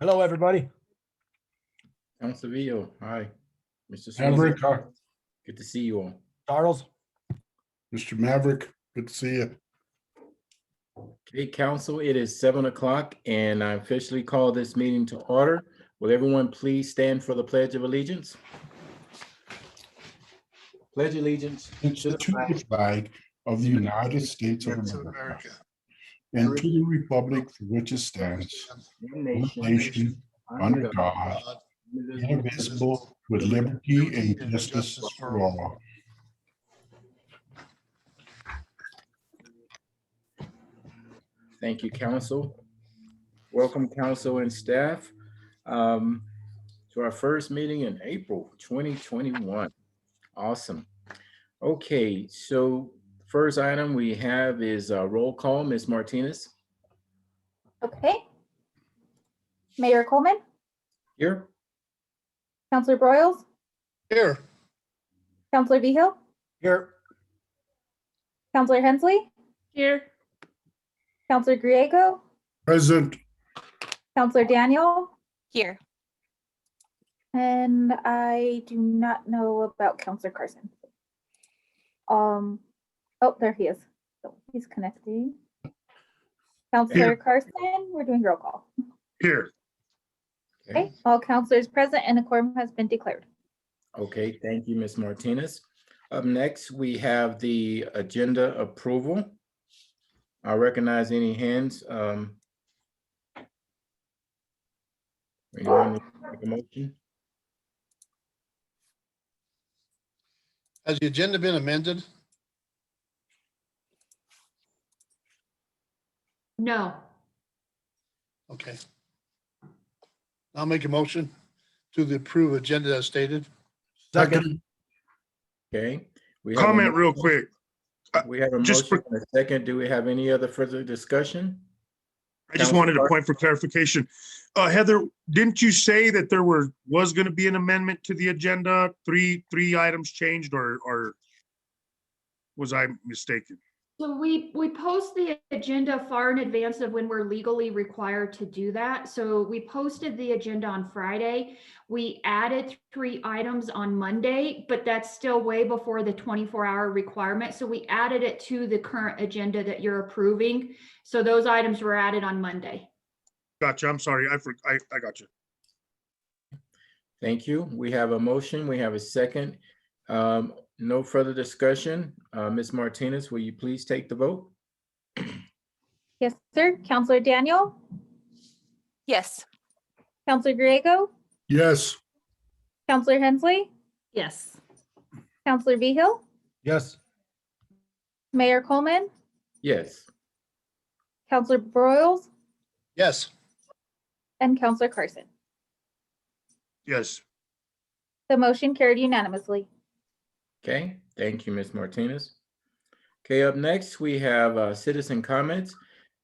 Hello, everybody. Council Vio, hi. Mr. Maverick, Sweeney, good to see you all. Charles. Mr. Maverick, good to see you. Okay, council, it is 7 o'clock and I officially call this meeting to order. Will everyone please stand for the Pledge of Allegiance? Pledge allegiance to the flag Flag of the United States of America and to the republic for which it stands, of one nation, nation, under God, indivisible, with liberty and justice for all. Thank you, council. Welcome, council and staff, to our first meeting in April 2021. Awesome. Okay, so first item we have is a roll call. Ms. Martinez, Okay. Mayor Coleman, here. Councilor Broyles, Here. Councilor Vigil, Here. Councilor Hensley, Here. Councilor Griego, Present. Councilor Daniel, Here. and I do not know about Councilor Carson. Oh, there he is. So he's connecting. Councilor Carson, we're doing roll call. Here. Okay, all councilors present and a quorum has been declared. Okay, thank you, Ms. Martinez. Up next, we have the agenda approval. I recognize any hands. Anyone make a motion? Has the agenda been amended? No. Okay. I'll make a motion to the approve agenda as stated. Second. Okay. We have a Comment real motion. quick. We have a Just motion and a second. Do we have any other further discussion? I just Council wanted a Clark. point for clarification. Heather, didn't you say that there was going to be an amendment to the agenda? Three items changed, or was I mistaken? So we post the agenda far in advance of when we're legally required to do that. So we posted the agenda on Friday. We added 3 items on Monday, but that's still way before the 24-hour requirement. So we added it to the current agenda that you're approving. So those items were added on Monday. Gotcha. I'm sorry. I got you. Thank you. We have a motion. We have a second. No further discussion. Ms. Martinez, will you please take the vote? Yes, sir. Councilor Daniel, Yes. Councilor Griego, Yes. Councilor Hensley, Yes. Councilor Vigil, Yes. Mayor Coleman, Yes. Councilor Broyles, Yes. and Councilor Carson. Yes. The motion carried unanimously. Okay, thank you, Ms. Martinez. Okay, up next, we have citizen comments.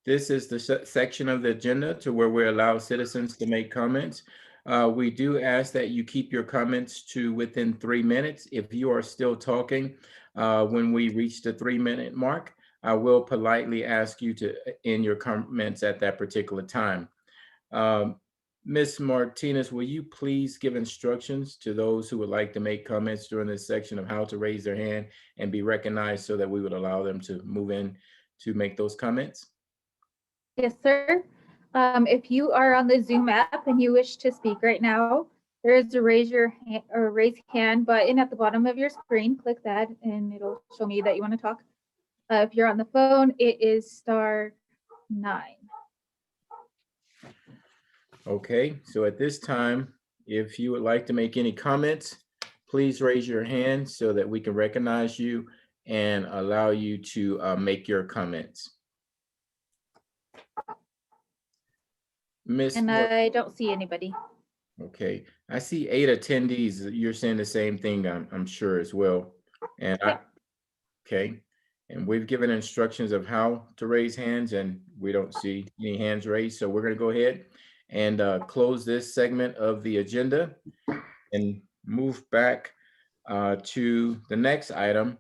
This is the section of the agenda to where we allow citizens to make comments. We do ask that you keep your comments to within 3 minutes. If you are still talking, when we reach the 3-minute mark, I will politely ask you to end your comments at that particular time. Ms. Martinez, will you please give instructions to those who would like to make comments during this section of how to raise their hand and be recognized so that we would allow them to move in to make those comments? Yes, sir. If you are on the Zoom app and you wish to speak right now, there is a raise hand button at the bottom of your screen. Click that and it'll show me that you want to talk. If you're on the phone, it is *9. Okay, so at this time, if you would like to make any comments, please raise your hand so that we can recognize you and allow you to make your comments. Miss, And I don't see anybody. okay, I see 8 attendees. You're saying the same thing, I'm sure as well. And okay, and we've given instructions of how to raise hands and we don't see any hands raised. So we're gonna go ahead and close this segment of the agenda and move back to the next item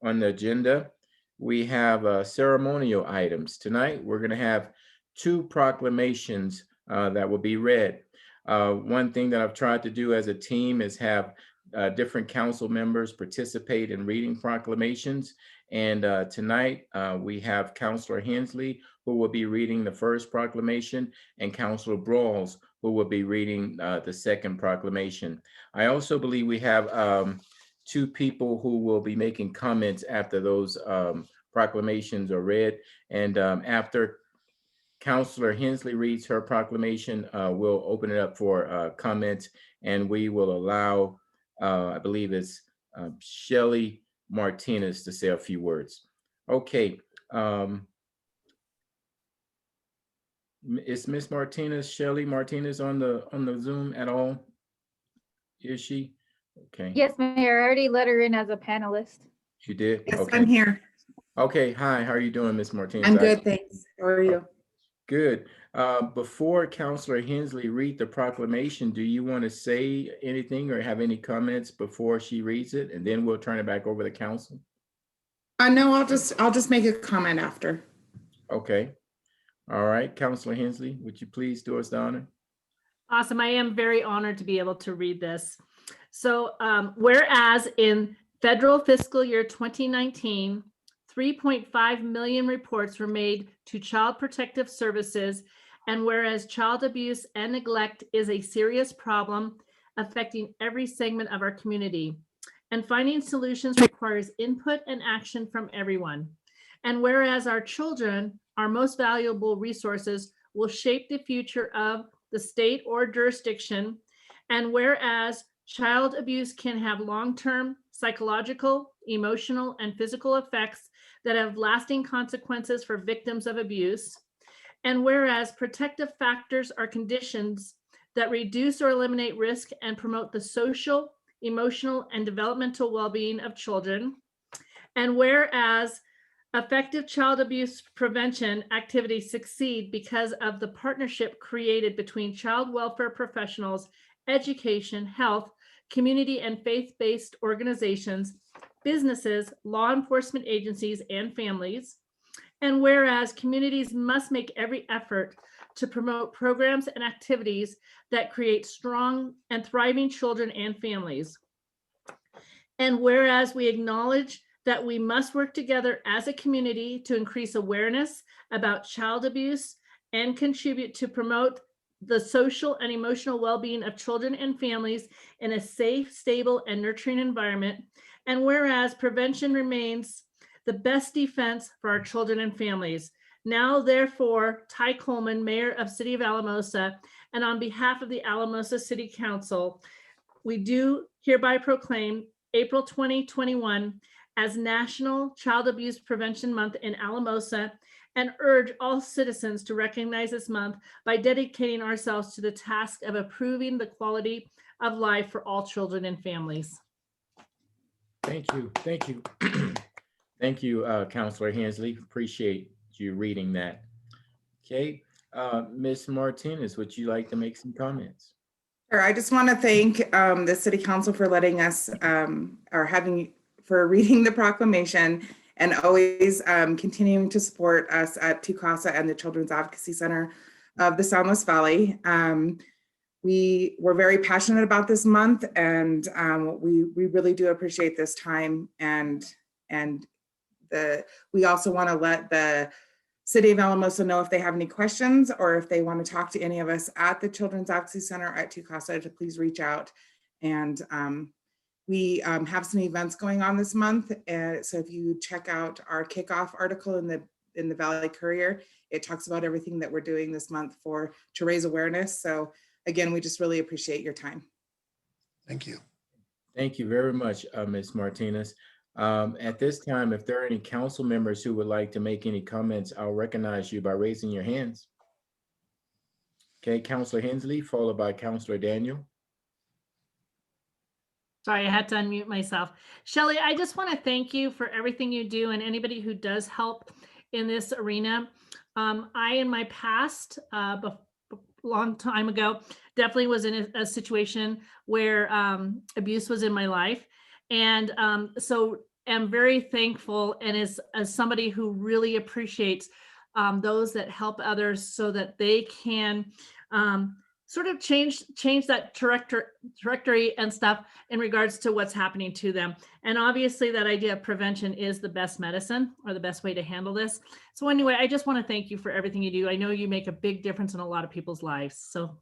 on the agenda. We have ceremonial items. Tonight, we're going to have 2 proclamations that will be read. One thing that I've tried to do as a team is have different council members participate in reading proclamations. And tonight we have Councilor Hensley, who will be reading the first proclamation, and Councilor Brawls, who will be reading the second proclamation. I also believe we have 2 people who will be making comments after those proclamations are read. And after Councilor Hensley reads her proclamation, we'll open it up for comments, and we will allow, I believe it's Shelley Martinez to say a few words. Okay. Is Miss Martinez, Shelley Martinez, on the Zoom at all? Is she? Okay. Yes, Mayor, I already let her in as a panelist. You did? Yes, Okay. I'm here. Okay. Hi, how are you doing, Miss Martinez? I'm good, thanks. How are you? Good. Before Councilor Hensley read the proclamation, do you want to say anything or have any comments before she reads it? And then we'll turn it back over to council. No, I'll just make a comment after. Okay. All right. Councilor Hensley, would you please do us the honor? Awesome. I am very honored to be able to read this. So whereas in federal fiscal year 2019, 3.5 million reports were made to Child Protective Services, and whereas child abuse and neglect is a serious problem affecting every segment of our community, and finding solutions requires input and action from everyone. And whereas our children, our most valuable resources, will shape the future of the state or jurisdiction, and whereas child abuse can have long-term psychological, emotional, and physical effects that have lasting consequences for victims of abuse, and whereas protective factors are conditions that reduce or eliminate risk and promote the social, emotional, and developmental well-being of children, and whereas effective child abuse prevention activities succeed because of the partnership created between child welfare professionals, education, health, community, and faith-based organizations, businesses, law enforcement agencies, and families. And whereas communities must make every effort to promote programs and activities that create strong and thriving children and families. And whereas we acknowledge that we must work together as a community to increase awareness about child abuse and contribute to promote the social and emotional well-being of children and families in a safe, stable, and nurturing environment. And whereas prevention remains the best defense for our children and families. Now, therefore, Ty Coleman, Mayor of City of Alamosa, and on behalf of the Alamosa City Council, we do hereby proclaim April 2021 as National Child Abuse Prevention Month in Alamosa, and urge all citizens to recognize this month by dedicating ourselves to the task of improving the quality of life for all children and families. Thank you. Thank you. Thank you, Councilor Hensley. Appreciate you reading that. Okay. Ms. Martinez, would you like to make some comments? Sure, I just want to thank the City Council for letting us for reading the proclamation, and always continuing to support us at TUCASA and the Children's Advocacy Center of the San Luis Valley. We were very passionate about this month, and we really do appreciate this time. And we also want to let the City of Alamosa know if they have any questions or if they want to talk to any of us at the Children's Advocacy Center at TUCASA to please reach out. And we have some events going on this month. So if you check out our kickoff article in the Valley Courier, it talks about everything that we're doing this month to raise awareness. So again, we just really appreciate your time. Thank you. Thank you very much, Ms. Martinez. At this time, if there are any council members who would like to make any comments, I'll recognize you by raising your hands. Okay, Councilor Hensley, followed by Councilor Daniel. Sorry, I had to unmute myself. Shelley, I just want to thank you for everything you do and anybody who does help in this arena. I, in my past, long time ago, definitely was in a situation where abuse was in my life. And so I'm very thankful, and as somebody who really appreciates those that help others so that they can sort of change that trajectory and stuff in regards to what's happening to them. And obviously that idea of prevention is the best medicine, or the best way to handle this. So anyway, I just want to thank you for everything you do. I know you make a big difference in a lot of people's lives. So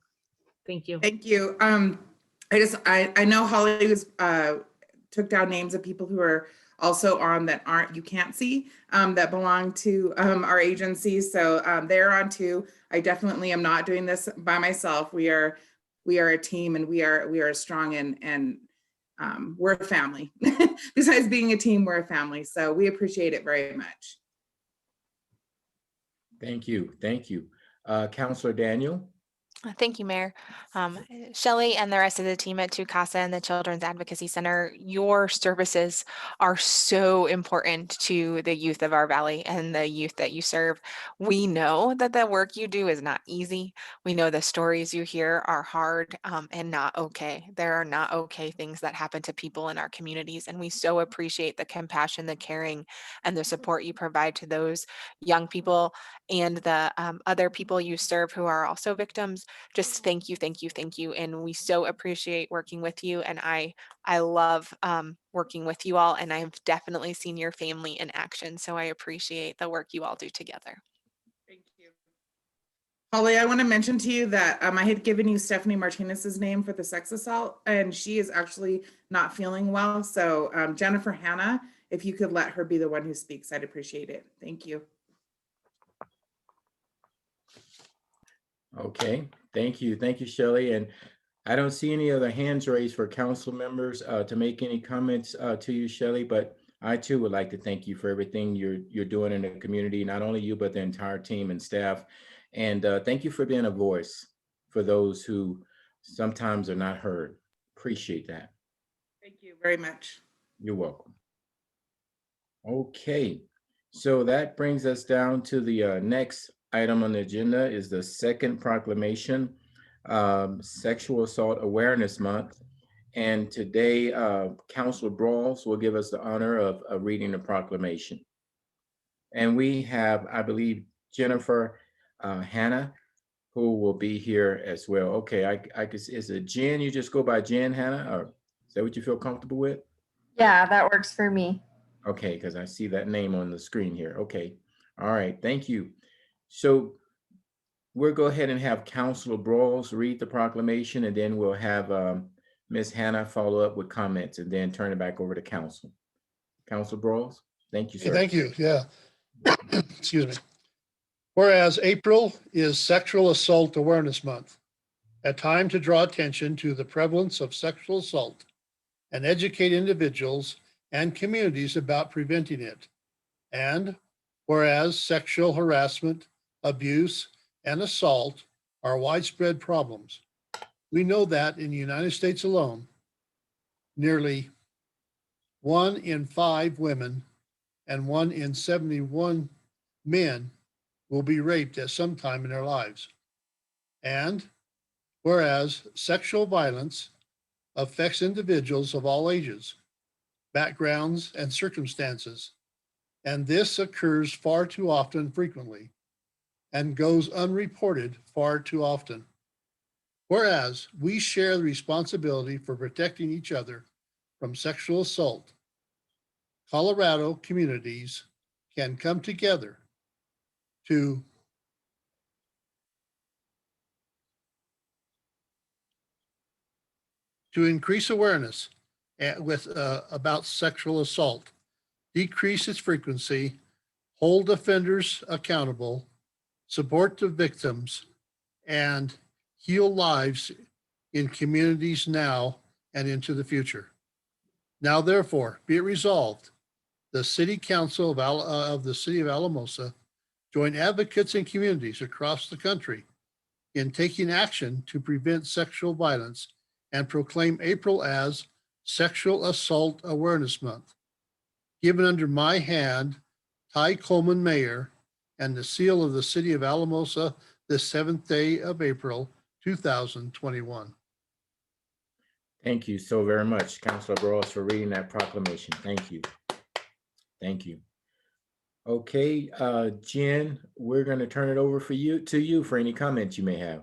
thank you. Thank you. I know Holly was, took down names of people who are also on that you can't see, that belong to our agency. So they're on too. I definitely am not doing this by myself. We are a team, and we are strong, and we're a family. Besides being a team, we're a family. So we appreciate it very much. Thank you. Thank you. Counselor Daniel. Thank you, Mayor. Shelley and the rest of the team at TUCASA and the Children's Advocacy Center, your services are so important to the youth of our valley and the youth that you serve. We know that the work you do is not easy. We know the stories you hear are hard and not okay. There are not okay things that happen to people in our communities, and we so appreciate the compassion, the caring, and the support you provide to those young people and the other people you serve who are also victims. Just thank you, thank you, thank you. And we so appreciate working with you. And I love working with you all. And I've definitely seen your family in action. So I appreciate the work you all do together. Thank you. Holly, I want to mention to you that I had given you Stephanie Martinez's name for the sex assault, and she is actually not feeling well. So Jennifer Hanna, if you could let her be the one who speaks, I'd appreciate it. Thank you. Okay, thank you. Thank you, Shelley. And I don't see any other hands raised for council members to make any comments to you, Shelley, but I too would like to thank you for everything you're doing in the community, not only you, but the entire team and staff. And thank you for being a voice for those who sometimes are not heard. Appreciate that. Thank you very much. You're welcome. Okay, so that brings us down to the next item on the agenda is the second proclamation, Sexual Assault Awareness Month. And today, Councilor Brawls will give us the honor of reading the proclamation. And we have, I believe, Jennifer Hanna, who will be here as well. Okay, I guess, is it Jen? You just go by Jen, Hanna, or is that what you feel comfortable with? Yeah, that works for me. Okay, because I see that name on the screen here. Okay, all right, thank you. So we'll go ahead and have Councilor Brawls read the proclamation, and then we'll have Ms. Hanna follow up with comments, and then turn it back over to Council. Councilor Brawls, thank you, sir. Thank you. Yeah. Excuse me. Whereas April is Sexual Assault Awareness Month, a time to draw attention to the prevalence of sexual assault and educate individuals and communities about preventing it. And whereas sexual harassment, abuse, and assault are widespread problems. We know that in the United States alone, nearly 1 in 5 women and 1 in 71 men will be raped at some time in their lives. And whereas sexual violence affects individuals of all ages, backgrounds, and circumstances, and this occurs far too often frequently and goes unreported far too often. Whereas we share the responsibility for protecting each other from sexual assault, Colorado communities can come together to increase awareness about sexual assault, decrease its frequency, hold offenders accountable, support the victims, and heal lives in communities now and into the future. Now, therefore, be it resolved, the City Council of the City of Alamosa join advocates and communities across the country in taking action to prevent sexual violence and proclaim April as Sexual Assault Awareness Month. Given under my hand, Ty Coleman, Mayor, and the seal of the City of Alamosa, this 7th day of April, 2021. Thank you so very much, Councilor Brawls, for reading that proclamation. Thank you. Thank you. Okay, Jen, we're going to turn it over to you for any comments you may have.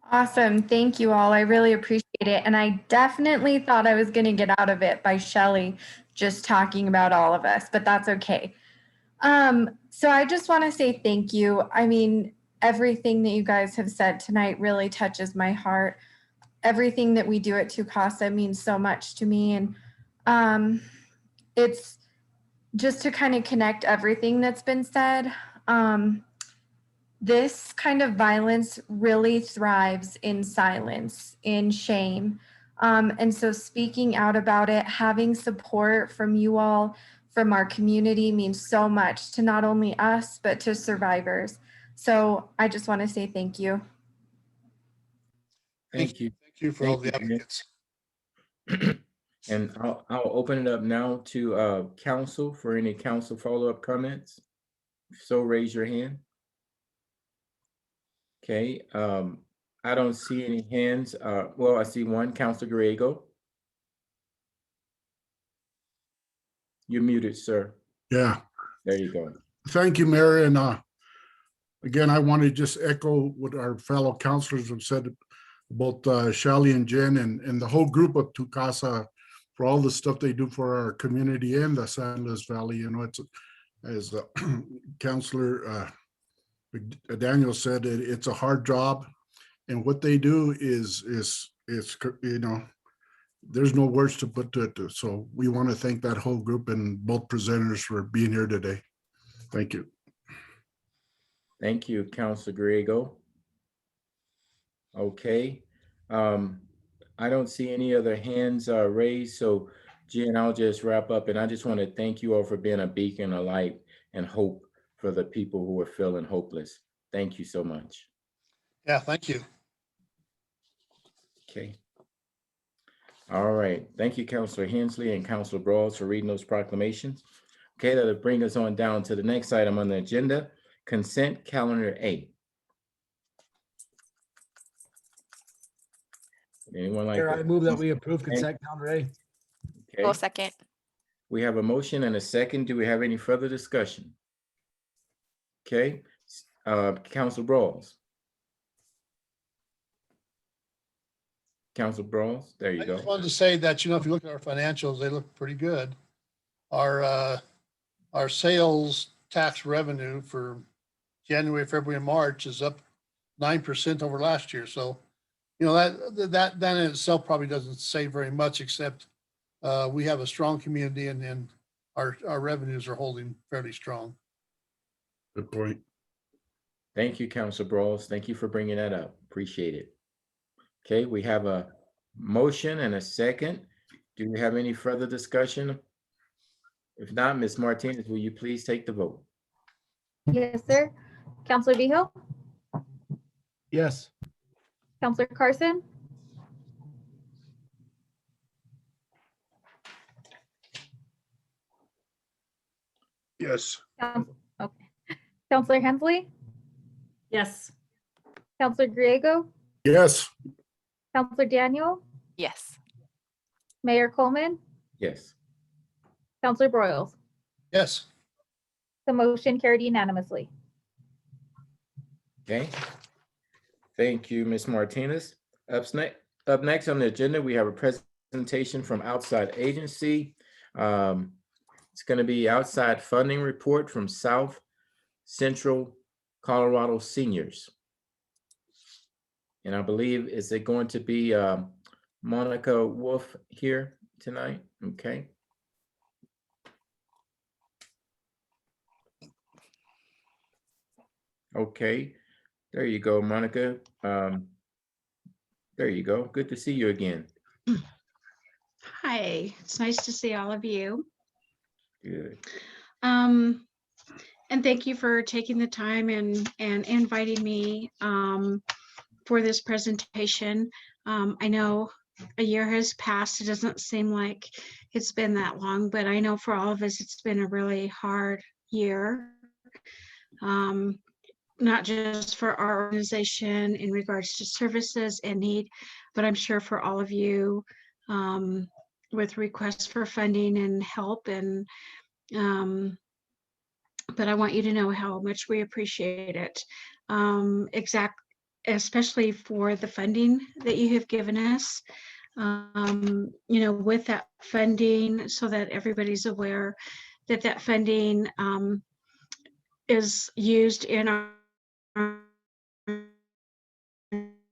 Awesome. Thank you all. I really appreciate it. And I definitely thought I was going to get out of it by Shelley just talking about all of us, but that's okay. So I just want to say thank you. I mean, everything that you guys have said tonight really touches my heart. Everything that we do at Tucasa means so much to me. And it's just to kind of connect everything that's been said. This kind of violence really thrives in silence, in shame. And so speaking out about it, having support from you all, from our community means so much to not only us, but to survivors. So I just want to say thank you. Thank you. Thank you for all the Thank you, advocates. And I'll open it up now to council for any council follow-up comments. So raise your hand. Okay, I don't see any hands. Well, I see one, Councilor Griego. You're muted, sir. Yeah, There you go. thank you, Mayor. And again, I want to just echo what our fellow councilors have said about Shelley and Jen and the whole group of Tucasa for all the stuff they do for our community and the San Luis Valley. You know, it's, as Councilor Daniel said, it's a hard job, and what they do is you know, there's no words to put to it. So we want to thank that whole group and both presenters for being here today. Thank you. Thank you, Councilor Griego. Okay, I don't see any other hands raised. So Jen, I'll just wrap up, and I just want to thank you all for being a beacon of light and hope for the people who are feeling hopeless. Thank you so much. Yeah, thank you. Okay. All right. Thank you, Councilor Hensley and Councilor Brawls, for reading those proclamations. Okay, that'll bring us on down to the next item on the agenda, consent calendar A. Anyone like Mayor, I to? move that we approve consent calendar A. Well, Okay, second. we have a motion and a second. Do we have any further discussion? Okay, Councilor Brawls. Councilor Brawls, there you I go. just wanted to say that, you know, if you look at our financials, they look pretty good. Our sales tax revenue for January, February, and March is up 9% over last year. So, you know, that in itself probably doesn't say very much, except we have a strong community and our revenues are holding fairly strong. Good point. Thank you, Councilor Brawls. Thank you for bringing that up. Appreciate it. Okay, we have a motion and a second. Do we have any further discussion? If not, Ms. Martinez, will you please take the vote? Yes, sir. Counselor Behill, Yes. Counselor Carson, Yes. okay. Counselor Hensley, Yes. Counselor Griego, Yes, Counselor Daniel, Yes. Mayor Coleman, Yes. Counselor Broyles. Yes. The motion carried unanimously. Okay. Thank you, Ms. Martinez. Up next on the agenda, we have a presentation from outside agency. It's going to be outside funding report from South Central Colorado seniors. And I believe, is it going to be Monica Wolf here tonight? Okay. Okay, there you go, Monica. There you go. Good to see you again. Hi, it's nice to see all of you. Good. And thank you for taking the time and inviting me for this presentation. I know a year has passed. It doesn't seem like it's been that long, but I know for all of us, it's been a really hard year. Not just for our organization in regards to services and need, but I'm sure for all of you with requests for funding and help. And but I want you to know how much we appreciate it. especially for the funding that you have given us. With that funding, so that everybody's aware that that funding is used in our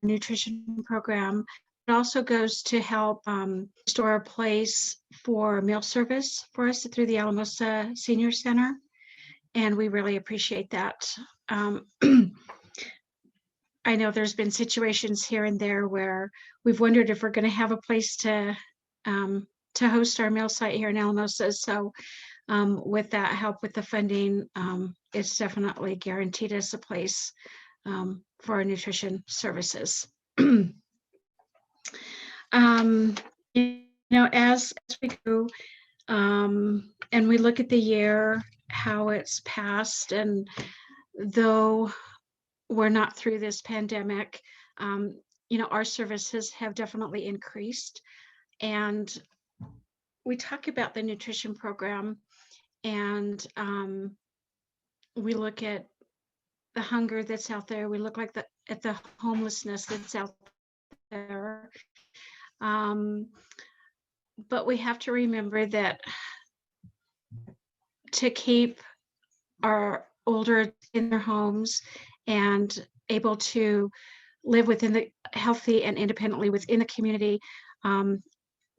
nutrition program. It also goes to help restore a place for meal service for us through the Alamosa Senior Center. And we really appreciate that. I know there's been situations here and there where we've wondered if we're going to have a place to host our meal site here in Alamosa. So with that help with the funding, it's definitely guaranteed us a place for our nutrition services. As we go and we look at the year, how it's passed, and though we're not through this pandemic, our services have definitely increased. And we talk about the nutrition program, and we look at the hunger that's out there. We look at the homelessness that's out there. But we have to remember that to keep our older in their homes and able to live within the healthy and independently within the community,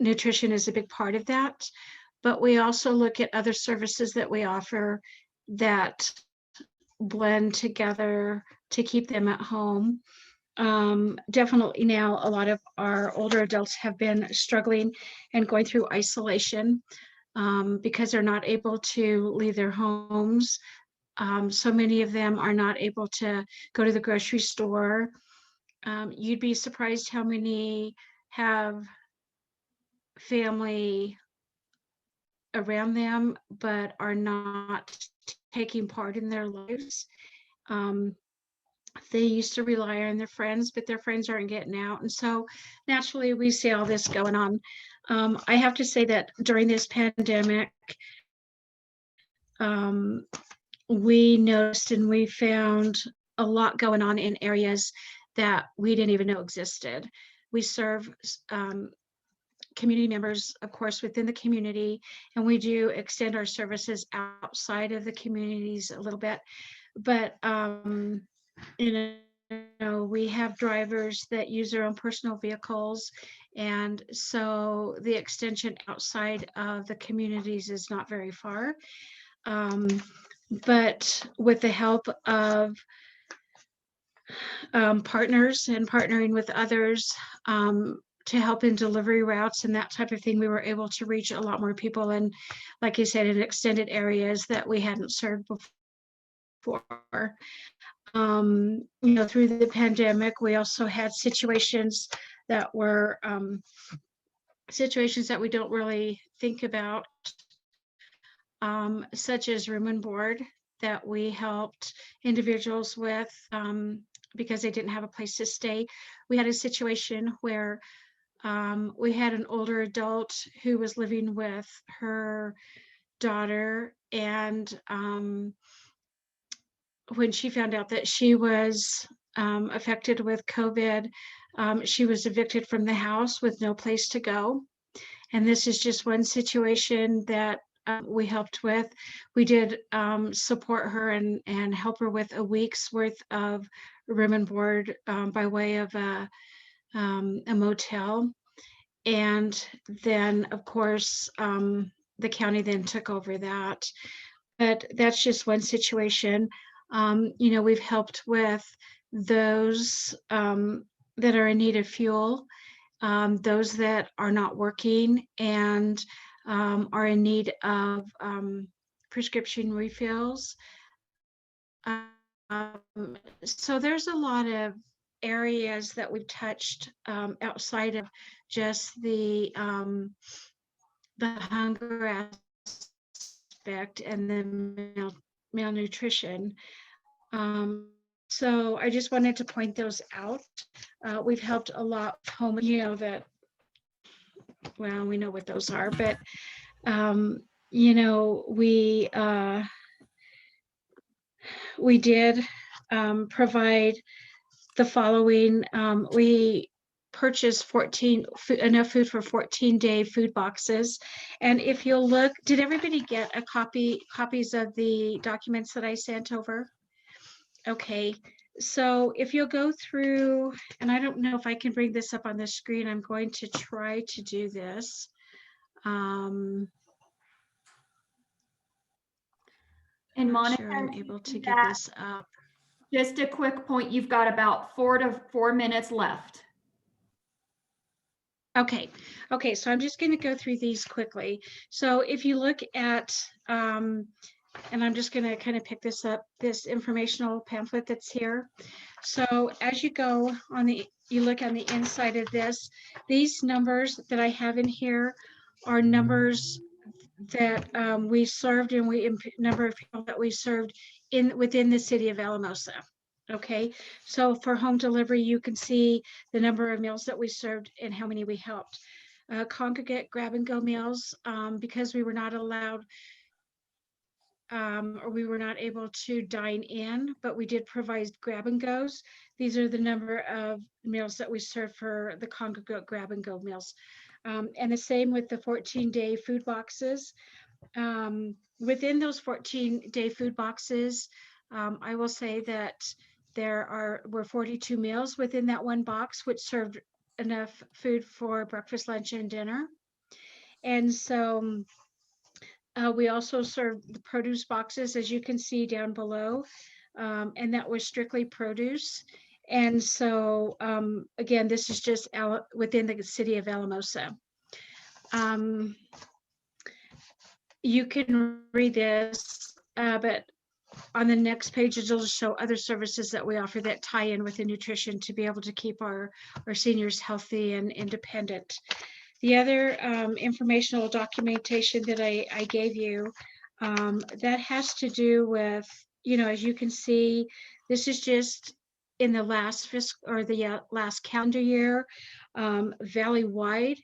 nutrition is a big part of that. But we also look at other services that we offer that blend together to keep them at home. Definitely now a lot of our older adults have been struggling and going through isolation because they're not able to leave their homes. So many of them are not able to go to the grocery store. You'd be surprised how many have family around them but are not taking part in their lives. They used to rely on their friends, but their friends aren't getting out. And so naturally we see all this going on. I have to say that during this pandemic, we noticed and we found a lot going on in areas that we didn't even know existed. We serve community members, of course, within the community, and we do extend our services outside of the communities a little bit. But we have drivers that use their own personal vehicles, and so the extension outside of the communities is not very far. But with the help of partners and partnering with others to help in delivery routes and that type of thing, we were able to reach a lot more people, and like you said, in extended areas that we hadn't served before. Through the pandemic, we also had situations that were situations that we don't really think about, such as room and board that we helped individuals with because they didn't have a place to stay. We had a situation where we had an older adult who was living with her daughter, and when she found out that she was affected with COVID, she was evicted from the house with no place to go. And this is just one situation that we helped with. We did support her and help her with a week's worth of room and board by way of a motel. And then, of course, the county then took over that. But that's just one situation. We've helped with those that are in need of fuel, those that are not working and are in need of prescription refills. So there's a lot of areas that we've touched outside of just the hunger aspect and the malnutrition. So I just wanted to point those out. We've helped a lot home, that, well, we know what those are, but we did provide the following. We purchased enough food for 14-day food boxes. And if you'll look, did everybody get copies of the documents that I sent over? Okay, so if you'll go through, and I don't know if I can bring this up on the screen, I'm going to try to do this. And I'm not Monica, sure I'm able to get that- this up. just a quick point, you've got about 4 to 4 minutes left. Okay, so I'm just going to go through these quickly. So if you look at, and I'm just going to kind of pick this up, this informational pamphlet that's here. So as you go on you look on the inside of this, these numbers that I have in here are numbers that we served, and number of people that we served within the city of Alamosa. Okay, so for home delivery, you can see the number of meals that we served and how many we helped. Congregate grab and go meals, because we were not allowed or we were not able to dine in, but we did provide grab and goes. These are the number of meals that we served for the congregate grab and go meals. And the same with the 14-day food boxes. Within those 14-day food boxes, I will say that were 42 meals within that one box, which served enough food for breakfast, lunch, and dinner. And so we also served the produce boxes, as you can see down below, and that was strictly produce. And so, again, this is just within the city of Alamosa. You can read this, but on the next page, it'll show other services that we offer that tie in with the nutrition to be able to keep our seniors healthy and independent. The other informational documentation that I gave you, that has to do with, as you can see, this is just in the last last calendar year, valley-wide,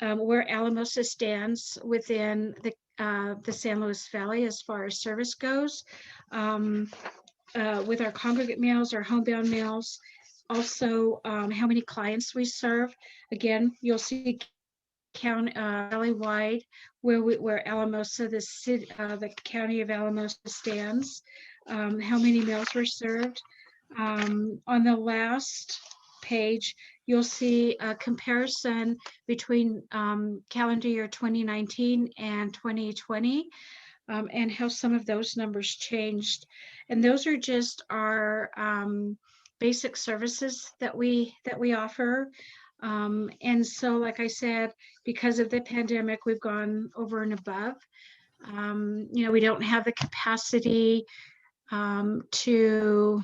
where Alamosa stands within the San Luis Valley as far as service goes, with our congregate meals, our homebound meals, also how many clients we serve. Again, you'll see valley-wide where Alamosa, the county of Alamosa stands, how many meals were served. On the last page, you'll see a comparison between calendar year 2019 and 2020, and how some of those numbers changed. And those are just our basic services that we offer. And so, like I said, because of the pandemic, we've gone over and above. We don't have the capacity to,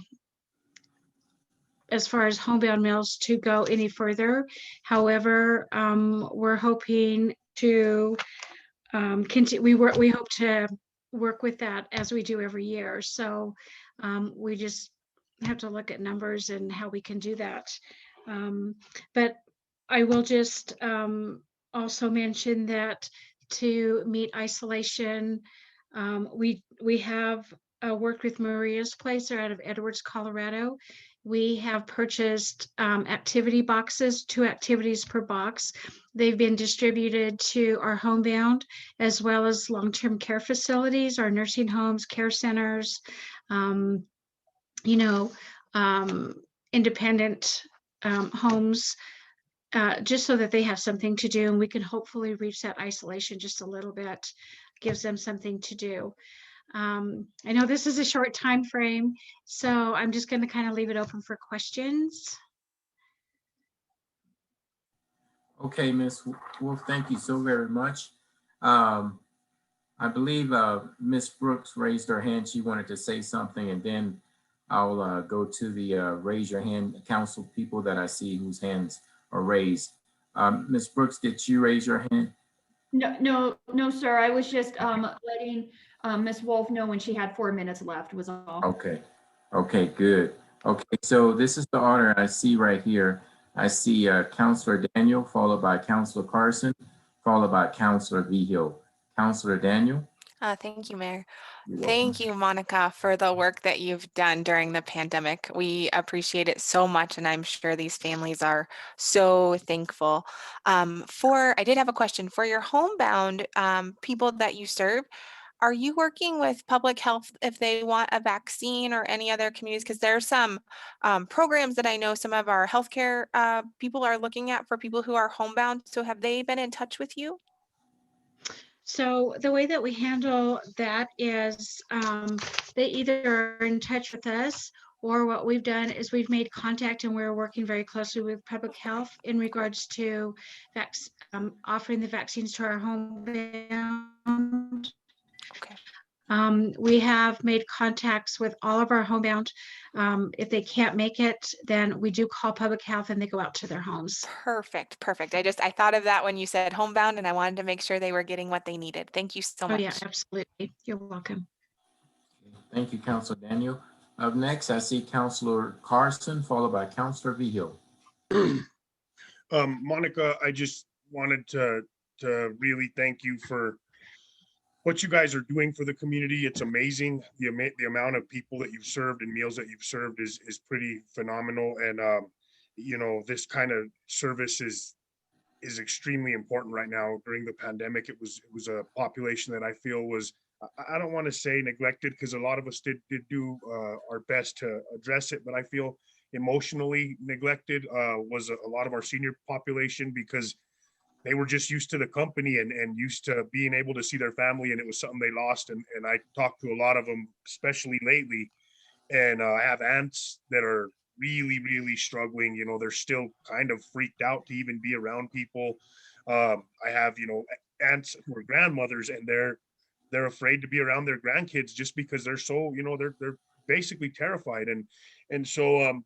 as far as homebound meals, to go any further. However, we're hoping to continue. We hope to work with that as we do every year. So we just have to look at numbers and how we can do that. But I will just also mention that to meet isolation, we have worked with Maria's Place. They're out of Edwards, Colorado. We have purchased activity boxes, 2 activities per box. They've been distributed to our homebound as well as long-term care facilities, our nursing homes, care centers, independent homes, just so that they have something to do, and we can hopefully reach that isolation just a little bit, gives them something to do. I know this is a short time frame, so I'm just going to kind of leave it open for questions. Okay, Ms. Wolf, thank you so very much. I believe Ms. Brooks raised her hand. She wanted to say something, and then I'll go to the raise your hand council people that I see whose hands are raised. Ms. Brooks, did you raise your hand? No, sir. I was just letting Ms. Wolf know when she had 4 minutes left was all. Okay, good. Okay, so this is the order I see right here. I see Councilor Daniel, followed by Councilor Carson, followed by Councilor Vigil. Councilor Daniel. Thank you, Mayor. You're welcome. Thank you, Monica, for the work that you've done during the pandemic. We appreciate it so much, and I'm sure these families are so thankful. I did have a question for your homebound people that you serve. Are you working with public health if they want a vaccine or any other communities? Because there are some programs that I know some of our healthcare people are looking at for people who are homebound. So have they been in touch with you? So the way that we handle that is they either are in touch with us, or what we've done is we've made contact and we're working very closely with public health in regards to offering the vaccines to our homebound. Okay. We have made contacts with all of our homebound. If they can't make it, then we do call public health and they go out to their homes. Perfect. Perfect. I thought of that when you said homebound, and I wanted to make sure they were getting what they needed. Thank you so Oh much. yeah, absolutely. You're welcome. Thank you, Councilor Daniel. Up next, I see Councilor Carson, followed by Councilor Vihil. Monica, I just wanted to really thank you for what you guys are doing for the community. It's amazing. The amount of people that you've served and meals that you've served is pretty phenomenal. And you know, this kind of service is extremely important right now. During the pandemic, it was a population that I feel was, I don't want to say neglected, because a lot of us did do our best to address it, but I feel emotionally neglected was a lot of our senior population, because they were just used to the company and used to being able to see their family, and it was something they lost. And I talked to a lot of them, especially lately, and I have aunts that are really struggling. You know, they're still kind of freaked out to even be around people. I have, you know, aunts who are grandmothers, and they're afraid to be around their grandkids just because they're so, you know, they're basically terrified. And so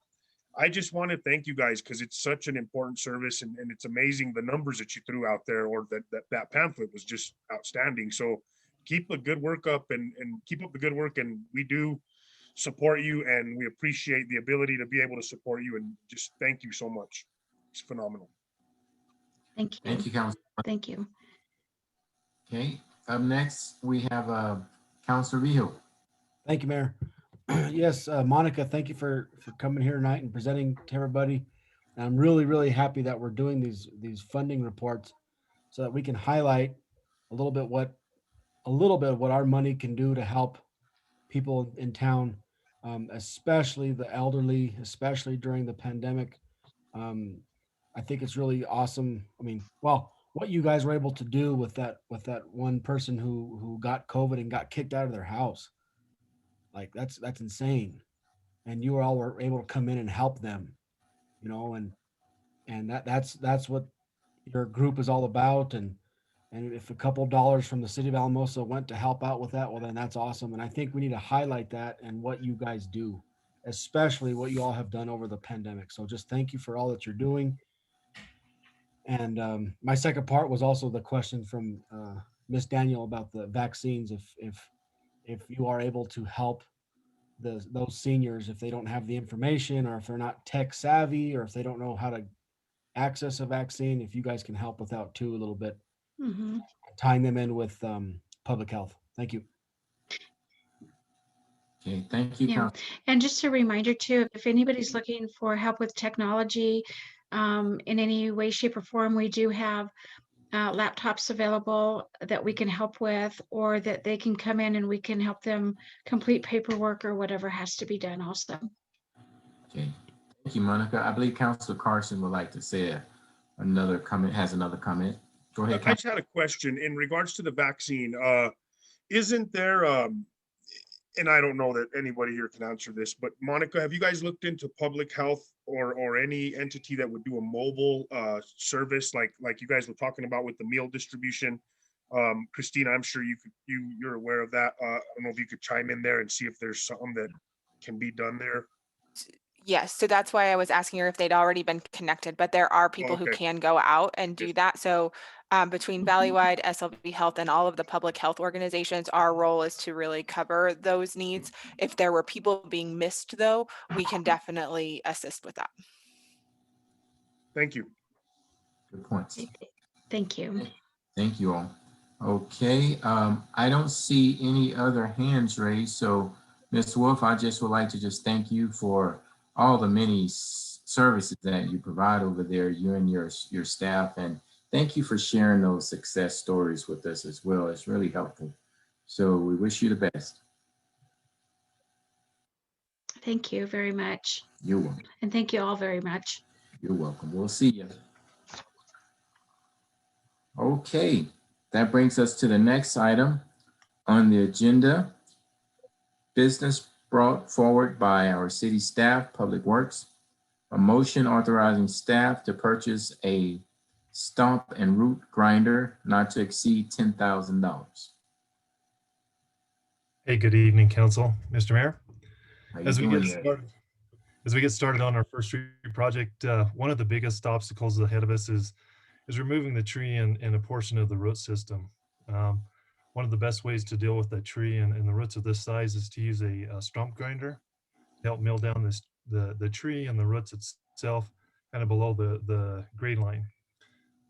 I just want to thank you guys, because it's such an important service, and it's amazing the numbers that you threw out there, or that pamphlet was just outstanding. So keep the good work up, and keep up the good work. And we do support you, and we appreciate the ability to be able to support you, and just thank you so much. It's phenomenal. Thank you. Thank you, Councilor. Thank you. Okay, up next, we have Councilor Vihil. Thank you, Mayor. Yes, Monica, thank you for coming here tonight and presenting to everybody. And I'm really happy that we're doing these funding reports so that we can highlight a little bit of what our money can do to help people in town, especially the elderly, especially during the pandemic. I think it's really awesome. I mean, well, what you guys were able to do with that one person who got COVID and got kicked out of their house. Like that's insane. And you all were able to come in and help them, you know, and that's what your group is all about. And if a couple dollars from the city of Alamosa went to help out with that, well, then that's awesome. And I think we need to highlight that and what you guys do, especially what you all have done over the pandemic. So just thank you for all that you're doing. And my second part was also the question from Miss Daniel about the vaccines. If you are able to help those seniors, if they don't have the information, or if they're not tech savvy, or if they don't know how to access a vaccine, if you guys can help with that too a little bit, tying them in with public health. Thank you. Okay, thank you, Yeah. Councilor. And just a reminder too, if anybody's looking for help with technology in any way, shape, or form, we do have laptops available that we can help with, or that they can come in and we can help them complete paperwork or whatever has to be done also. Okay, thank you, Monica. I believe Councilor Carson would like to say another comment. Go ahead, I just had a question in regards to the vaccine. Isn't there, and I don't know that anybody here can answer this, but Monica, have you guys looked into public health or any entity that would do a mobile service like you guys were talking about with the meal distribution? Christina, I'm sure you're aware of that. I don't know if you could chime in there and see if there's something that can be done there. Yes, so that's why I was asking her if they'd already been connected, but there are people who Okay. can go out and do that. So between Valleywide, SLB Health, and all of the public health organizations, our role is to really cover those needs. If there were people being missed, though, we can definitely assist with that. Thank you. Good points. Thank you. Thank you all. Okay, I don't see any other hands raised. So Ms. Wolf, I just would like to just thank you for all the many services that you provide over there, you and your staff. And thank you for sharing those success stories with us as well. It's really helpful. So we wish you the best. Thank you very much. You're welcome. And thank you all very much. You're welcome. We'll see you. Okay, that brings us to the next item on the agenda. Business brought forward by our city staff, Public Works. A motion authorizing staff to purchase a stump and root grinder not to exceed $10,000. Hey, good evening, Council. Mr. Mayor, How you as we doing get there? started, on our first street project, one of the biggest obstacles ahead of us is removing the tree and a portion of the root system. One of the best ways to deal with that tree and the roots of this size is to use a stump grinder to help mill down the tree and the roots itself kind of below the grade line.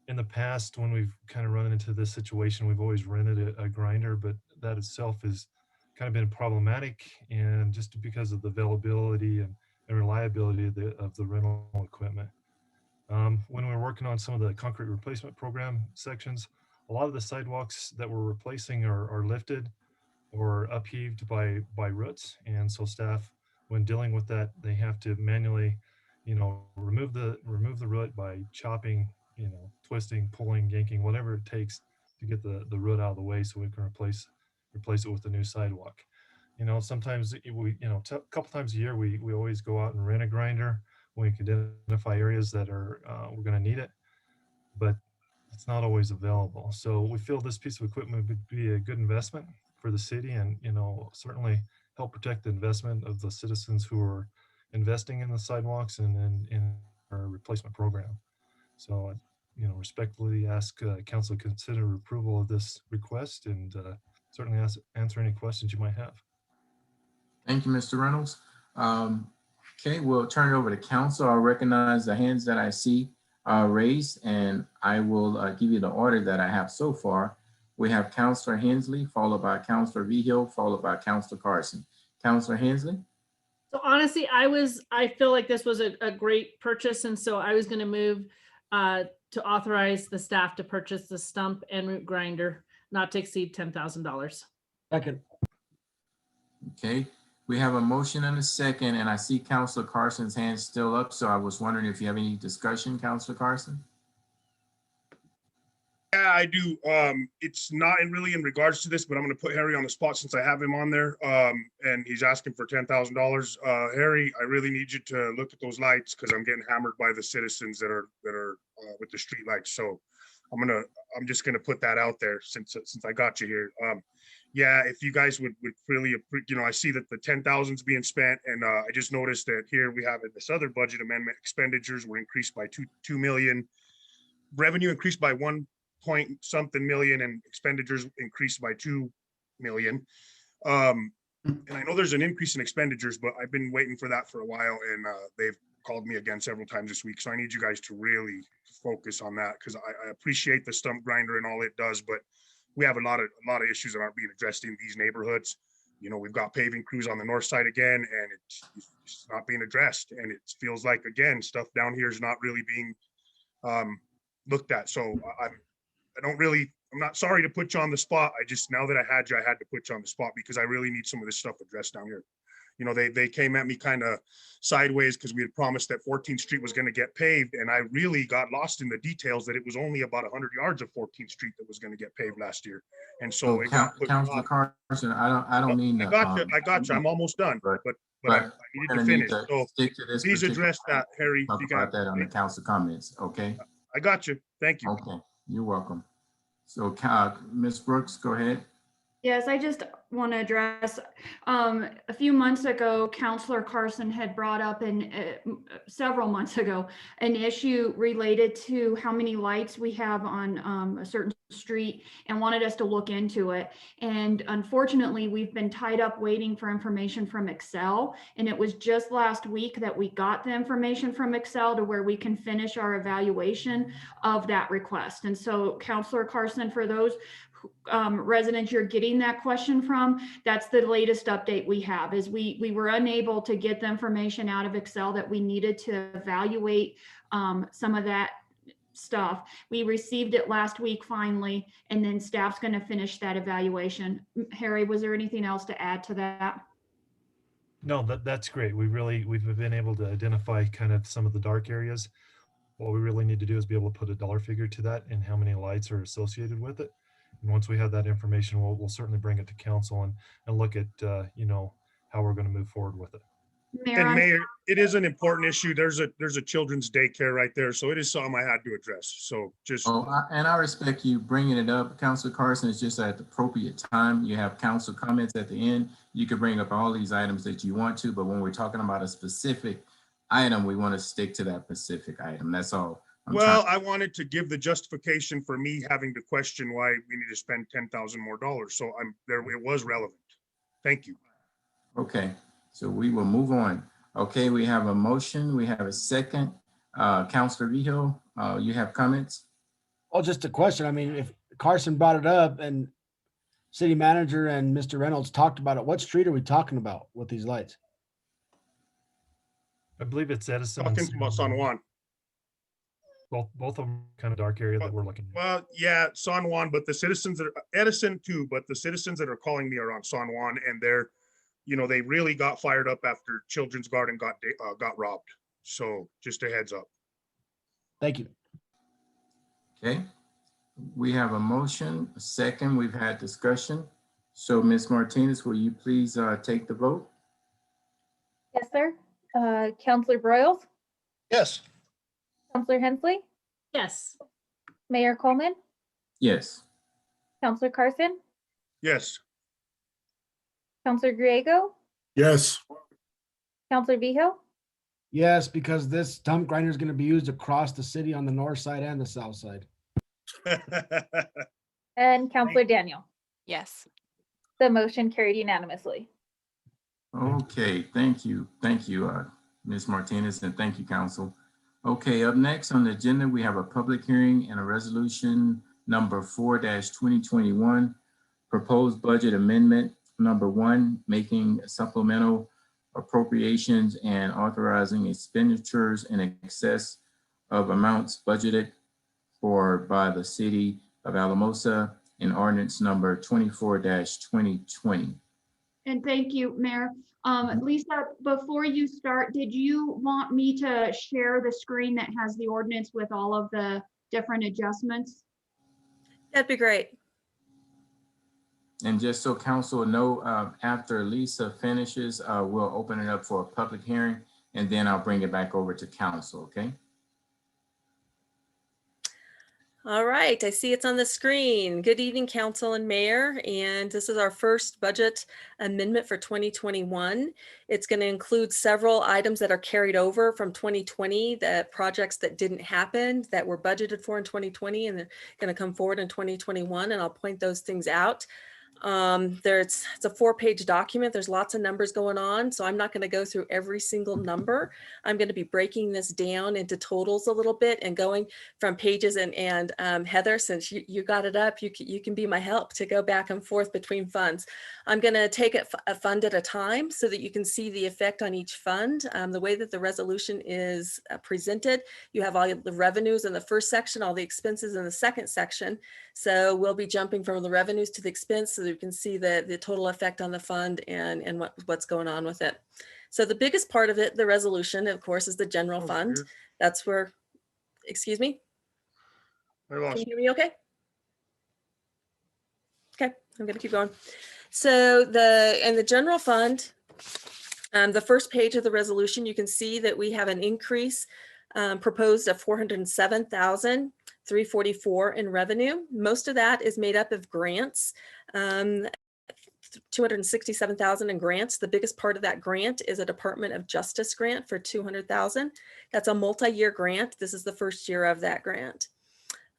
In the past, when we've kind of run into this situation, we've always rented a grinder, but that itself has kind of been problematic, and just because of the availability and reliability of the rental equipment. When we're working on some of the concrete replacement program sections, a lot of the sidewalks that we're replacing are lifted or upheaved by roots. And so staff, when dealing with that, they have to manually, remove the root by chopping, twisting, pulling, yanking, whatever it takes to get the root out of the way so we can replace it with a new sidewalk. Sometimes a couple times a year, we always go out and rent a grinder when we can identify areas that are we're going to need it, but it's not always available. So we feel this piece of equipment would be a good investment for the city, and certainly help protect the investment of the citizens who are investing in the sidewalks and in our replacement program. So respectfully ask council to consider approval of this request, and certainly answer any questions you might have. Thank you, Mr. Reynolds. Okay, we'll turn it over to council. I'll recognize the hands that I see raised, and I will give you the order that I have so far. We have Councilor Hensley, followed by Councilor Vigil, followed by Councilor Carson. Councilor Hensley? So honestly, I feel like this was a great purchase, and so I was going to move to authorize the staff to purchase the stump and root grinder not to exceed $10,000. Second. Okay, we have a motion and a second, and I see Councilor Carson's hand still up, so I was wondering if you have any discussion, Councilor Carson? Yeah, I do. It's not really in regards to this, but I'm going to put Harry on the spot since I have him on there. And he's asking for $10,000. Harry, I really need you to look at those lights because I'm getting hammered by the citizens that are with the street lights. So I'm just gonna put that out there since I got you here. Yeah, if you guys would really, I see that the 10,000 is being spent, and I just noticed that here we have in this other budget amendment, expenditures were increased by 2 million, revenue increased by 1 point something million, and expenditures increased by 2 million. And I know there's an increase in expenditures, but I've been waiting for that for a while, and they've called me again several times this week. So I need you guys to really focus on that, because I appreciate the stump grinder and all it does, but we have a lot of issues that aren't being addressed in these neighborhoods. We've got paving crews on the north side again, and it's not being addressed. And it feels like, again, stuff down here is not really being looked at. So I'm not sorry to put you on the spot. Now that I had you, I had to put you on the spot because I really need some of this stuff addressed down here. They came at me kind of sideways because we had promised that 14th Street was going to get paved. And I really got lost in the details that it was only about 100 yards of 14th Street that was going to get paved last year. And so Councilor Carson, I don't mean to. I got you. I'm almost done, but I needed to finish. So please address that, Harry. Talk about that on the council comments, okay? I got you. Thank you. Okay, you're welcome. So Ms. Brooks, go ahead. Yes, I just want to address, a few months ago, Councilor Carson had brought up several months ago, an issue related to how many lights we have on a certain street and wanted us to look into it. And unfortunately, we've been tied up waiting for information from Excel. And it was just last week that we got the information from Excel to where we can finish our evaluation of that request. And so Councilor Carson, for those residents you're getting that question from, that's the latest update we have, is we were unable to get the information out of Excel that we needed to evaluate some of that stuff. We received it last week finally, and then staff's going to finish that evaluation. Harry, was there anything else to add to that? No, that's great. We've been able to identify kind of some of the dark areas. What we really need to do is be able to put a dollar figure to that and how many lights are associated with it. And once we have that information, we'll certainly bring it to council and look at, you know, how we're going to move forward with it. And Mayor, it is an important issue. There's a children's daycare right there. So it is something I had to address. So just. And I respect you bringing it up. Councilor Carson, is just at the appropriate time. You have council comments at the end. You can bring up all these items that you want to, but when we're talking about a specific item, we want to stick to that specific item. That's all. I wanted to give the justification for me having to question why we need to spend $10,000 more. So it was relevant. Thank you. Okay, so we will move on. Okay, we have a motion. We have a second. Councilor Vigil, you have comments? Oh, just a question. I mean, if Carson brought it up and city manager and Mr. Reynolds talked about it, what street are we talking about with these lights? I believe it's Edison. Talking about San Juan. Both of them kind of dark area that we're looking at. Well, yeah, San Juan, but the citizens that are Edison too, but the citizens that are calling me are on San Juan, and they're, you know, they really got fired up after Children's Garden got robbed. So just a heads up. Thank you. Okay, we have a motion, a second. We've had discussion. So Ms. Martinez, will you please take the vote? Yes, sir. Councilor Broyles, Yes. Councilor Hensley, Yes. Mayor Coleman, Yes. Councilor Carson, Yes. Councilor Griego, Yes. Councilor Vigil, Yes, because this dump grinder is going to be used across the city on the north side and the south side. and Councilor Daniel. Yes. The motion carried unanimously. Okay, thank you. Thank you, Ms. Martinez, and thank you, council. Okay, up next on the agenda, we have a public hearing and a resolution number 4-2021, proposed budget amendment number 1, making supplemental appropriations and authorizing expenditures in excess of amounts budgeted for by the city of Alamosa in ordinance number 24-2020. And thank you, Mayor. Lisa, before you start, did you want me to share the screen that has the ordinance with all of the different adjustments? That'd be great. And just so council will know, after Lisa finishes, we'll open it up for a public hearing, and then I'll bring it back over to council, okay? All right, I see it's on the screen. Good evening, council and mayor. And this is our first budget amendment for 2021. It's going to include several items that are carried over from 2020, the projects that didn't happen that were budgeted for in 2020, and they're going to come forward in 2021. And I'll point those things out. It's a 4-page document. There's lots of numbers going on, so I'm not going to go through every single number. I'm going to be breaking this down into totals a little bit and going from pages, and Heather, since you got it up, you can be my help to go back and forth between funds. I'm going to take it a fund at a time so that you can see the effect on each fund. The way that the resolution is presented, you have all the revenues in the first section, all the expenses in the second section. So we'll be jumping from the revenues to the expense so that you can see the total effect on the fund and what's going on with it. So the biggest part of it, the resolution, of course, is the general fund. Weird. That's where, excuse me? I lost Can you hear me okay? Okay, I'm gonna keep going. So in the general fund, the first page of the resolution, you can see that we have an increase proposed of $407,344 in revenue. Most of that is made up of grants. 267,000 in grants. The biggest part of that grant is a Department of Justice grant for 200,000. That's a multi-year grant. This is the first year of that grant.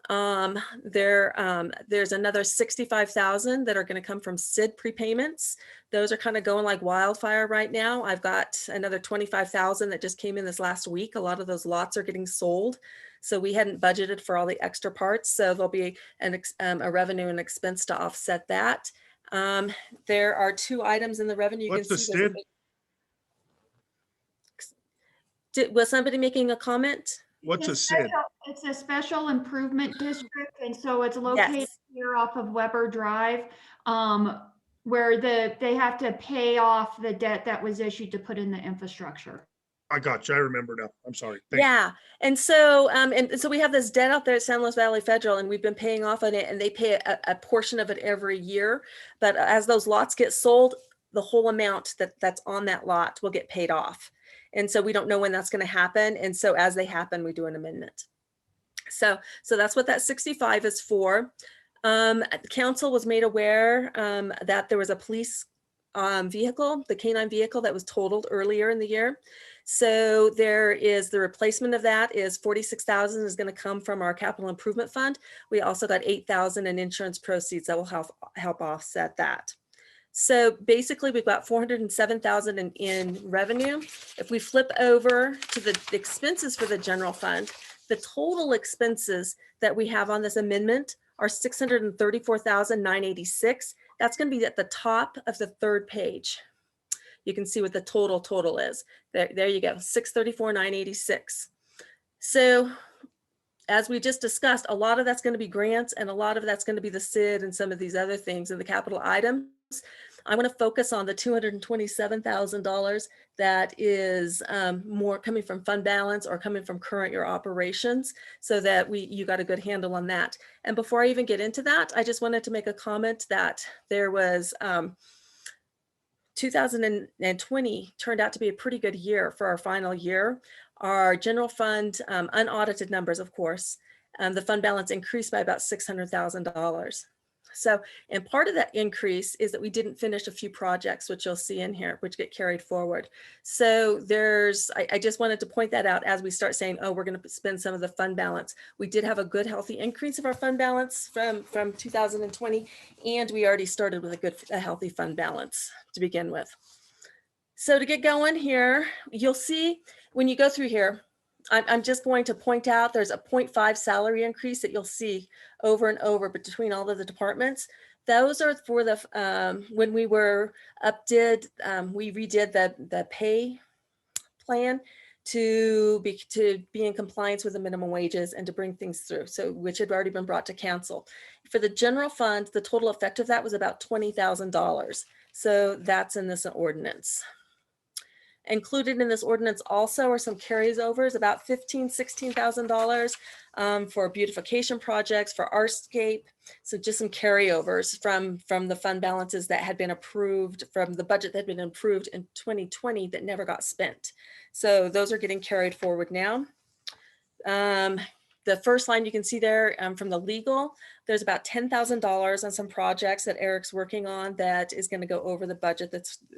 There's another 65,000 that are going to come from SID prepayments. Those are kind of going like wildfire right now. I've got another 25,000 that just came in this last week. A lot of those lots are getting sold. So we hadn't budgeted for all the extra parts. So there'll be a revenue and expense to offset that. There are 2 items in the revenue. You What's can the see SID? was somebody making a comment? What's a It's SID? It's a special improvement district, and so it's located Yes. here off of Weber Drive, where they have to pay off the debt that was issued to put in the infrastructure. I got you. I remember now. I'm sorry. Thank you. Yeah. And so we have this debt out there at San Luis Valley Federal, and we've been paying off on it, and they pay a portion of it every year. But as those lots get sold, the whole amount that's on that lot will get paid off. And so we don't know when that's going to happen. And so as they happen, we do an amendment. So that's what that 65 is for. The council was made aware that there was a police vehicle, the K9 vehicle, that was totaled earlier in the year. So there is the replacement of that is 46,000 is going to come from our capital improvement fund. We also got 8,000 in insurance proceeds that will help offset that. So basically we've got 407,000 in revenue. If we flip over to the expenses for the general fund, the total expenses that we have on this amendment are 634,986. That's going to be at the top of the 3rd page. You can see what the total is. There you go, 634,986. So as we just discussed, a lot of that's going to be grants, and a lot of that's going to be the SID and some of these other things in the capital items. I want to focus on the $227,000 that is more coming from fund balance or coming from current year operations, so that you got a good handle on that. And before I even get into that, I just wanted to make a comment that there was 2020 turned out to be a pretty good year for our final year. Our general fund, unaudited numbers, of course, the fund balance increased by about $600,000. So, and part of that increase is that we didn't finish a few projects, which you'll see in here, which get carried forward. So I just wanted to point that out as we start saying, oh, we're going to spend some of the fund balance. We did have a good, healthy increase of our fund balance from 2020, and we already started with a healthy fund balance to begin with. So to get going here, you'll see when you go through here, I'm just going to point out there's a 0.5 salary increase that you'll see over and over between all of the departments. Those are for the, when we were we redid the pay plan to be in compliance with the minimum wages and to bring things through, so which had already been brought to council. For the general fund, the total effect of that was about $20,000. So that's in this ordinance. Included in this ordinance also are some carryovers, about $16,000 for beautification projects, for Artscape. So just some carryovers from the fund balances that had been approved, from the budget that had been approved in 2020 that never got spent. So those are getting carried forward now. The first line you can see there from the legal, there's about $10,000 on some projects that Eric's working on that is going to go over the budget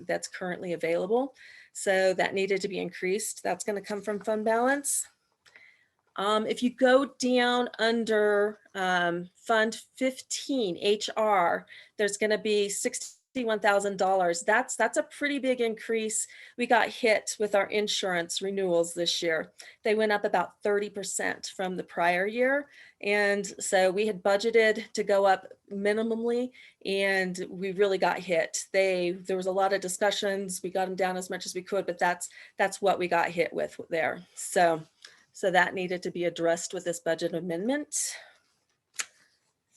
that's currently available. So that needed to be increased. That's going to come from fund balance. If you go down under Fund 15 HR, there's going to be $61,000. That's a pretty big increase. We got hit with our insurance renewals this year. They went up about 30% from the prior year. And so we had budgeted to go up minimally, and we really got hit. There was a lot of discussions. We got them down as much as we could, but that's what we got hit with there. So that needed to be addressed with this budget amendment.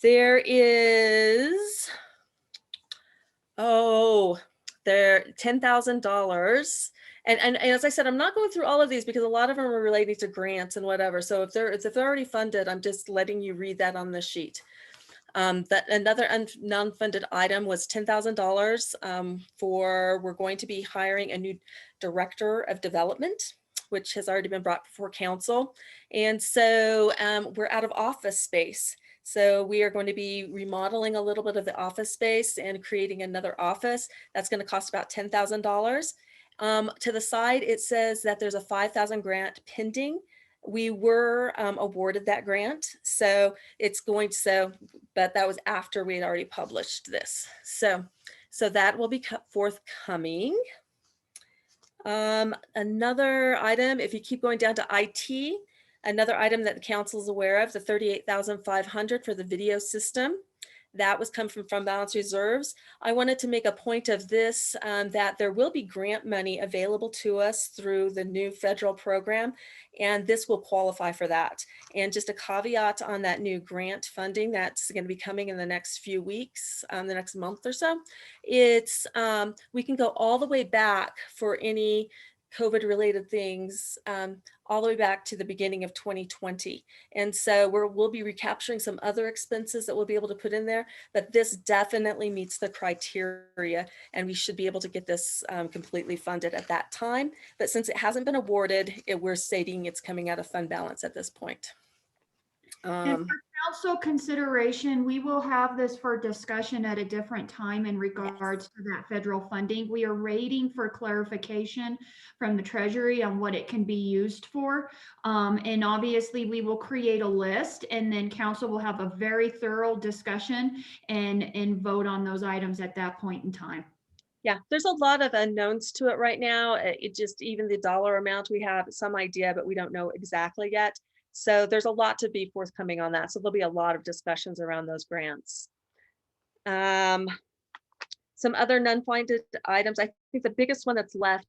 There is, there $10,000. And as I said, I'm not going through all of these because a lot of them are related to grants and whatever. So if they're already funded, I'm just letting you read that on the sheet. That another non-funded item was $10,000 we're going to be hiring a new director of development, which has already been brought before council. And so we're out of office space. So we are going to be remodeling a little bit of the office space and creating another office. That's going to cost about $10,000. To the side, it says that there's a $5,000 grant pending. We were awarded that grant. So it's going to, but that was after we had already published this. So that will be forthcoming. Another item, if you keep going down to IT, Another item that the council is aware of, the $38,500 for the video system. That was come from fund balance reserves. I wanted to make a point of this, that there will be grant money available to us through the new federal program, and this will qualify for that. And just a caveat on that new grant funding that's going to be coming in the next few weeks, the next month or so, it's we can go all the way back for any COVID related things, all the way back to the beginning of 2020. And so we'll be recapturing some other expenses that we'll be able to put in there, but this definitely meets the criteria, and we should be able to get this completely funded at that time. But since it hasn't been awarded, we're stating it's coming out of fund balance at this point. And for council consideration, we will have this for discussion at a different time in regards to that federal funding. We are waiting for clarification from the Treasury on what it can be used for. And obviously we will create a list, and then council will have a very thorough discussion and vote on those items at that point in time. Yeah, there's a lot of unknowns to it right now. It just, even the dollar amount, we have some idea, but we don't know exactly yet. So there's a lot to be forthcoming on that. So there'll be a lot of discussions around those grants. Some other non-funded items. I think the biggest one that's left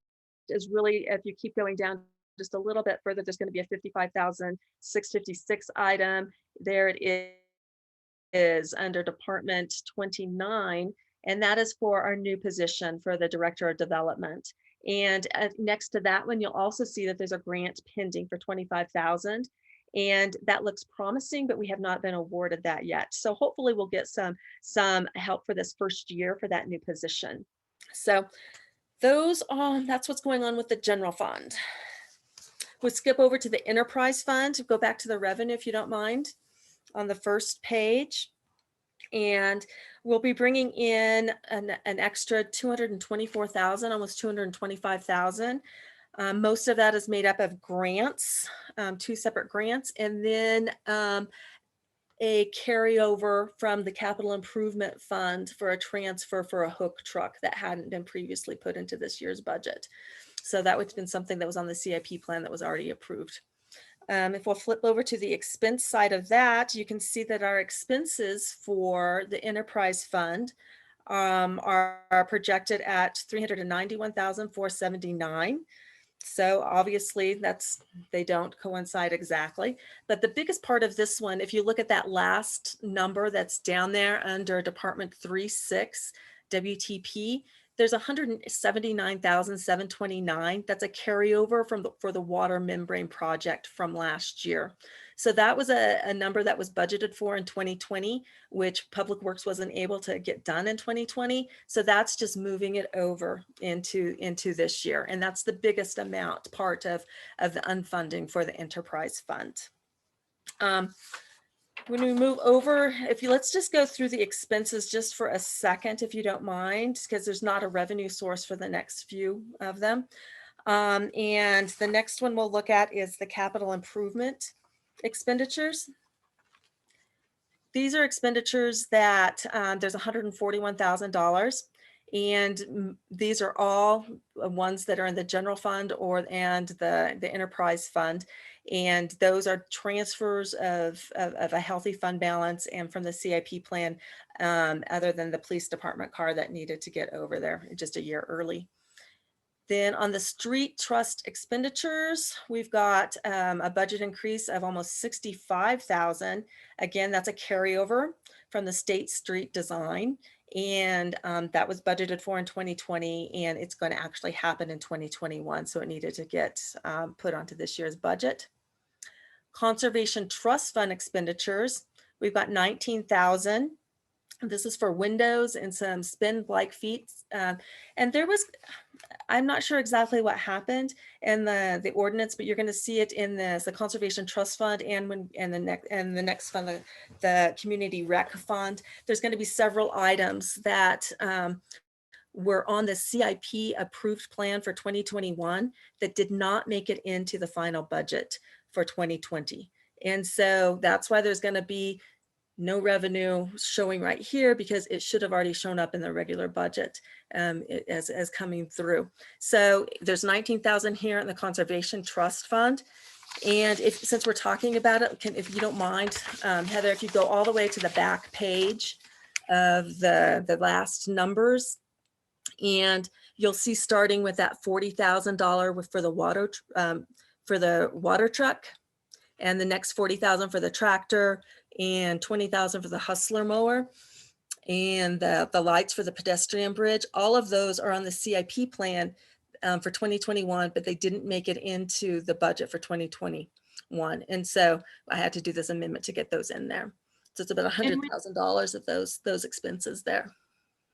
is really, if you keep going down just a little bit further, there's going to be a $55,656 item. There it is under Department 29. And that is for our new position for the Director of Development. And next to that one, you'll also see that there's a grant pending for $25,000. And that looks promising, but we have not been awarded that yet. So hopefully we'll get some help for this first year for that new position. So that's what's going on with the general fund. We'll skip over to the enterprise fund, go back to the revenue if you don't mind, on the first page. And we'll be bringing in an extra $224,000, almost $225,000. Most of that is made up of grants, 2 separate grants, and then a carryover from the capital improvement fund for a transfer for a hook truck that hadn't been previously put into this year's budget. So that would have been something that was on the CIP plan that was already approved. If we'll flip over to the expense side of that, you can see that our expenses for the enterprise fund are projected at $391,479. So obviously they don't coincide exactly, but the biggest part of this one, if you look at that last number that's down there under Department 36 WTP, there's $179,729. That's a carryover for the water membrane project from last year. So that was a number that was budgeted for in 2020, which Public Works wasn't able to get done in 2020. So that's just moving it over into this year. And that's the biggest amount, part of the unfunding for the enterprise fund. When we move over, let's just go through the expenses just for a second, if you don't mind, because there's not a revenue source for the next few of them. And the next one we'll look at is the capital improvement expenditures. These are expenditures that there's $141,000. And these are all ones that are in the general fund and the enterprise fund. And those are transfers of a healthy fund balance and from the CIP plan, other than the police department car that needed to get over there just a year early. Then on the street trust expenditures, we've got a budget increase of almost $65,000. Again, that's a carryover from the state street design. And that was budgeted for in 2020, and it's going to actually happen in 2021. So it needed to get put onto this year's budget. Conservation Trust Fund expenditures, we've got $19,000. This is for windows and some spin bike feet. And there was, I'm not sure exactly what happened in the ordinance, but you're going to see it in the Conservation Trust Fund and the next fund, the Community Rec Fund. There's going to be several items that were on the CIP approved plan for 2021 that did not make it into the final budget for 2020. And so that's why there's going to be no revenue showing right here, because it should have already shown up in the regular budget as coming through. So there's $19,000 here in the Conservation Trust Fund. And since we're talking about it, if you don't mind, Heather, if you go all the way to the back page of the last numbers, and you'll see starting with that $40,000 for the water truck, and the next $40,000 for the tractor, and $20,000 for the hustler mower, and the lights for the pedestrian bridge. All of those are on the CIP plan for 2021, but they didn't make it into the budget for 2021. And so I had to do this amendment to get those in there. So it's about $100,000 of those expenses there.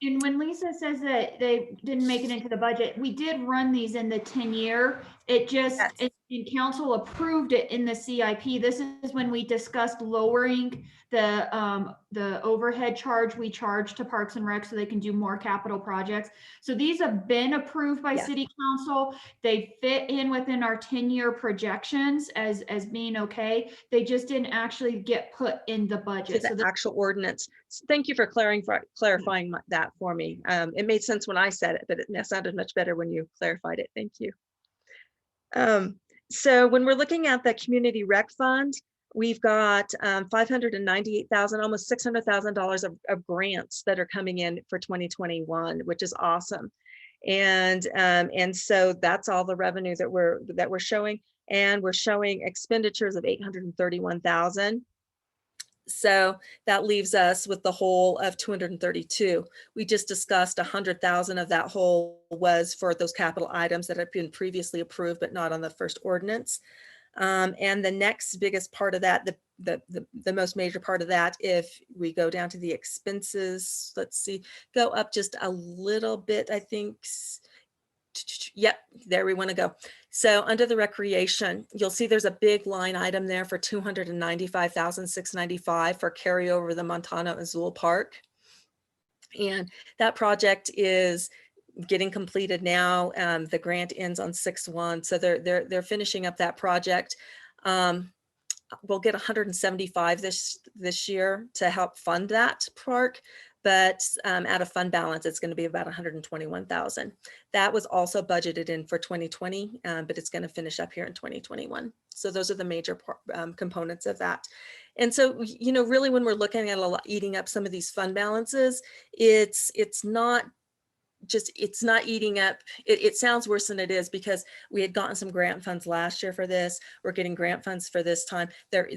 And when Lisa says that they didn't make it into the budget, we did run these in the 10-year. It just, and council approved it in the CIP. This is when we discussed lowering the overhead charge we charge to Parks and Rec so they can do more capital projects. So these have been approved by City Council. They fit in within our 10-year projections as being okay. They just didn't actually get put in the budget. To the actual ordinance. Thank you for clarifying that for me. It made sense when I said it, but it sounded much better when you clarified it. Thank you. So when we're looking at the community rec fund, we've got $598,000, almost $600,000 of grants that are coming in for 2021, which is awesome. And so that's all the revenue that we're showing, and we're showing expenditures of $831,000. So that leaves us with the whole of 232. We just discussed 100,000 of that whole was for those capital items that have been previously approved, but not on the first ordinance. And the next biggest part of that, the most major part of that, if we go down to the expenses, let's see, go up just a little bit, I think. Yep, there we want to go. So under the recreation, you'll see there's a big line item there for $295,695 for carryover the Montana Azul Park. And that project is getting completed now. The grant ends on 6/1. So they're finishing up that project. We'll get 175 this year to help fund that park. But out of fund balance, it's going to be about 121,000. That was also budgeted in for 2020, but it's going to finish up here in 2021. So those are the major components of that. And so, you know, really when we're looking at eating up some of these fund balances, it's not eating up. It sounds worse than it is, because we had gotten some grant funds last year for this. We're getting grant funds for this time. There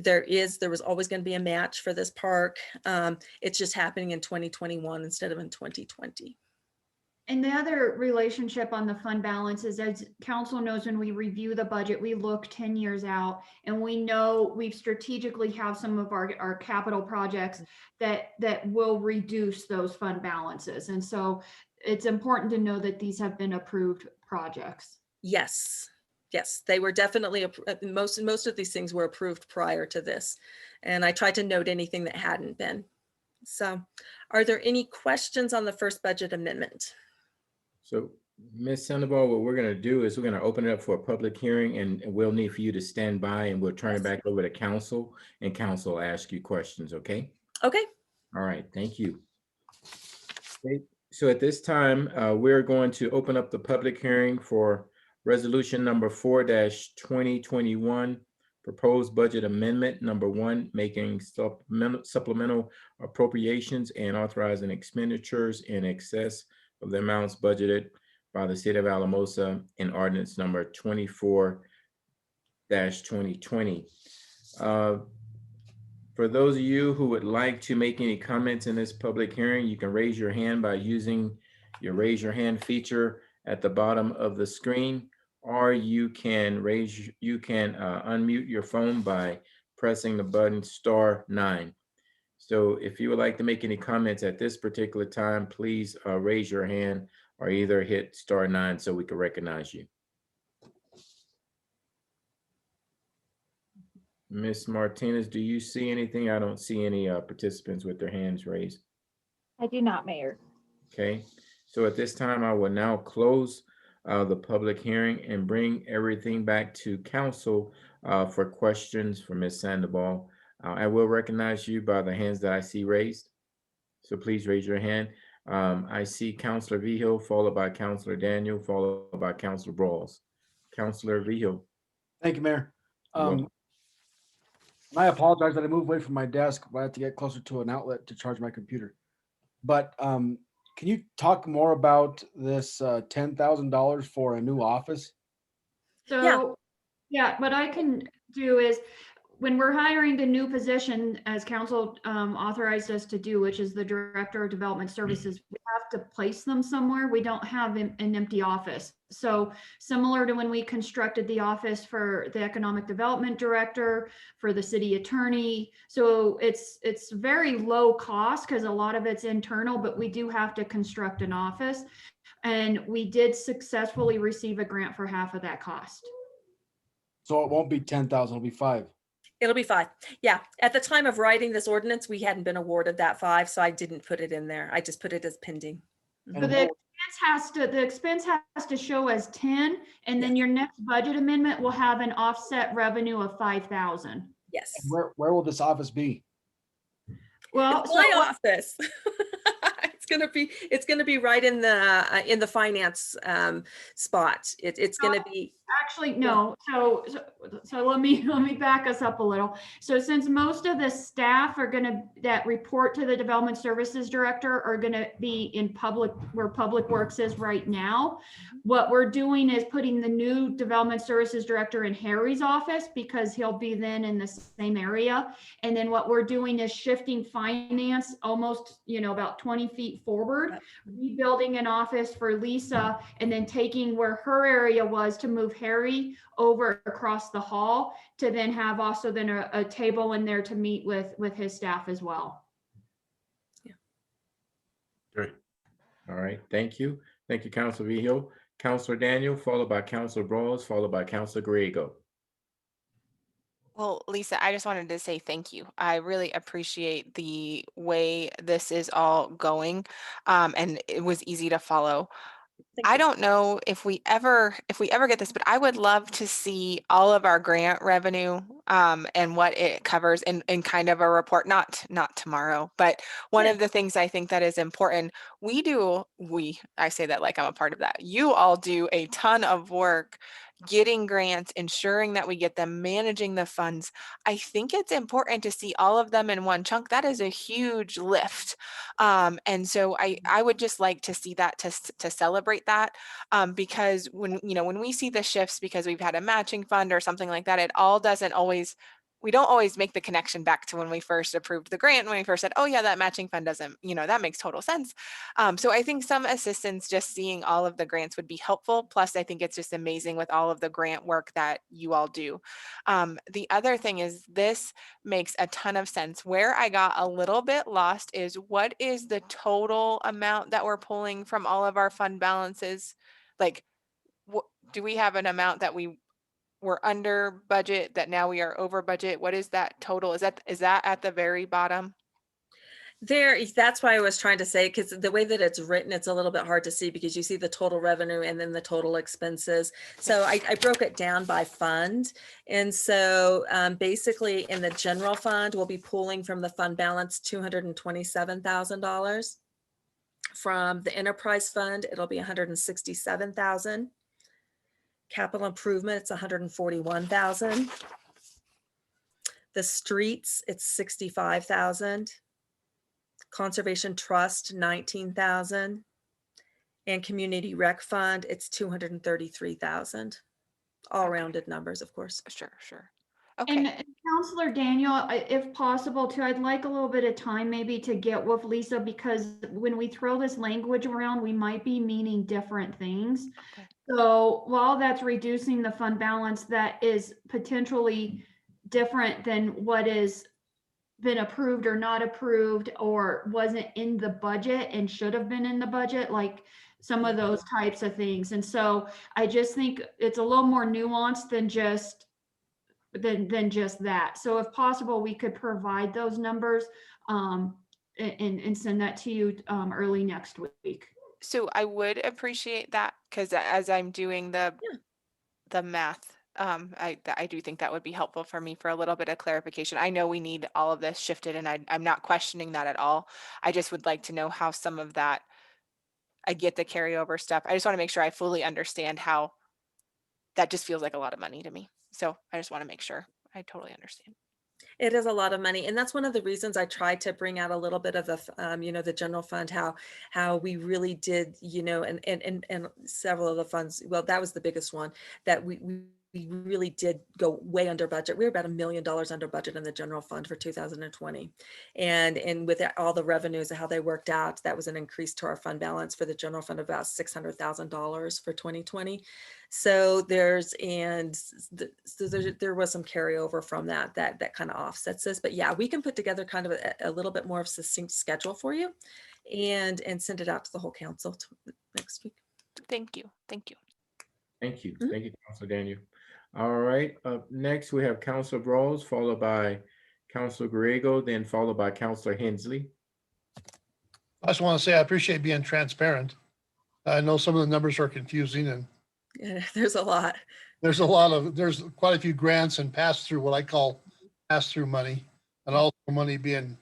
was always going to be a match for this park. It's just happening in 2021 instead of in 2020. And the other relationship on the fund balance is, as council knows, when we review the budget, we look 10 years out, and we know we've strategically have some of our capital projects that will reduce those fund balances. And so it's important to know that these have been approved projects. Yes, they were definitely, most of these things were approved prior to this. And I tried to note anything that hadn't been. So are there any questions on the first budget amendment? So Ms. Sandoval, what we're going to do is we're going to open it up for a public hearing, and we'll need for you to stand by, and we'll turn it back over to council, and council will ask you questions, okay? Okay. All right, thank you. Okay. So at this time, we're going to open up the public hearing for resolution number 4-2021, proposed budget amendment number 1, making supplemental appropriations and authorizing expenditures in excess of the amounts budgeted by the city of Alamosa in ordinance number 24-2020. For those of you who would like to make any comments in this public hearing, you can raise your hand by using your raise your hand feature at the bottom of the screen, or you can unmute your phone by pressing the button *9. So if you would like to make any comments at this particular time, please raise your hand or either hit *9 so we can recognize you. Ms. Martinez, do you see anything? I don't see any participants with their hands raised. I do not, Mayor. Okay, so at this time, I will now close the public hearing and bring everything back to council for questions for Ms. Sandoval. I will recognize you by the hands that I see raised. So please raise your hand. I see Councilor Vigil, followed by Councilor Daniel, followed by Councilor Brawls. Councilor Vigil. Thank you, Mayor. And I apologize that I moved away from my desk, but I had to get closer to an outlet to charge my computer. But can you talk more about this $10,000 for a new office? So, yeah, what I can do is when we're hiring the new position, as council authorized us to do, which is the Director of Development Services, we have to place them somewhere. We don't have an empty office. So similar to when we constructed the office for the Economic Development Director, for the City Attorney. So it's very low cost because a lot of it's internal, but we do have to construct an office. And we did successfully receive a grant for half of that cost. So it won't be 10,000, it'll be 5. It'll be 5. Yeah. At the time of writing this ordinance, we hadn't been awarded that 5, so I didn't put it in there. I just put it as pending. So the expense has to show as 10, and then your next budget amendment will have an offset revenue of 5,000. Yes. Where will this office be? Well, It's my office. It's gonna be right in the finance spot. It's gonna be. Actually, no. So let me back us up a little. So since most of the staff that report to the Development Services Director are gonna be in where Public Works is right now, what we're doing is putting the new Development Services Director in Harry's office because he'll be then in the same area. And then what we're doing is shifting finance almost, about 20 feet forward, rebuilding an office for Lisa, and then taking where her area was to move Harry over across the hall to then have also then a table in there to meet with his staff as well. Yeah. Great. All right. Thank you. Thank you, Councilor Vigil. Councilor Daniel, followed by Councilor Brawls, followed by Councilor Griego. Well, Lisa, I just wanted to say thank you. I really appreciate the way this is all going, and it was easy to follow. I don't know if we ever get this, but I would love to see all of our grant revenue and what it covers in kind of a report, not tomorrow, but one of the things I think that is important, I say that like I'm a part of that. You all do a ton of work getting grants, ensuring that we get them, managing the funds. I think it's important to see all of them in one chunk. That is a huge lift. And so I would just like to see that to celebrate that because when we see the shifts because we've had a matching fund or something like that, we don't always make the connection back to when we first approved the grant, when we first said, oh yeah, that matching fund doesn't, that makes total sense. So I think some assistance just seeing all of the grants would be helpful. Plus, I think it's just amazing with all of the grant work that you all do. The other thing is this makes a ton of sense. Where I got a little bit lost is what is the total amount that we're pulling from all of our fund balances? Like, do we have an amount that we're under budget that now we are over budget? What is that total? Is that at the very bottom? That's why I was trying to say, because the way that it's written, it's a little bit hard to see because you see the total revenue and then the total expenses. So I broke it down by fund. And so basically in the general fund, we'll be pulling from the fund balance $227,000. From the enterprise fund, it'll be $167,000. Capital improvement, it's $141,000. The streets, it's $65,000. Conservation Trust, $19,000. And Community Rec Fund, it's $233,000. All rounded numbers, of course. Sure. Okay. And Councilor Daniel, if possible too, I'd like a little bit of time maybe to get with Lisa because when we throw this language around, we might be meaning different things. Okay. So while that's reducing the fund balance, that is potentially different than what is been approved or not approved or wasn't in the budget and should have been in the budget, like some of those types of things. And so I just think it's a little more nuanced than just that. So if possible, we could provide those numbers and send that to you early next week. So I would appreciate that because as I'm doing the math, I do think that would be helpful for me for a little bit of clarification. I know we need all of this shifted and I'm not questioning that at all. I just would like to know how some of that, I get the carryover stuff. I just want to make sure I fully understand how that just feels like a lot of money to me. So I just want to make sure I totally understand. It is a lot of money. And that's one of the reasons I tried to bring out a little bit of the, the general fund, how we really did, and several of the funds, well, that was the biggest one that we really did go way under budget. We were about $1 million under budget in the general fund for 2020. And with all the revenues and how they worked out, that was an increase to our fund balance for the general fund of about $600,000 for 2020. So there was some carryover from that kind of offsets this. But yeah, we can put together kind of a little bit more of a succinct schedule for you and send it out to the whole council next week. Thank you. Thank you. Thank you. Thank you, Councilor Daniel. All right, up next we have Councilor Brawls, followed by Councilor Griego, then followed by Councilor Hensley. I just want to say I appreciate being transparent. I know some of the numbers are confusing and Yeah, there's a lot. there's quite a few grants and pass-through, what I call pass-through money, and also money being,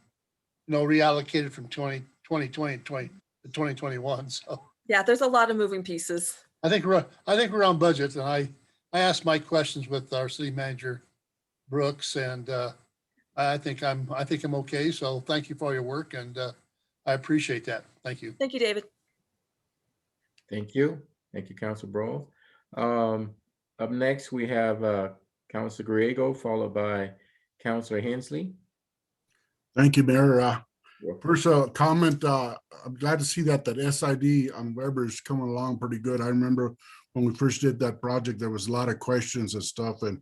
reallocated from 2020 to 2021. So Yeah, there's a lot of moving pieces. I think we're on budget, and I asked my questions with our city manager, Brooks, and I think I'm okay. So thank you for all your work, and I appreciate that. Thank you. Thank you, David. Thank you. Thank you, Councilor Brawls. Up next, we have Councilor Griego, followed by Councilor Hensley. Thank you, Mayor. First, comment, I'm glad to see that SID on Weber is coming along pretty good. I remember when we first did that project, there was a lot of questions and stuff, and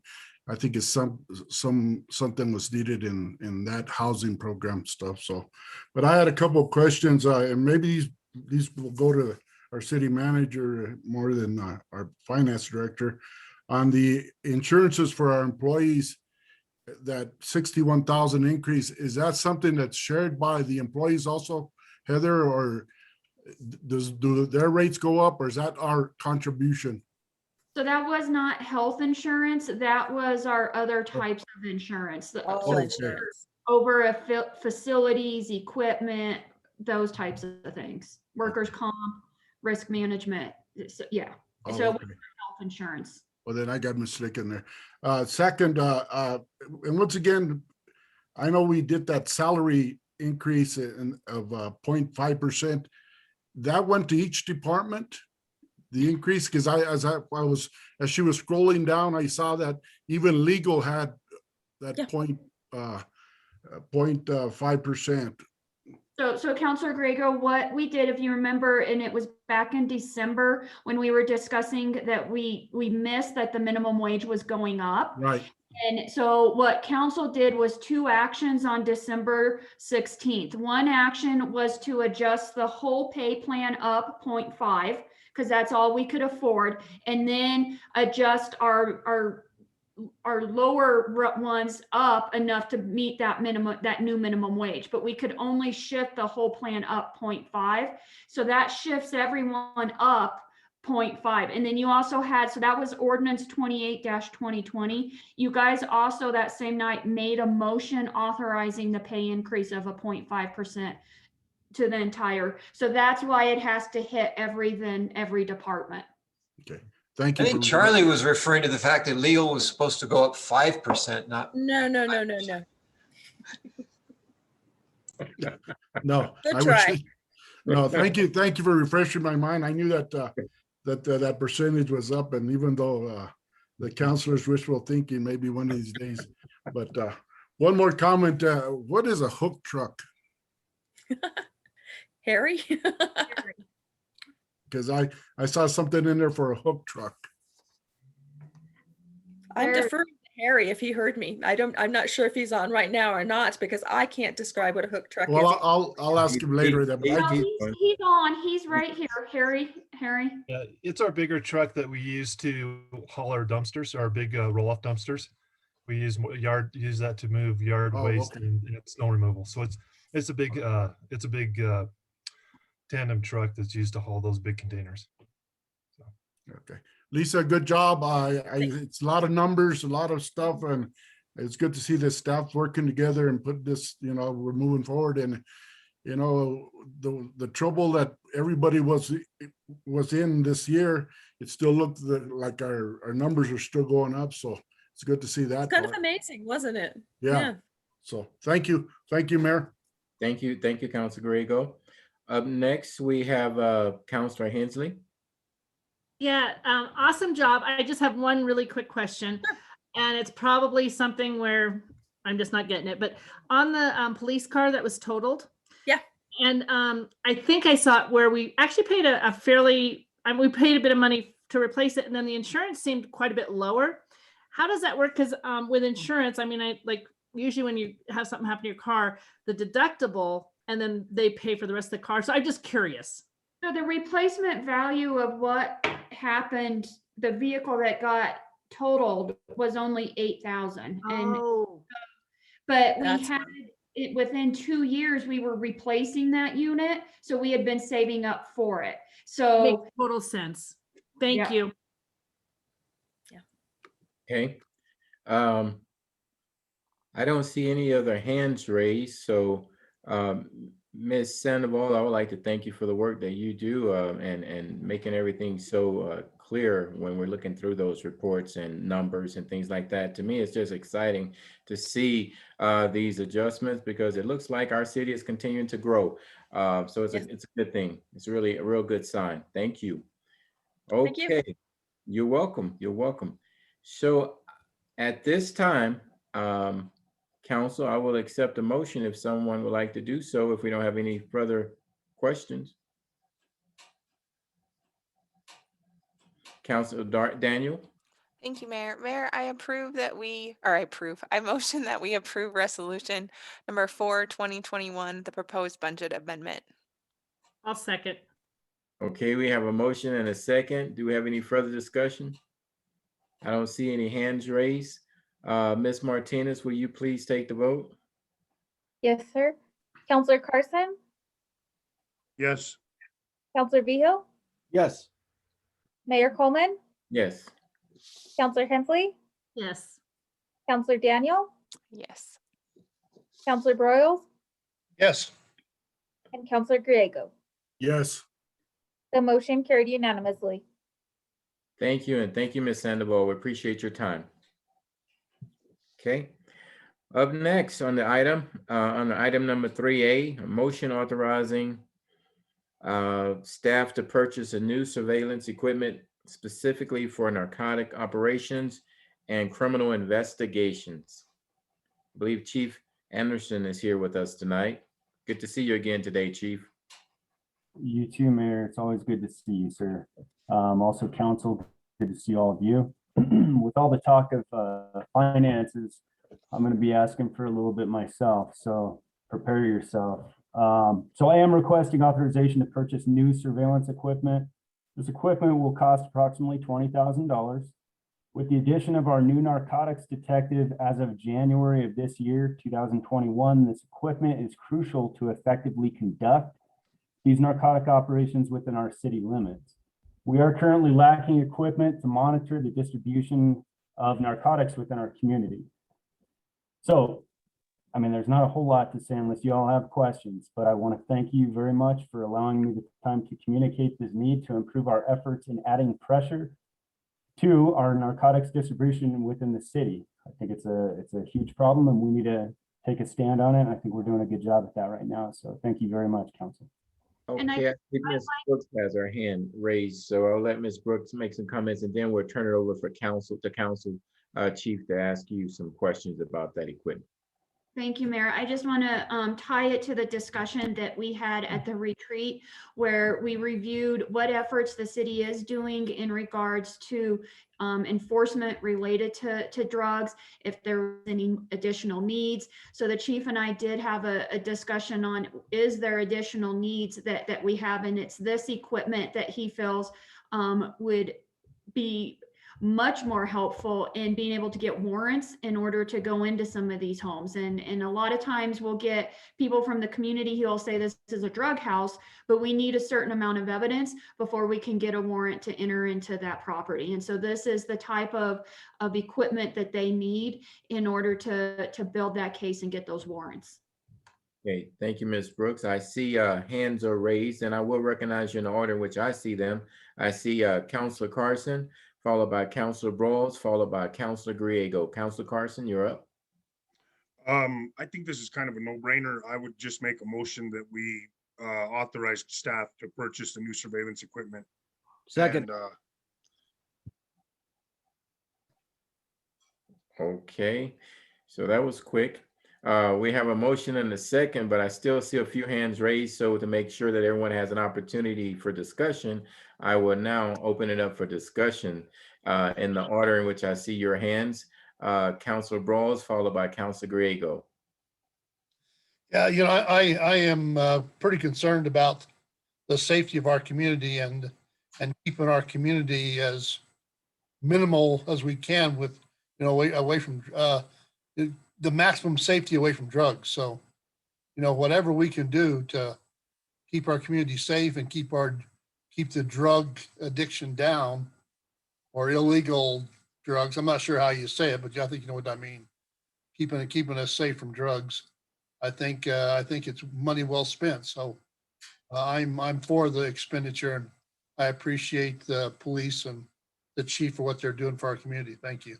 I think it's something was needed in that housing program stuff. So, but I had a couple of questions, and maybe these will go to our city manager more than our finance director on the insurances for our employees. That 61,000 increase, is that something that's shared by the employees also, Heather, or do their rates go up, or is that our contribution? So that was not health insurance. That was our other types of insurance. All So insurance. over facilities, equipment, those types of things, workers' comp, risk management. So, yeah. Oh, So okay. health insurance. Well, then I got mistaken there. Second, and once again, I know we did that salary increase of 0.5%. That went to each department, the increase, because as she was scrolling down, I saw that even legal had that 0.5%. So Councilor Griego, what we did, if you remember, and it was back in December when we were discussing that we missed that the minimum wage was going up. Right. And so what council did was 2 actions on December 16th. One action was to adjust the whole pay plan up 0.5, because that's all we could afford, and then adjust our lower ones up enough to meet that new minimum wage, but we could only shift the whole plan up 0.5. So that shifts everyone up 0.5. And then you also had, so that was ordinance 28-2020. You guys also that same night made a motion authorizing the pay increase of a 0.5% to the entire. So that's why it has to hit every department. Okay. Thank you. I think Charlie was referring to the fact that legal was supposed to go up 5%, not. No. No. Good try. No, thank you. Thank you for refreshing my mind. I knew that that percentage was up, and even though the councilor's wishful thinking, maybe one of these days. But one more comment. What is a hook truck? Harry? Because I saw something in there for a hook truck. I'm deferring to Harry if he heard me. I'm not sure if he's on right now or not, because I can't describe what a hook truck is. Well, I'll ask him later. No, he's on. He's right here. Harry. Yeah, it's our bigger truck that we use to haul our dumpsters, our big roll-off dumpsters. We use that to move yard waste and snow removal. So it's a big tandem truck that's used to haul those big containers. So. Okay, Lisa, good job. It's a lot of numbers, a lot of stuff, and it's good to see the staff working together and put this. We're moving forward, and the trouble that everybody was in this year, it still looked like our numbers are still going up. So It's good to see that. It's kind of part. amazing, wasn't it? Yeah. So thank you. Thank you, Mayor. Thank you, Councilor Griego. Up next, we have Councilor Hensley. Yeah, awesome job. I just have one really quick question. And it's probably something where I'm just not getting it, but on the police car that was totaled. Yeah. And I think I saw it where we actually paid a fairly, we paid a bit of money to replace it, and then the insurance seemed quite a bit lower. How does that work? Because with insurance, I mean, I like usually when you have something happen to your car, the deductible, and then they pay for the rest of the car. So I'm just curious. So the replacement value of what happened, the vehicle that got totaled was only 8,000. Oh, But we That's had it within 2 years, we were replacing that unit. So we had been saving up for it. So makes total sense. Thank Yeah. you. Okay. I don't see any other hands raised, so Ms. Sandoval, I would like to thank you for the work that you do and making everything so clear when we're looking through those reports and numbers and things like that. To me, it's just exciting to see these adjustments because it looks like our city is continuing to grow. So it's a good thing. It's really a real good sign. Thank you. Thank you. Okay, you're welcome. You're welcome. So at this time, Council, I will accept a motion if someone would like to do so, if we don't have any further questions. Councilor Daniel? Thank you, Mayor. Mayor, I motion that we approve resolution number 4, 2021, the proposed budget amendment. I'll second. Okay, we have a motion and a second. Do we have any further discussion? I don't see any hands raised. Ms. Martinez, will you please take the vote? Yes, sir. Counselor Carson, Yes. Counselor Vihil, Yes. Mayor Coleman, Yes. Counselor Hensley, Yes. Counselor Daniel, Yes. Counselor Broyles, Yes. and Counselor Griego. Yes. The motion carried unanimously. Thank you, and thank you, Ms. Sandoval. We appreciate your time. Okay. Up next on the item number 3A, a motion authorizing staff to purchase a new surveillance equipment specifically for narcotic operations and criminal investigations. I believe Chief Anderson is here with us tonight. Good to see you again today, Chief. You too, Mayor. It's always good to see you, sir. Also, Council, good to see all of you. With all the talk of finances, I'm going to be asking for a little bit myself, so prepare yourself. So I am requesting authorization to purchase new surveillance equipment. This equipment will cost approximately $20,000. With the addition of our new narcotics detective as of January of this year, 2021, this equipment is crucial to effectively conduct these narcotic operations within our city limits. We are currently lacking equipment to monitor the distribution of narcotics within our community. So, I mean, there's not a whole lot to say unless you all have questions, but I want to thank you very much for allowing me the time to communicate this need to improve our efforts in adding pressure to our narcotics distribution within the city. I think it's a huge problem and we need to take a stand on it. I think we're doing a good job at that right now. So thank you very much, Council. And Okay, I think Ms. Brooks has her hand raised, so I'll let Ms. Brooks make some comments and then we'll turn it over for Council Chief to ask you some questions about that equipment. Thank you, Mayor. I just want to tie it to the discussion that we had at the retreat where we reviewed what efforts the city is doing in regards to enforcement related to drugs, if there are any additional needs. So the chief and I did have a discussion on, is there additional needs that we have? And it's this equipment that he feels would be much more helpful in being able to get warrants in order to go into some of these homes. And a lot of times we'll get people from the community who will say this is a drug house, but we need a certain amount of evidence before we can get a warrant to enter into that property. And so this is the type of equipment that they need in order to build that case and get those warrants. Okay, thank you, Ms. Brooks. I see hands are raised and I will recognize you in the order in which I see them. I see Councilor Carson, followed by Counselor Brawls, followed by Counselor Griego. Counselor Carson, you're up. I think this is kind of a no-brainer. I would just make a motion that we authorize staff to purchase the new surveillance equipment. Second. And, Okay, so that was quick. We have a motion and a second, but I still see a few hands raised. So to make sure that everyone has an opportunity for discussion, I will now open it up for discussion in the order in which I see your hands. Counselor Brawls, followed by Counselor Griego. Yeah, I am pretty concerned about the safety of our community and keeping our community as minimal as we can with, away from the maximum safety away from drugs. So, whatever we can do to keep our community safe and keep the drug addiction down, or illegal drugs. I'm not sure how you say it, but I think you know what I mean. Keeping us safe from drugs. I think it's money well spent. So I'm for the expenditure, and I appreciate the police and the chief for what they're doing for our community. Thank you.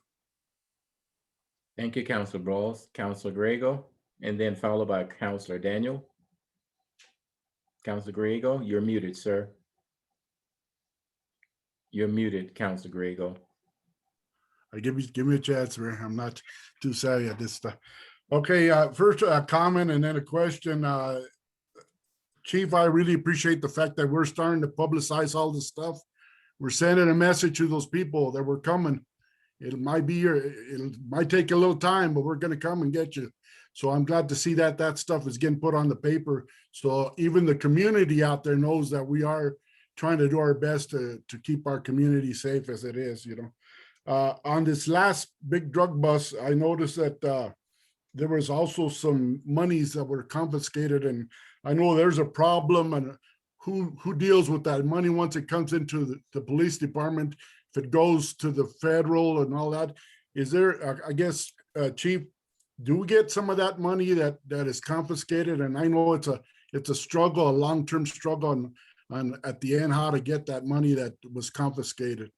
Thank you, Counselor Brawls. Counselor Griego, and then followed by Counselor Daniel. Counselor Griego, you're muted, sir. You're muted, Counselor Griego. Give me a chance, man. I'm not too savvy at this stuff. Okay, first a comment and then a question. Chief, I really appreciate the fact that we're starting to publicize all this stuff. We're sending a message to those people that we're coming. It might take a little time, but we're going to come and get you. So I'm glad to see that stuff is getting put on the paper. So even the community out there knows that we are trying to do our best to keep our community safe as it is, On this last big drug bust, I noticed that there was also some monies that were confiscated, and I know there's a problem, and who deals with that money once it comes into the police department, if it goes to the federal and all that. Is there, I guess, Chief, do we get some of that money that is confiscated? And I know it's a struggle, a long-term struggle on at the end how to get that money that was confiscated.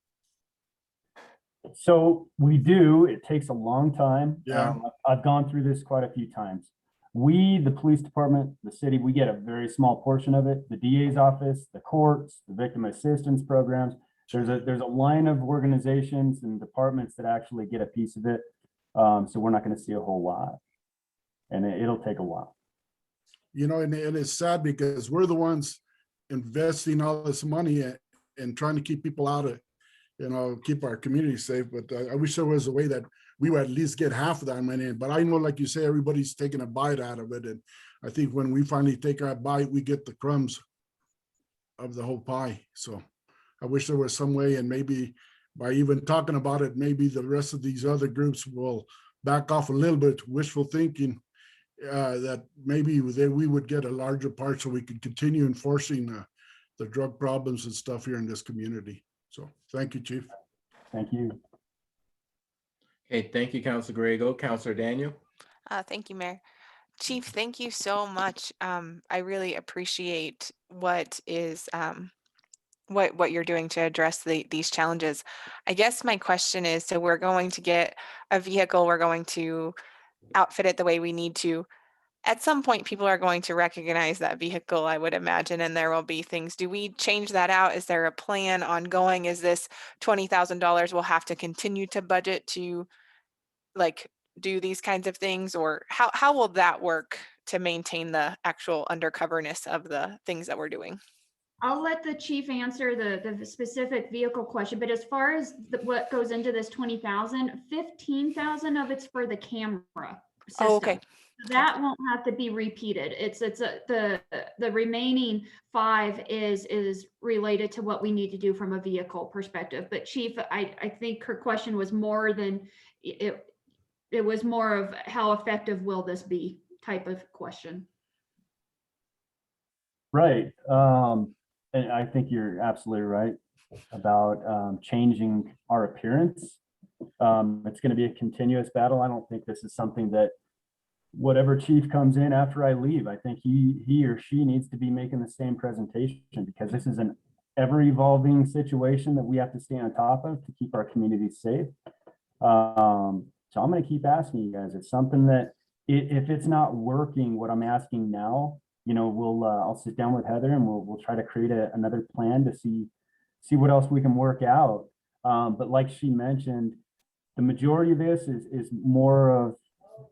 So we do. It takes a long time. Yeah. I've gone through this quite a few times. We, the police department, the city, we get a very small portion of it. The DA's office, the courts, the victim assistance programs. There's a line of organizations and departments that actually get a piece of it. So we're not going to see a whole lot, and it'll take a while. And it's sad because we're the ones investing all this money and trying to keep people out of, keep our community safe. But I wish there was a way that we would at least get half of that money. But I know, like you say, everybody's taking a bite out of it. And I think when we finally take our bite, we get the crumbs of the whole pie. So I wish there was some way, and maybe by even talking about it, maybe the rest of these other groups will back off a little bit, wishful thinking, that maybe we would get a larger part so we could continue enforcing the drug problems and stuff here in this community. So thank you, Chief. Thank you. Okay, thank you, Counselor Griego. Counselor Daniel. Thank you, Mayor. Chief, thank you so much. I really appreciate what you're doing to address these challenges. I guess my question is, so we're going to get a vehicle, we're going to outfit it the way we need to. At some point, people are going to recognize that vehicle, I would imagine, and there will be things. Do we change that out? Is there a plan ongoing? Is this $20,000 we'll have to continue to budget to do these kinds of things? Or how will that work to maintain the actual undercoverness of the things that we're doing? I'll let the chief answer the specific vehicle question, but as far as what goes into this 20,000, 15,000 of it's for the camera system. Oh, okay. That won't have to be repeated. The remaining 5 is related to what we need to do from a vehicle perspective. But Chief, I think her question was more than it was more of how effective will this be type of question. Right. And I think you're absolutely right about changing our appearance. It's going to be a continuous battle. I don't think this is something that whatever chief comes in after I leave, I think he or she needs to be making the same presentation, because this is an ever evolving situation that we have to stay on top of to keep our community safe. So I'm going to keep asking you guys. It's something that if it's not working, what I'm asking now, you know, I'll sit down with Heather and we'll try to create another plan to see what else we can work out. But like she mentioned, the majority of this is more of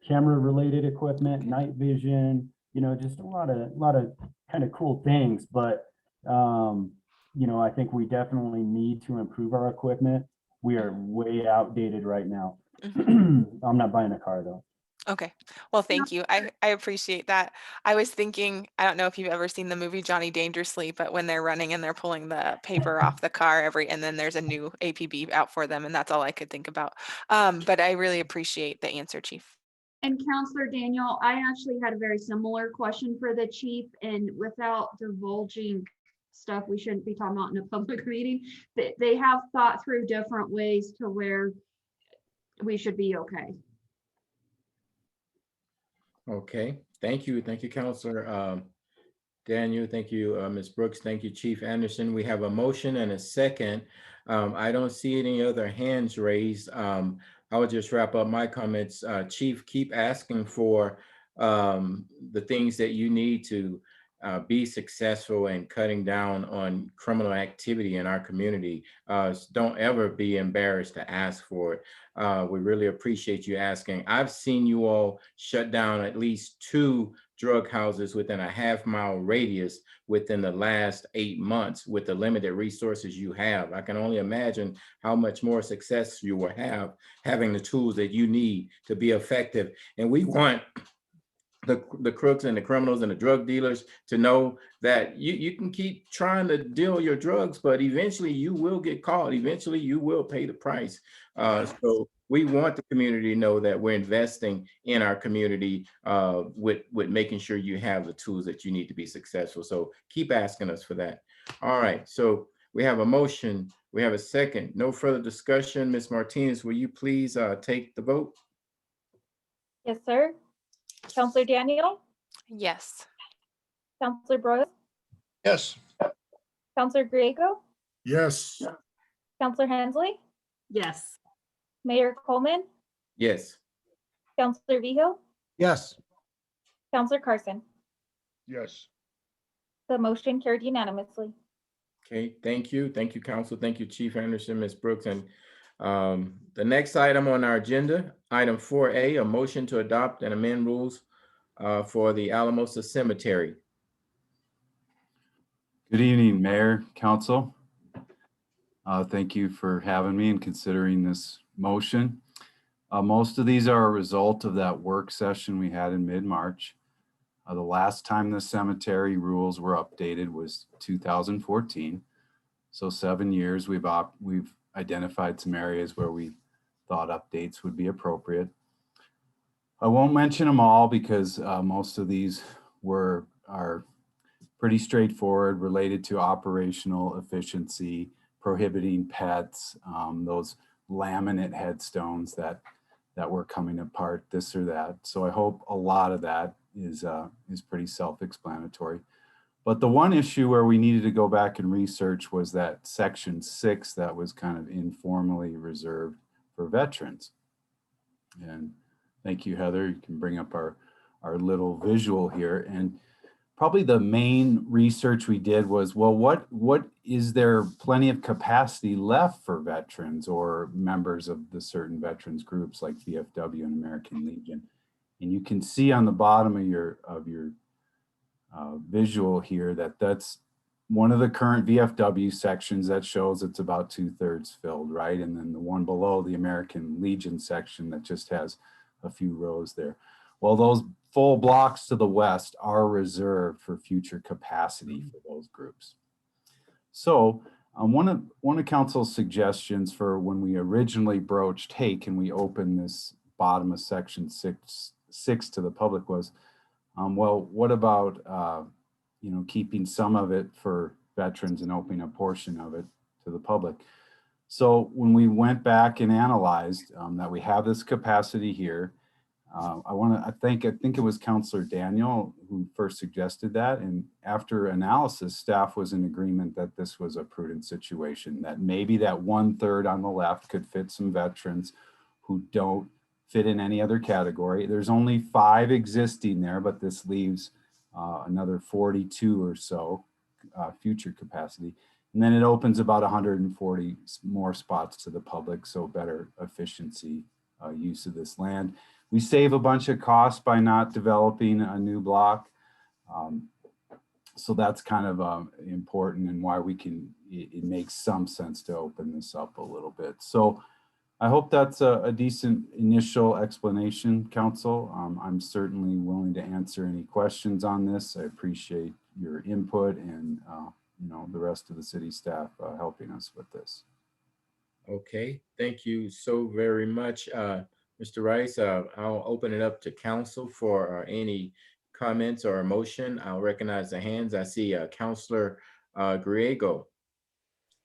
camera related equipment, night vision, you know, just a lot of kind of cool things. But you know, I think we definitely need to improve our equipment. We are way outdated right now. I'm not buying a car though. Okay. Well, thank you. I appreciate that. I was thinking, I don't know if you've ever seen the movie Johnny Dangerously, but when they're running and they're pulling the paper off the car and then there's a new APB out for them, and that's all I could think about. But I really appreciate the answer, Chief. And Counselor Daniel, I actually had a very similar question for the chief, and without divulging stuff we shouldn't be talking about in a public meeting, they have thought through different ways to where we should be okay. Okay, thank you, Counselor Daniel. Thank you, Ms. Brooks. Thank you, Chief Anderson. We have a motion and a second. I don't see any other hands raised. I will just wrap up my comments. Chief, keep asking for the things that you need to be successful in cutting down on criminal activity in our community. Don't ever be embarrassed to ask for it. We really appreciate you asking. I've seen you all shut down at least 2 drug houses within a half-mile radius within the last 8 months with the limited resources you have. I can only imagine how much more success you will have having the tools that you need to be effective. And we want the crooks and the criminals and the drug dealers to know that you can keep trying to deal your drugs, but eventually you will get caught. Eventually you will pay the price. So we want the community to know that we're investing in our community with making sure you have the tools that you need to be successful. So keep asking us for that. All right, so we have a motion, we have a second, no further discussion. Ms. Martinez, will you please take the vote? Yes, sir. Counselor Daniel, Yes. Counselor Brooks, Yes. Counselor Griego, Yes. Counselor Hensley, Yes. Mayor Coleman, Yes. Counselor Vigil, Yes. Counselor Carson. Yes. The motion carried unanimously. Okay, thank you, Council. Thank you, Chief Anderson, Ms. Brooks. And the next item on our agenda, item 4A, a motion to adopt and amend rules for the Alamosa Cemetery. Good evening, Mayor, Council. Thank you for having me and considering this motion. Most of these are a result of that work session we had in mid-March. The last time the cemetery rules were updated was 2014. So 7 years, we've identified some areas where we thought updates would be appropriate. I won't mention them all because most of these are pretty straightforward, related to operational efficiency, prohibiting pets, those laminate headstones that were coming apart, this or that. So I hope a lot of that is pretty self-explanatory. But the one issue where we needed to go back and research was that Section 6 that was kind of informally reserved for veterans. And thank you, Heather. You can bring up our little visual here. And probably the main research we did was, well, what is there plenty of capacity left for veterans or members of the certain veterans groups like VFW and American Legion? And you can see on the bottom of your visual here that's one of the current VFW sections that shows it's about 2/3 filled, right? And then the one below, the American Legion section, that just has a few rows there. Well, those full blocks to the west are reserved for future capacity for those groups. So one of Council's suggestions for when we originally broached, hey, can we open this bottom of Section 6 to the public was, well, what about keeping some of it for veterans and opening a portion of it to the public? So when we went back and analyzed that we have this capacity here, I think it was Councillor Daniel who first suggested that. And after analysis, staff was in agreement that this was a prudent situation, that maybe that 1/3 on the left could fit some veterans who don't fit in any other category. There's only 5 existing there, but this leaves another 42 or so future capacity. And then it opens about 140 more spots to the public, so better efficiency use of this land. We save a bunch of costs by not developing a new block. So that's kind of important, and why it makes some sense to open this up a little bit. So I hope that's a decent initial explanation, Council. I'm certainly willing to answer any questions on this. I appreciate your input and the rest of the city staff helping us with this. Okay, thank you so very much, Mr. Rice. I'll open it up to council for any comments or motion. I'll recognize the hands. I see Councillor Griego.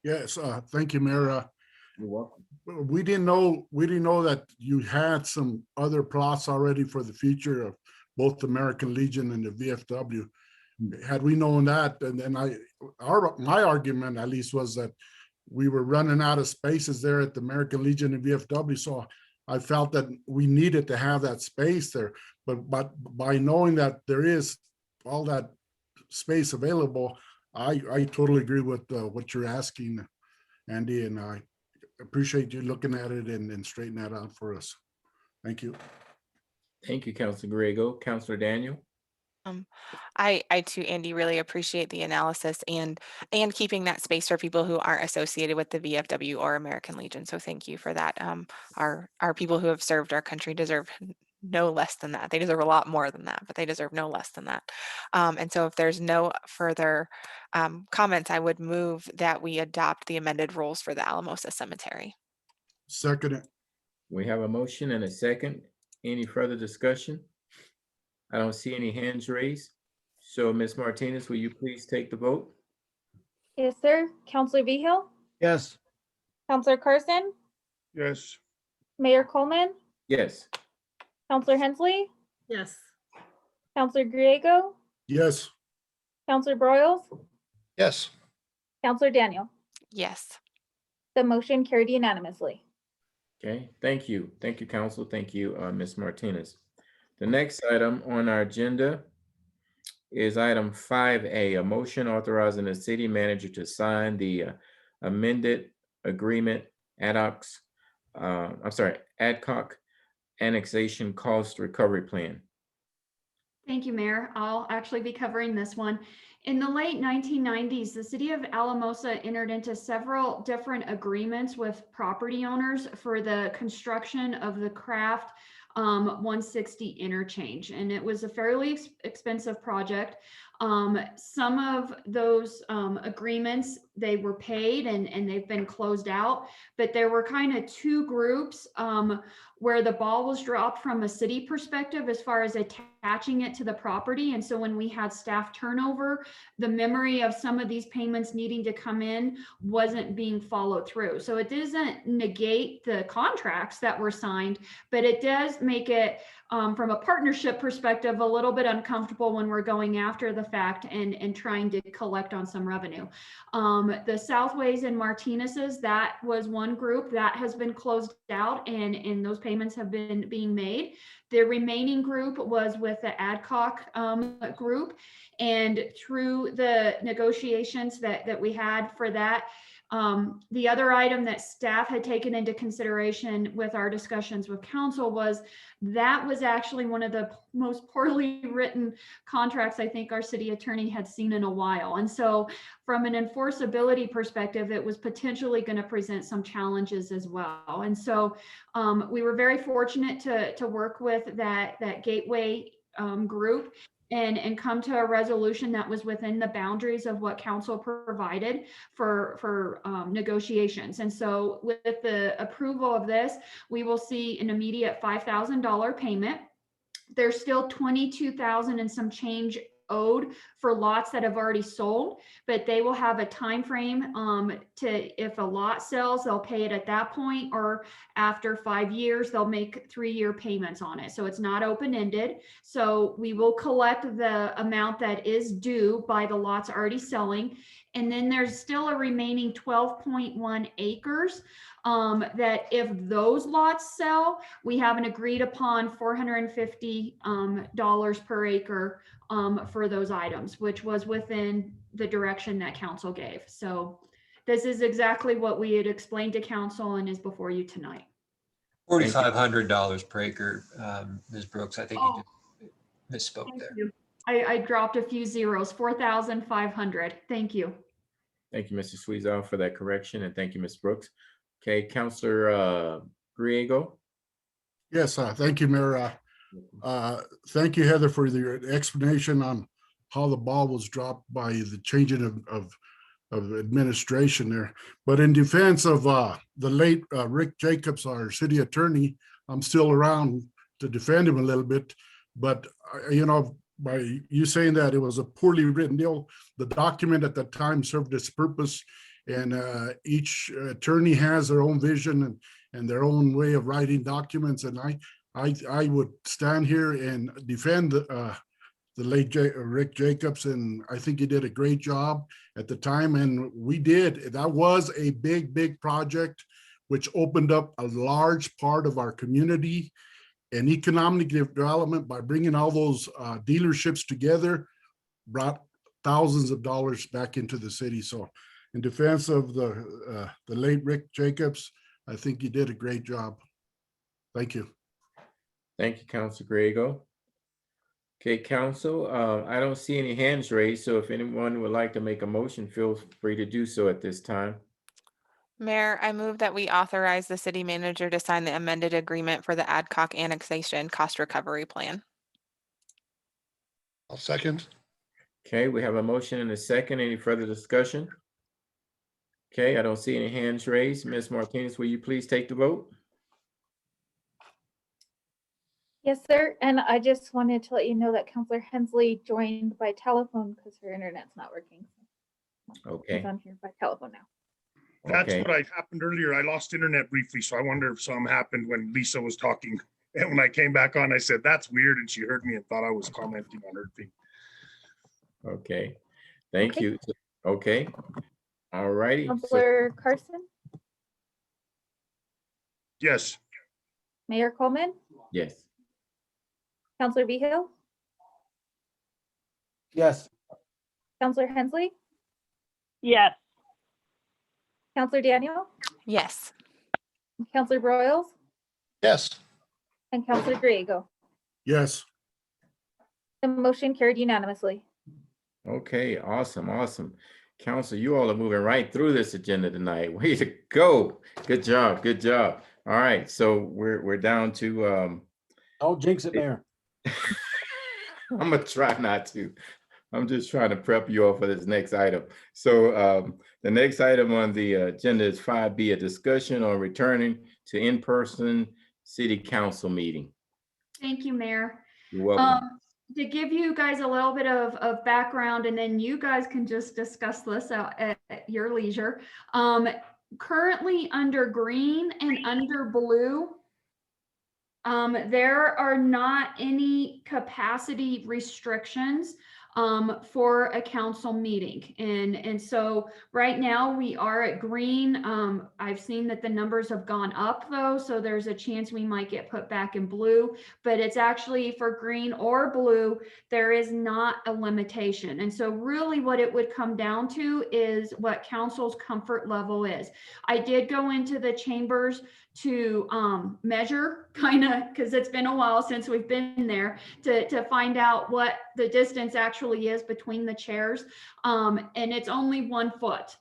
Yes, thank you, Mayor. You're welcome. We didn't know that you had some other plots already for the future of both the American Legion and the VFW. Had we known that, and then my argument at least was that we were running out of spaces there at the American Legion and VFW, so I felt that we needed to have that space there. But by knowing that there is all that space available, I totally agree with what you're asking, Andy, and I appreciate you looking at it and straightening that out for us. Thank you. Thank you, Councillor Griego. Councillor Daniel. I too, Andy, really appreciate the analysis and keeping that space for people who aren't associated with the VFW or American Legion. So thank you for that. Our people who have served our country deserve no less than that. They deserve a lot more than that, but they deserve no less than that. And so if there's no further comments, I would move that we adopt the amended rules for the Alamosa Cemetery. Second it. We have a motion and a second. Any further discussion? I don't see any hands raised. So Ms. Martinez, will you please take the vote? Yes, sir. Counselor Vigil, Yes. Counselor Carson, Yes. Mayor Coleman, Yes. Counselor Hensley, Yes. Counselor Griego, Yes. Counselor Broyles, Yes. Counselor Daniel. Yes. The motion carried unanimously. Okay, thank you. Thank you, Council. Thank you, Ms. Martinez. The next item on our agenda is item 5A, a motion authorizing the city manager to sign the amended agreement ad hoc annexation cost recovery plan. Thank you, Mayor. I'll actually be covering this one. In the late 1990s, the city of Alamosa entered into several different agreements with property owners for the construction of the Craft 160 interchange, and it was a fairly expensive project. Some of those agreements, they were paid and they've been closed out, but there were kind of two groups where the ball was dropped from a city perspective as far as attaching it to the property. And so when we had staff turnover, the memory of some of these payments needing to come in wasn't being followed through. So it doesn't negate the contracts that were signed, but it does make it from a partnership perspective a little bit uncomfortable when we're going after the fact and trying to collect on some revenue. The Southways and Martinez's, that was one group that has been closed out, and those payments have been being made. The remaining group was with the Adcock group, and through the negotiations that we had for that, the other item that staff had taken into consideration with our discussions with council was that was actually one of the most poorly written contracts I think our city attorney had seen in a while. And so from an enforceability perspective, it was potentially going to present some challenges as well. And so we were very fortunate to work with that Gateway group and come to a resolution that was within the boundaries of what council provided for negotiations. And so with the approval of this, we will see an immediate $5,000 payment. There's still $22,000 and some change owed for lots that have already sold, but they will have a time frame to, if a lot sells, they'll pay it at that point, or after 5 years, they'll make 3-year payments on it. So it's not open-ended. So we will collect the amount that is due by the lots already selling. And then there's still a remaining 12.1 acres that if those lots sell, we have an agreed upon $450 per acre for those items, which was within the direction that council gave. So this is exactly what we had explained to council and is before you tonight. $4,500 per acre, Ms. Brooks. I think you just misspoke Thank there. you. I dropped a few zeros, 4,500. Thank you. Thank you, Mr. Sweezow, for that correction, and thank you, Ms. Brooks. Okay, Councilor Griego. Yes, thank you, Mayor. Thank you, Heather, for your explanation on how the ball was dropped by the changing of administration there. But in defense of the late Rick Jacobs, our city attorney, I'm still around to defend him a little bit. But, you know, by you saying that it was a poorly written deal, the document at the time served its purpose, and each attorney has their own vision and their own way of writing documents. And I would stand here and defend the late Rick Jacobs, and I think he did a great job at the time. And we did. That was a big project, which opened up a large part of our community and economic development by bringing all those dealerships together, brought thousands of dollars back into the city. So in defense of the late Rick Jacobs, I think you did a great job. Thank you. Thank you, Councilor Griego. Okay, Council, I don't see any hands raised, so if anyone would like to make a motion, feel free to do so at this time. Mayor, I move that we authorize the city manager to sign the amended agreement for the Adcock annexation cost recovery plan. I'll second. Okay, we have a motion and a second. Any further discussion? Okay, I don't see any hands raised. Ms. Martinez, will you please take the vote? Yes, sir. And I just wanted to let you know that Councilor Hensley joined by telephone because her internet's not working. Okay. She's on here by telephone now. That's Okay. what happened earlier. I lost internet briefly, so I wonder if something happened when Lisa was talking. And when I came back on, I said, that's weird. And she heard me and thought I was commenting on her thing. Okay, thank Okay. you. Okay, all righty. So- Councilor Carson, Yes. Mayor Coleman, Yes. Councilor Behill, Yes. Councilor Hensley, Yes. Councilor Daniel, Yes. Councilor Broyles, Yes. and Councilor Griego. Yes. The motion carried unanimously. Okay, awesome. Council, you all are moving right through this agenda tonight. Way to go. Good job. All right, so we're down to Don't jinx it, Mayor. I'm gonna try not to. I'm just trying to prep you all for this next item. So the next item on the agenda is 5B, a discussion on returning to in-person city council meeting. Thank you, Mayor. You're welcome. To give you guys a little bit of background, and then you guys can just discuss this at your leisure. Currently under green and under blue, there are not any capacity restrictions for a council meeting. And so right now we are at green. I've seen that the numbers have gone up though, so there's a chance we might get put back in blue, but it's actually for green or blue, there is not a limitation. And so really what it would come down to is what council's comfort level is. I did go into the chambers to measure kind of, because it's been a while since we've been there, to find out what the distance actually is between the chairs, and it's only 1 foot.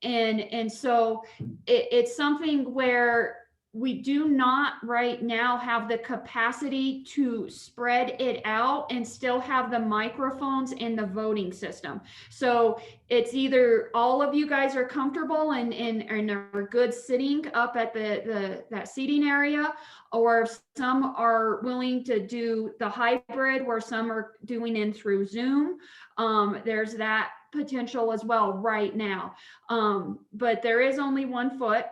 And so it's something where we do not right now have the capacity to spread it out and still have the microphones in the voting system. So it's either all of you guys are comfortable and are good sitting up at that seating area, or if some are willing to do the hybrid where some are doing in through Zoom. There's that potential as well right now. But there is only 1 foot.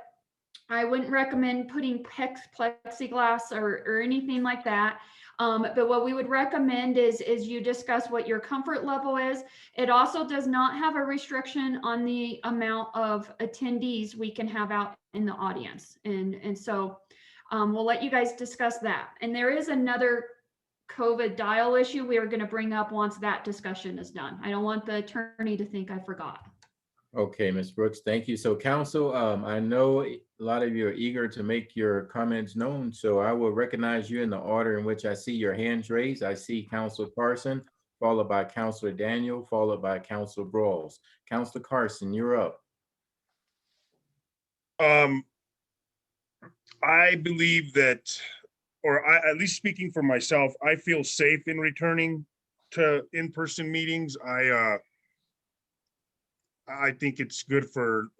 I wouldn't recommend putting plexiglass or anything like that. But what we would recommend is you discuss what your comfort level is. It also does not have a restriction on the amount of attendees we can have out in the audience. And so we'll let you guys discuss that. And there is another COVID dial issue we are going to bring up once that discussion is done. I don't want the attorney to think I forgot. Okay, Ms. Brooks, thank you. So council, I know a lot of you are eager to make your comments known, so I will recognize you in the order in which I see your hands raised. I see Councilor Carson, followed by Councilor Daniel, followed by Councilor Brawls. Councilor Carson, you're up. I believe that, or at least speaking for myself, I feel safe in returning to in-person meetings. I think it's good for,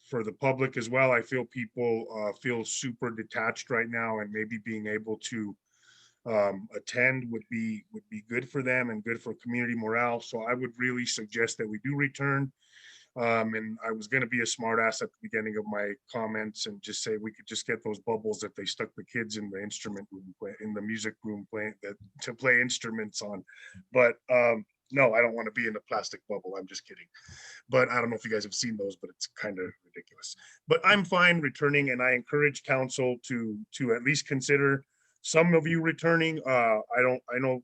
for the public as well. I feel people feel super detached right now, and maybe being able to attend would be good for them and good for community morale. So I would really suggest that we do return. And I was going to be a smart ass at the beginning of my comments and just say we could just get those bubbles if they stuck the kids in the instrument room, in the music room, to play instruments on. But no, I don't want to be in a plastic bubble. I'm just kidding. But I don't know if you guys have seen those, but it's kind of ridiculous. But I'm fine returning, and I encourage council to at least consider some of you returning. I know,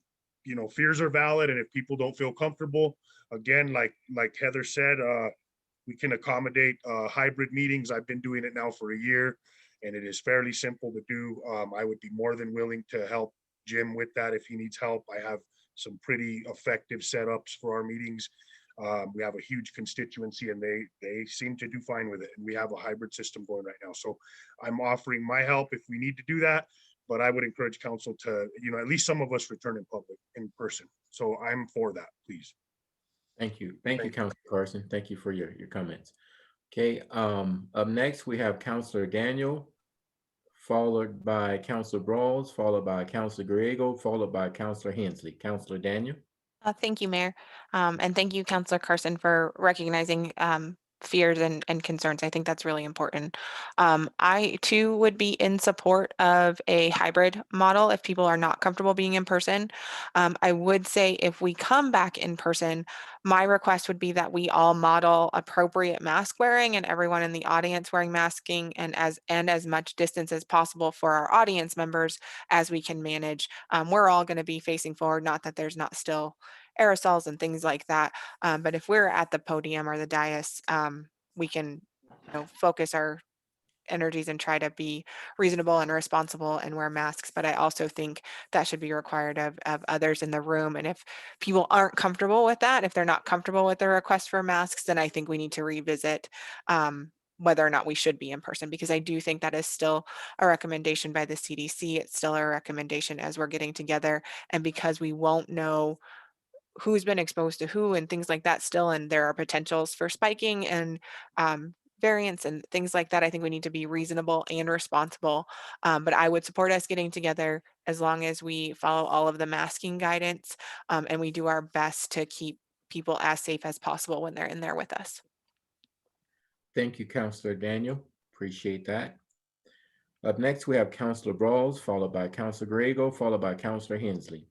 fears are valid, and if people don't feel comfortable, again, like Heather said, we can accommodate hybrid meetings. I've been doing it now for a year, and it is fairly simple to do. I would be more than willing to help Jim with that if he needs help. I have some pretty effective setups for our meetings. We have a huge constituency, and they seem to do fine with it. And we have a hybrid system going right now. So I'm offering my help if we need to do that. But I would encourage council to, at least some of us return in person. So I'm for that, please. Thank you. Thank you, Councilor Carson. Thank you for your comments. Okay, up next, we have Councilor Daniel, followed by Councilor Brawls, followed by Councilor Griego, followed by Councilor Hensley. Councilor Daniel. Thank you, Mayor. And thank you, Councilor Carson, for recognizing fears and concerns. I think that's really important. I too would be in support of a hybrid model if people are not comfortable being in person. I would say if we come back in person, my request would be that we all model appropriate mask wearing and everyone in the audience wearing masking, and as much distance as possible for our audience members as we can manage. We're all going to be facing forward, not that there's not still aerosols and things like that. But if we're at the podium or the dais, we can focus our energies and try to be reasonable and responsible and wear masks. But I also think that should be required of others in the room. And if people aren't comfortable with that, if they're not comfortable with the request for masks, then I think we need to revisit whether or not we should be in person, because I do think that is still a recommendation by the CDC. It's still a recommendation as we're getting together. And because we won't know who's been exposed to who and things like that still, and there are potentials for spiking and variants and things like that, I think we need to be reasonable and responsible. But I would support us getting together as long as we follow all of the masking guidance and we do our best to keep people as safe as possible when they're in there with us. Thank you, Councilor Daniel. Appreciate that. Up next, we have Councilor Brawls, followed by Councilor Griego, followed by Councilor Hensley.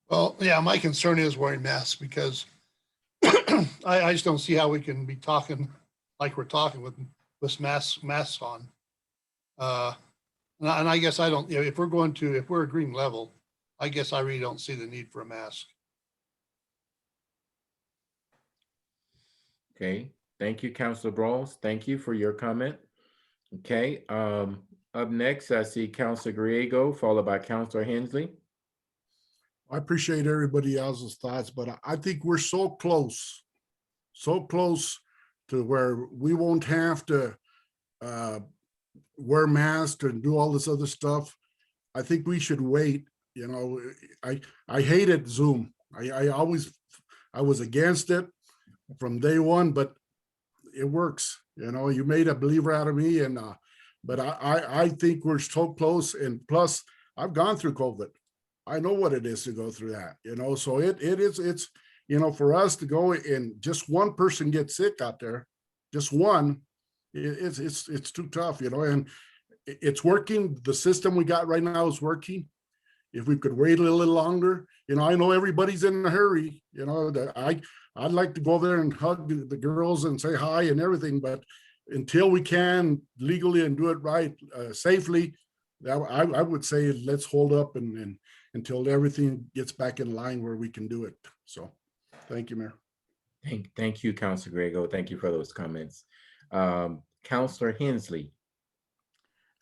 Well, yeah, my concern is wearing masks, because I just don't see how we can be talking like we're talking with masks on. And I guess I don't, if we're a green level, I guess I really don't see the need for a mask. Okay, thank you, Councilor Brawls. Thank you for your comment. Okay, up next, I see Councilor Griego, followed by Councilor Hensley. I appreciate everybody else's thoughts, but I think we're so close to where we won't have to wear masks and do all this other stuff, I think we should wait. You know, I hated Zoom. I was against it from day one, but it works. You know, you made a believer out of me, and but I think we're so close. And plus, I've gone through COVID. I know what it is to go through that. You know, so it's you know, for us to go and just one person gets sick out there, just one, it's too tough. You know, and it's working. The system we got right now is working. If we could wait a little longer, you know, I know everybody's in a hurry. You know, that I'd like to go there and hug the girls and say hi and everything, but until we can legally and do it right, safely, I would say let's hold up and until everything gets back in line where we can do it. So, thank you, Mayor. Thank you, Councilor Grego. Thank you for those comments. Councilor Hensley.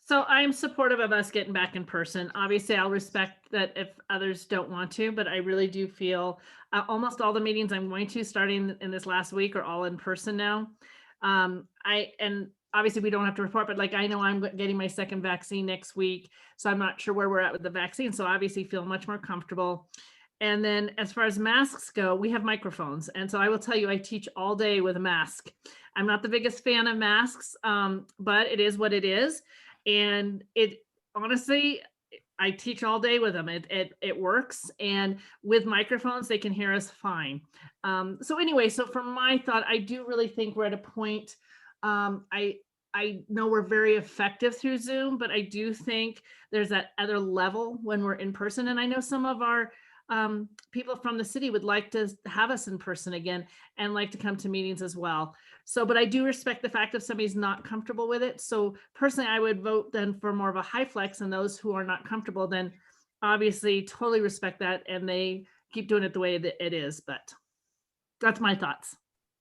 So I'm supportive of us getting back in person. Obviously, I'll respect that if others don't want to, but I really do feel almost all the meetings I'm going to starting in this last week are all in person now. And obviously we don't have to report, but like I know I'm getting my second vaccine next week, so I'm not sure where we're at with the vaccine. So obviously feel much more comfortable. And then as far as masks go, we have microphones. And so I will tell you, I teach all day with a mask. I'm not the biggest fan of masks, but it is what it is. And it honestly, I teach all day with them. It works. And with microphones, they can hear us fine. So anyway, so from my thought, I do really think we're at a point, I know we're very effective through Zoom, but I do think there's that other level when we're in person. And I know some of our people from the city would like to have us in person again and like to come to meetings as well. So, but I do respect the fact if somebody's not comfortable with it. So personally, I would vote then for more of a high flex, and those who are not comfortable, then obviously totally respect that and they keep doing it the way that it is. But that's my thoughts.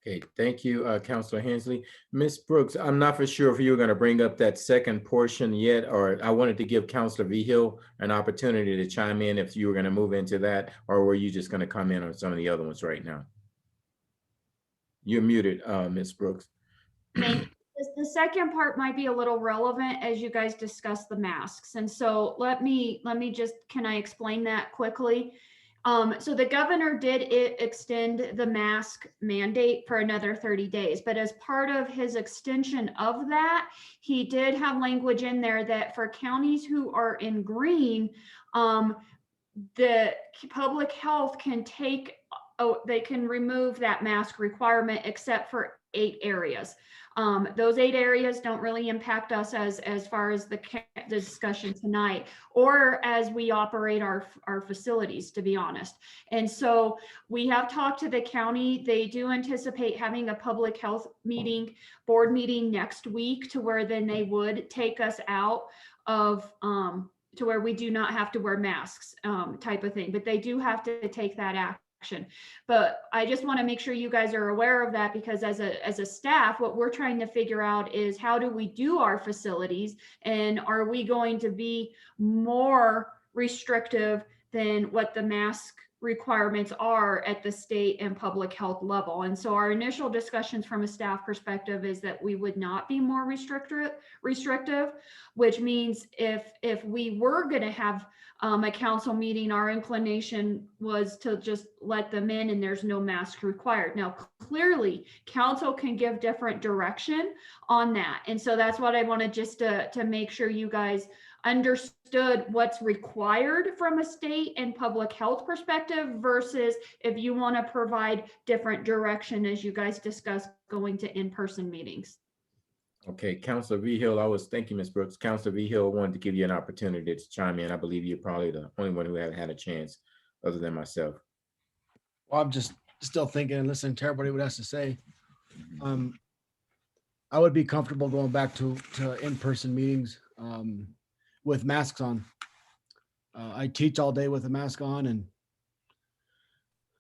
Okay, thank you, Councilor Hensley. Ms. Brooks, I'm not for sure if you were going to bring up that second portion yet, or I wanted to give Councilor Vigil an opportunity to chime in if you were going to move into that, or were you just going to comment on some of the other ones right now? You're muted, Ms. Brooks. Thank you. The second part might be a little relevant as you guys discuss the masks. And so let me just, can I explain that quickly? So the governor did extend the mask mandate for another 30 days, but as part of his extension of that, he did have language in there that for counties who are in green, the public health can they can remove that mask requirement except for 8 areas. Those 8 areas don't really impact us as far as the discussion tonight, or as we operate our facilities, to be honest. And so we have talked to the county. They do anticipate having a public health meeting, board meeting next week, to where then they would take us out of to where we do not have to wear masks, type of thing. But they do have to take that action. But I just want to make sure you guys are aware of that, because as a staff, what we're trying to figure out is how do we do our facilities, and are we going to be more restrictive than what the mask requirements are at the state and public health level. And so our initial discussions from a staff perspective is that we would not be more restrictive, which means if we were going to have a council meeting, our inclination was to just let them in and there's no mask required. Now, clearly, council can give different direction on that. And so that's what I wanted just to make sure you guys understood what's required from a state and public health perspective versus if you want to provide different direction as you guys discuss going to in-person meetings. Okay, Councilor Vigil, thank you, Ms. Brooks. Councilor Vigil wanted to give you an opportunity to chime in. I believe you're probably the only one who haven't had a chance other than myself. Well, I'm just still thinking and listening to everybody what has to say. I would be comfortable going back to in-person meetings with masks on. I teach all day with a mask on, and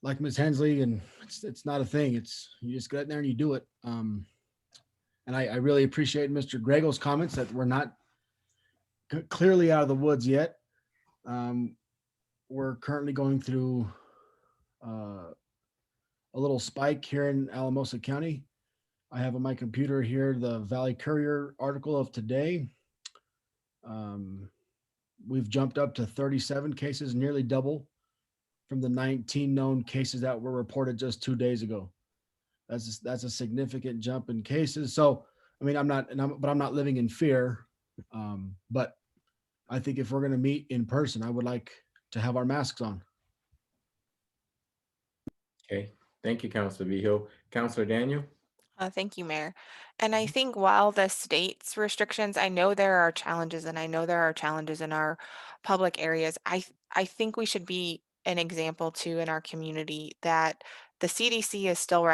like Ms. Hensley, and it's not a thing. You just get in there and you do it. And I really appreciate Mr. Grego's comments that we're not clearly out of the woods yet. We're currently going through a little spike here in Alamosa County. I have on my computer here the Valley Courier article of today. We've jumped up to 37 cases, nearly double from the 19 known cases that were reported just 2 days ago. That's a significant jump in cases. So, I mean, I'm not living in fear. But I think if we're going to meet in person, I would like to have our masks on. Okay, thank you, Councilor Vihil. Councilor Daniel? Thank you, Mayor. And I think while the state's restrictions, I know there are challenges, and I know there are challenges in our public areas. I think we should be an example too in our community that the CDC is still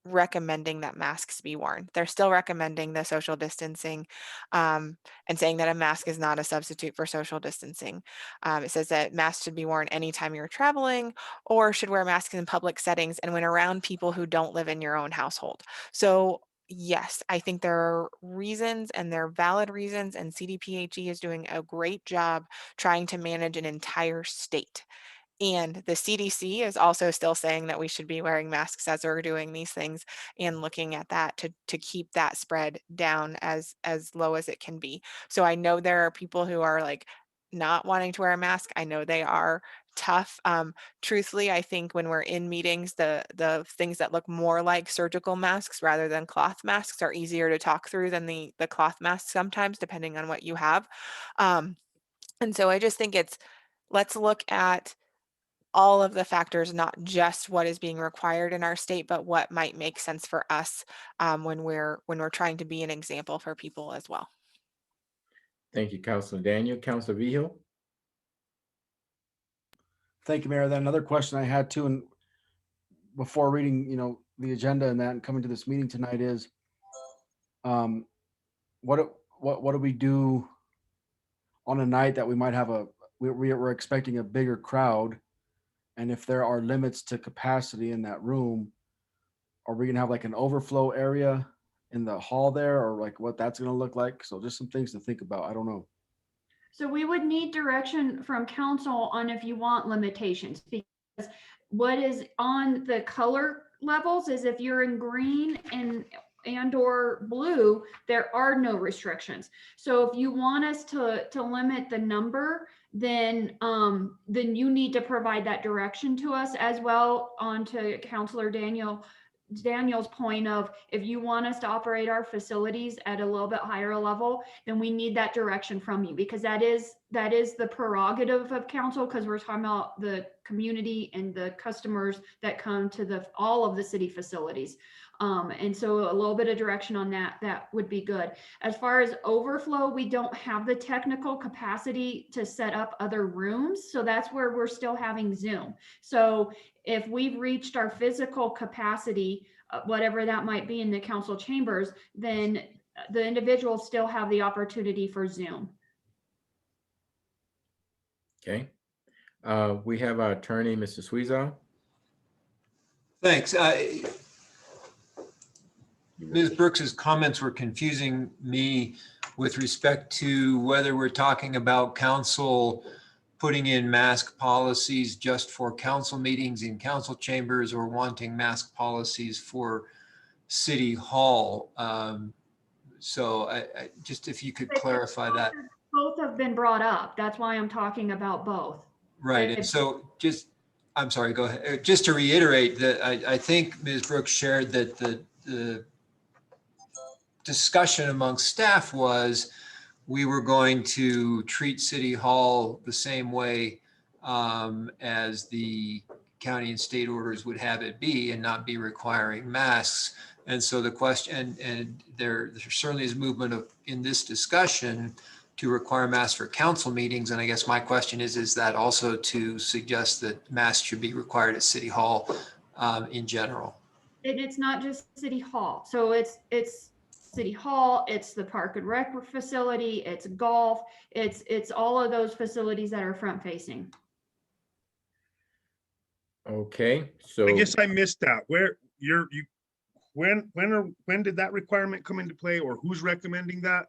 recommending that masks be worn. They're still recommending the social distancing, and saying that a mask is not a substitute for social distancing. It says that masks should be worn anytime you're traveling, or should wear masks in public settings and when around people who don't live in your own household. So yes, I think there are reasons, and they're valid reasons, and CDPHE is doing a great job trying to manage an entire state. And the CDC is also still saying that we should be wearing masks as we're doing these things, and looking at that to keep that spread down as low as it can be. So I know there are people who are like not wanting to wear a mask. I know they are tough. Truthfully, I think when we're in meetings, the things that look more like surgical masks rather than cloth masks are easier to talk through than the cloth masks sometimes, depending on what you have. And so I just think let's look at all of the factors, not just what is being required in our state, but what might make sense for us when we're trying to be an example for people as well. Thank you, Councilor Daniel. Councilor Vihil? Thank you, Mayor. Then another question I had too, and before reading, the agenda and that and coming to this meeting tonight is, what do we do on a night that we might have we're expecting a bigger crowd? And if there are limits to capacity in that room, are we gonna have like an overflow area in the hall there, or like what that's gonna look like? So just some things to think about. I don't know. So we would need direction from council on if you want limitations, because what is on the color levels is if you're in green and or blue, there are no restrictions. So if you want us to limit the number, then you need to provide that direction to us as well. On to Councilor Daniel's point of, if you want us to operate our facilities at a little bit higher level, then we need that direction from you, because that is the prerogative of council, because we're talking about the community and the customers that come to all of the city facilities. And so a little bit of direction on that would be good. As far as overflow, we don't have the technical capacity to set up other rooms. So that's where we're still having Zoom. So if we've reached our physical capacity, whatever that might be in the council chambers, then the individuals still have the opportunity for Zoom. Okay. We have our attorney, Mr. Sweezo. Thanks. Ms. Brooks's comments were confusing me with respect to whether we're talking about council putting in mask policies just for council meetings in council chambers, or wanting mask policies for City Hall. So I just, if you could clarify that. Both have been brought up. That's why I'm talking about both. Right. And so I'm sorry, go ahead. Just to reiterate that I think Ms. Brooks shared that the discussion amongst staff was we were going to treat City Hall the same way as the county and state orders would have it be, and not be requiring masks. And so the question, and there certainly is movement in this discussion to require masks for council meetings. And I guess my question is that also to suggest that masks should be required at City Hall in general? And it's not just City Hall. So it's City Hall, it's the Park and Rec facility, it's golf, it's all of those facilities that are front facing. Okay, so I guess I missed that. When did that requirement come into play, or who's recommending that?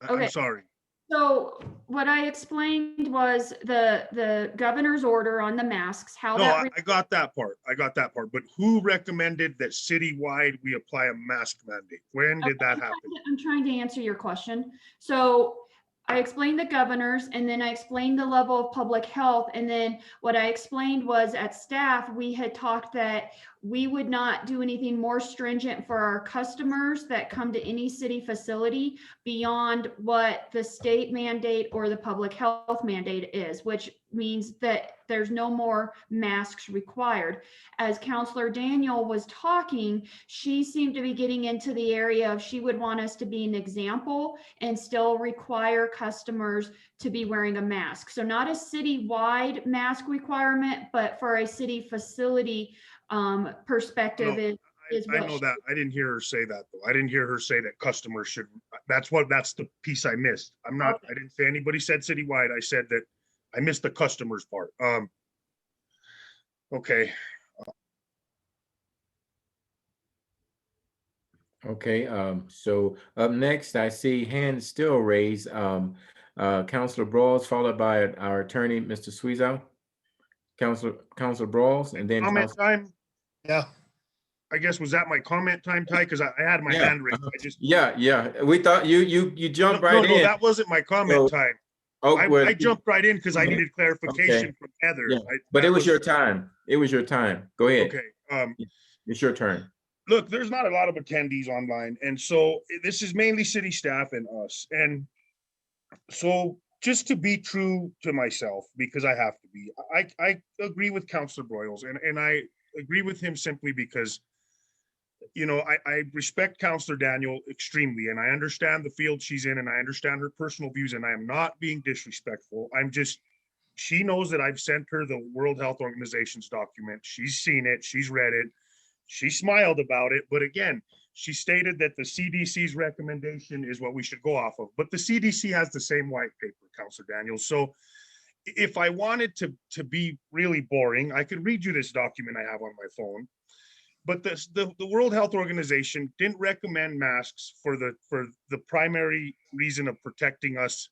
Okay. I'm sorry. So what I explained was the governor's order on the masks, how No, that. I got that part. But who recommended that citywide we apply a mask mandate? When did that happen? I'm trying to answer your question. So I explained the governors, and then I explained the level of public health. And then what I explained was at staff, we had talked that we would not do anything more stringent for our customers that come to any city facility beyond what the state mandate or the public health mandate is, which means that there's no more masks required. As Counselor Daniel was talking, she seemed to be getting into the area of she would want us to be an example and still require customers to be wearing a mask. So not a city-wide mask requirement, but for a city facility perspective is I what know she- that. I didn't hear her say that though. I didn't hear her say that customers should, that's the piece I missed. I didn't say anybody said citywide. I said that I missed the customers part. Okay. Okay, so up next, I see hands still raised. Councilor Brawls, followed by our attorney, Mr. Sweezow. Councilor Brawls, and then Comment Council- time. Yeah. I guess, was that my comment time, Ty? Because I had my Yeah, hand raised. I just. yeah. We thought you jumped right No, in. that wasn't my comment So- time. Oh, well, I jumped right in because I Okay. needed clarification Okay. from Heather. yeah, but it was your time. It was your time. Go ahead. Okay, It's your turn. look, there's not a lot of attendees online, and so this is mainly city staff and us. And so just to be true to myself, because I have to be, I agree with Councilor Broyles, and I agree with him simply because, you know, I respect Councilor Daniel extremely, and I understand the field she's in, and I understand her personal views, and I am not being disrespectful. I'm just, she knows that I've sent her the World Health Organization's document. She's seen it, she's read it. She smiled about it, but again, she stated that the CDC's recommendation is what we should go off of. But the CDC has the same white paper, Councilor Daniels. So if I wanted to be really boring, I could read you this document I have on my phone. But the World Health Organization didn't recommend masks for the primary reason of protecting us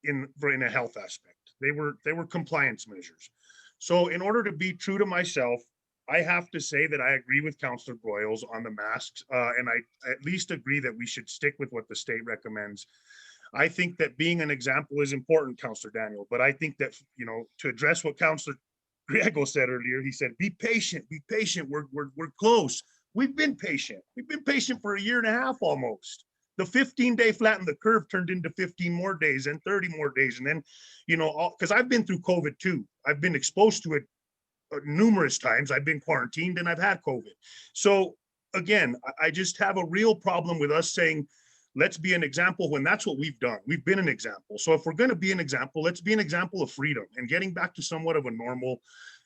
in a health aspect. They were compliance measures. So in order to be true to myself, I have to say that I agree with Councilor Broyles on the masks, and I at least agree that we should stick with what the state recommends. I think that being an example is important, Councilor Daniel, but I think that, you know, to address what Councilor Griego said earlier, he said, be patient, we're close. We've been patient. We've been patient for a year and a half almost. The 15-day flatten the curve turned into 15 more days and 30 more days. And then, you know, because I've been through COVID too. I've been exposed to it numerous times. I've been quarantined and I've had COVID. So again, I just have a real problem with us saying, let's be an example when that's what we've done. We've been an example. So if we're going to be an example, let's be an example of freedom and getting back to somewhat of a normal,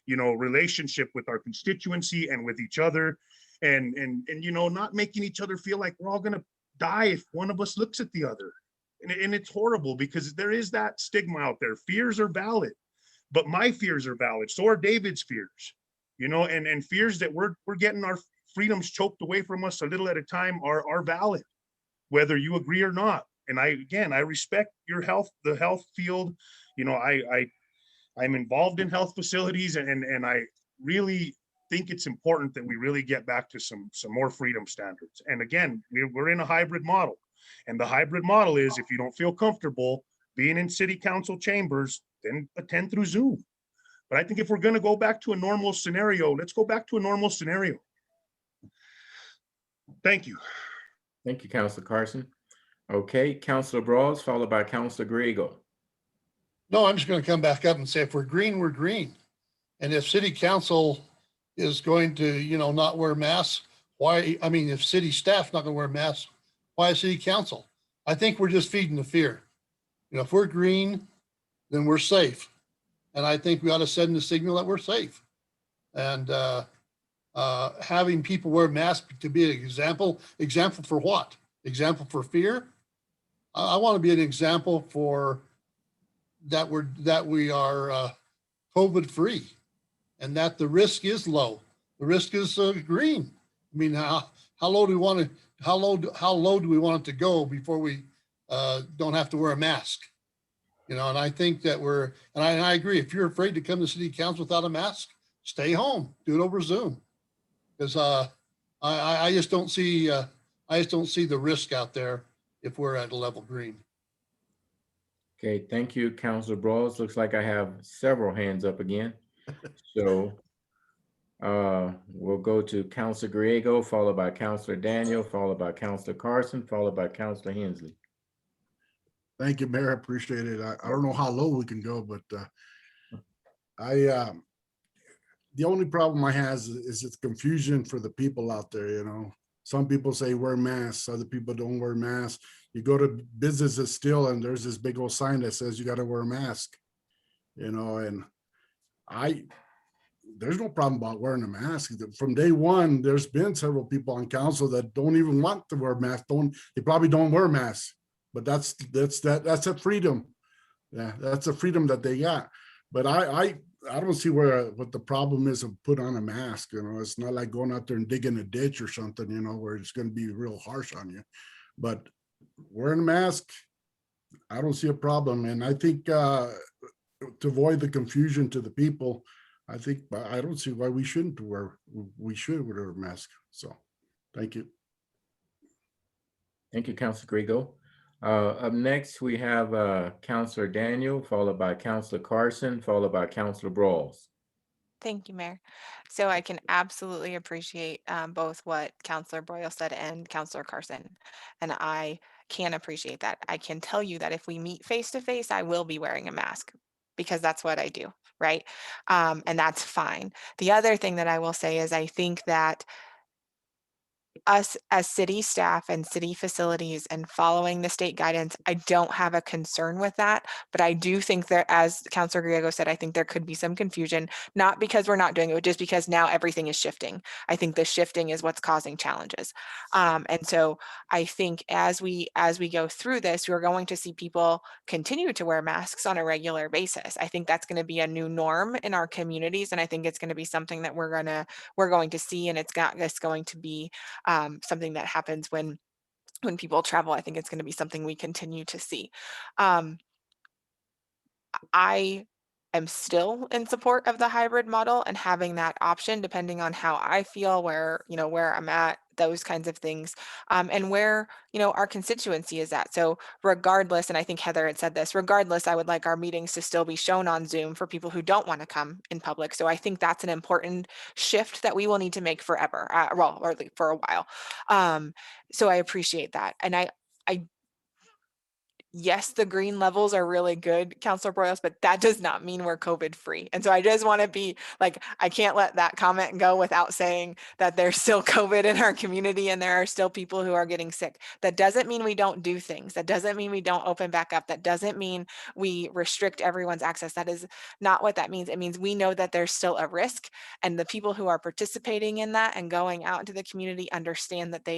you know, relationship with our constituency and with each other, and you know, not making each other feel like we're all going to die if one of us looks at the other. And it's horrible because there is that stigma out there. Fears are valid. But my fears are valid. So are David's fears, you know, and fears that we're getting our freedoms choked away from us a little at a time are valid, whether you agree or not. And I respect your the health field. You know, I'm involved in health facilities, and I really think it's important that we really get back to some more freedom standards. And again, we're in a hybrid model, and the hybrid model is if you don't feel comfortable being in city council chambers, then attend through Zoom. But I think if we're going to go back to a normal scenario, let's go back to a normal scenario. Thank you. Thank you, Councilor Carson. Okay, Councilor Brawls, followed by Councilor Griego. No, I'm just going to come back up and say, if we're green, we're green. And if city council is going to, you know, not wear masks, why, I mean, if city staff's not going to wear masks, why is city council? I think we're just feeding the fear. You know, if we're green, then we're safe. And I think we ought to send the signal that we're safe. And having people wear masks to be an example for what? Example for fear? I want to be an example for that we are COVID free, and that the risk is low. The risk is green. I mean, how low do we want it to go before we don't have to wear a mask? You know, and I think that I agree. If you're afraid to come to city council without a mask, stay home. Do it over Zoom, because I just don't see the risk out there if we're at a level green. Okay, thank you, Councilor Brawls. Looks like I have several hands up again. So we'll go to Councilor Griego, followed by Councilor Daniel, followed by Councilor Carson, followed by Councilor Hensley. Thank you, Mayor. I appreciate it. I don't know how low we can go, but the only problem I have is it's confusion for the people out there, you know. Some people say wear masks, other people don't wear masks. You go to businesses still and there's this big old sign that says you got to wear a mask, you know, and there's no problem about wearing a mask. From day one, there's been several people on council that don't even want to wear masks. They probably don't wear masks, but that's a freedom. Yeah, that's a freedom that they got. But I don't see what the problem is of put on a mask. You know, it's not like going out there and digging a ditch or something, you know, where it's going to be real harsh on you. But wearing a mask, I don't see a problem. And I think to avoid the confusion to the people, I don't see why we should wear a mask. So thank you. Thank you, Councilor Griego. Up next, we have Councilor Daniel, followed by Councilor Carson, followed by Councilor Brawls. Thank you, Mayor. So I can absolutely appreciate both what Councilor Broyle said and Councilor Carson. And I can appreciate that. I can tell you that if we meet face to face, I will be wearing a mask because that's what I do, right? And that's fine. The other thing that I will say is I think that us as city staff and city facilities and following the state guidance, I don't have a concern with that, but I do think that, as Councilor Griego said, I think there could be some confusion, not because we're not doing it, but just because now everything is shifting. I think the shifting is what's causing challenges. And so I think as we go through this, we're going to see people continue to wear masks on a regular basis. I think that's going to be a new norm in our communities. And I think it's going to be something that we're going to see, and it's going to be something that happens when people travel. I think it's going to be something we continue to see. I am still in support of the hybrid model and having that option depending on how I feel, where I'm at, those kinds of things, and where our constituency is at. So regardless, and I think Heather had said this, regardless, I would like our meetings to still be shown on Zoom for people who don't want to come in public. So I think that's an important shift that we will need to make forever, or at least for a while. So I appreciate that, and I yes, the green levels are really good, Councilor Broyles, but that does not mean we're COVID free. And so I just want to be like, I can't let that comment go without saying that there's still COVID in our community and there are still people who are getting sick. That doesn't mean we don't do things. That doesn't mean we don't open back up. That doesn't mean we restrict everyone's access. That is not what that means. It means we know that there's still a risk, and the people who are participating in that and going out into the community understand that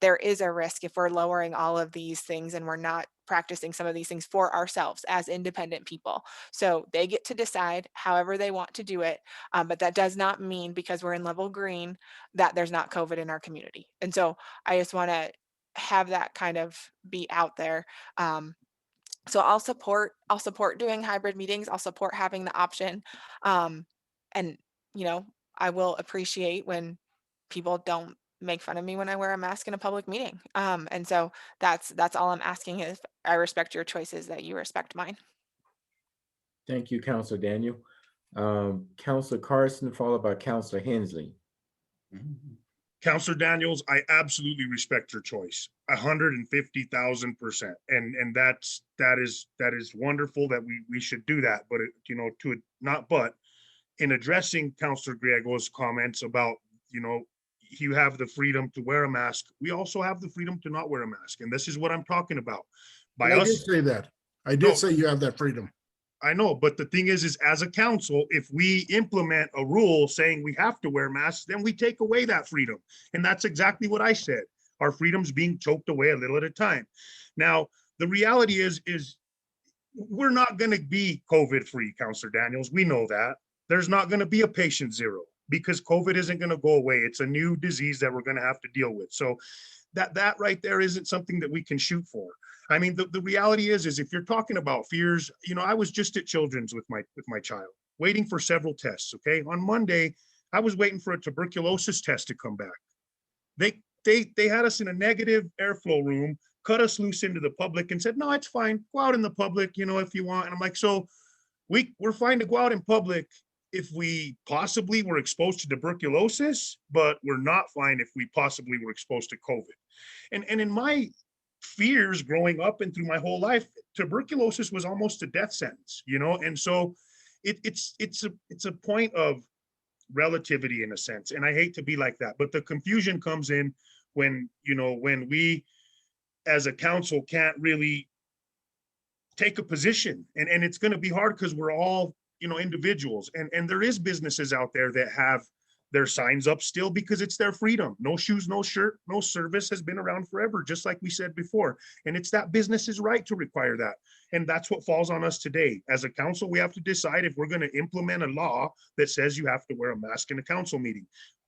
there is a risk if we're lowering all of these things and we're not practicing some of these things for ourselves as independent people. So they get to decide however they want to do it. But that does not mean because we're in level green that there's not COVID in our community. And so I just want to have that kind of be out there. So I'll support doing hybrid meetings. I'll support having the option. And I will appreciate when people don't make fun of me when I wear a mask in a public meeting. And so that's all I'm asking, is I respect your choices, that you respect mine. Thank you, Councilor Daniel. Councilor Carson, followed by Councilor Hensley. Councilor Daniels, I absolutely respect your choice, 150,000%. And that is wonderful that we should do that. But in addressing Councilor Griego's comments about, you have the freedom to wear a mask, we also have the freedom to not wear a mask. And this is what I'm talking about. I did say that. I did say you have that freedom. I know, but the thing is as a council, if we implement a rule saying we have to wear masks, then we take away that freedom. And that's exactly what I said. Our freedom's being choked away a little at a time. Now, the reality is we're not going to be COVID free, Councilor Daniels. We know that. There's not going to be a patient zero, because COVID isn't going to go away. It's a new disease that we're going to have to deal with. So that right there isn't something that we can shoot for. I mean, the reality is if you're talking about fears, I was just at Children's with my child, waiting for several tests. Okay. On Monday, I was waiting for a tuberculosis test to come back. They had us in a negative airflow room, cut us loose into the public and said, no, it's fine, go out in the public, you know, if you want. And I'm like, so we're fine to go out in public if we possibly were exposed to tuberculosis, but we're not fine if we possibly were exposed to COVID. And in my fears growing up and through my whole life, tuberculosis was almost a death sentence, you know? And so it's a point of relativity in a sense. And I hate to be like that, but the confusion comes in when, you know, when we as a council can't really take a position, and it's going to be hard because we're all, you know, individuals, and there is businesses out there that have their signs up still because it's their freedom. No shoes, no shirt, no service has been around forever, just like we said before. And it's that business's right to require that. And that's what falls on us today. As a council, we have to decide if we're going to implement a law that says you have to wear a mask in a council meeting.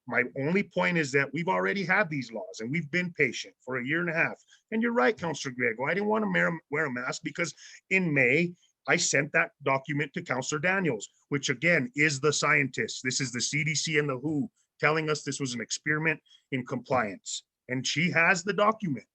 My only point is that we've already had these laws and we've been patient for a year and a half. And you're right, Councillor Grego, I didn't want to wear a mask because in May, I sent that document to Councillor Daniels, which again is the scientist. This is the CDC and the WHO telling us this was an experiment in compliance. And she has the document.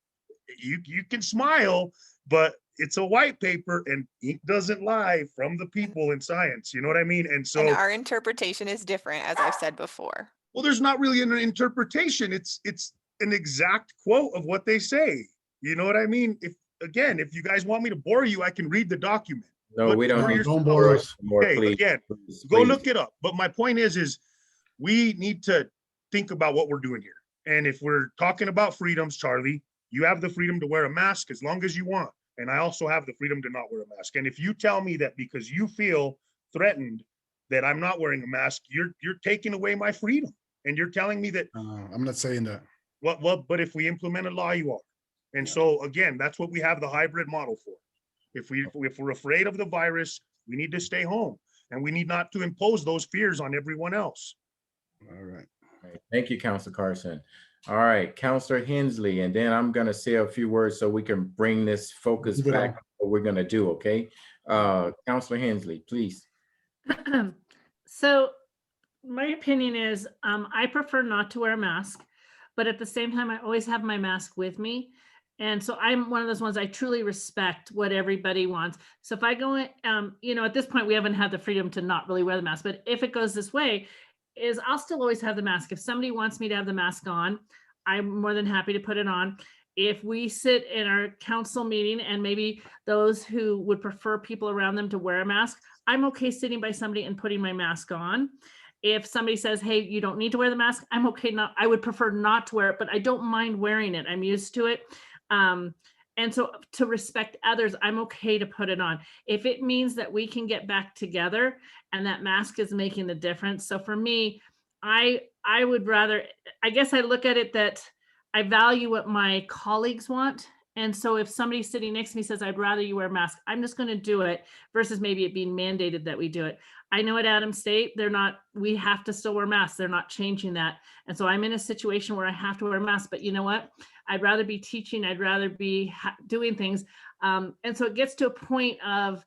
You can smile, but it's a white paper and ink doesn't lie from the people in science. You know what I mean? And so And our interpretation is different, as I've said before. well, there's not really an interpretation. It's an exact quote of what they say. You know what I mean? If you guys want me to bore you, I can read the document. No, we don't. Don't bore us. Okay, Please, again, please, go please. look it up. But my point is we need to think about what we're doing here. And if we're talking about freedoms, Charlie, you have the freedom to wear a mask as long as you want. And I also have the freedom to not wear a mask. And if you tell me that because you feel threatened that I'm not wearing a mask, you're taking away my freedom. And you're telling me that I'm not saying that. well, but if we implement a law, you are. And so again, that's what we have the hybrid model for. If we're afraid of the virus, we need to stay home and we need not to impose those fears on everyone else. All right. All right. Thank you, Councilor Carson. All right, Councilor Hensley, and then I'm going to say a few words so we can bring this focus back to what we're going to do, okay? Councilor Hensley, please. So my opinion is I prefer not to wear a mask, but at the same time, I always have my mask with me. And so I'm one of those ones, I truly respect what everybody wants. So if I go in, you know, at this point, we haven't had the freedom to not really wear the mask, but if it goes this way, is I'll still always have the mask. If somebody wants me to have the mask on, I'm more than happy to put it on. If we sit in our council meeting and maybe those who would prefer people around them to wear a mask, I'm okay sitting by somebody and putting my mask on. If somebody says, hey, you don't need to wear the mask, I'm okay. I would prefer not to wear it, but I don't mind wearing it. I'm used to it. And so to respect others, I'm okay to put it on. If it means that we can get back together and that mask is making the difference. So for me, I would rather, I guess I look at it that I value what my colleagues want. And so if somebody sitting next to me says, I'd rather you wear a mask, I'm just going to do it versus maybe it being mandated that we do it. I know at Adams State, we have to still wear masks. They're not changing that. And so I'm in a situation where I have to wear a mask, but you know what? I'd rather be teaching. I'd rather be doing things. And so it gets to a point of,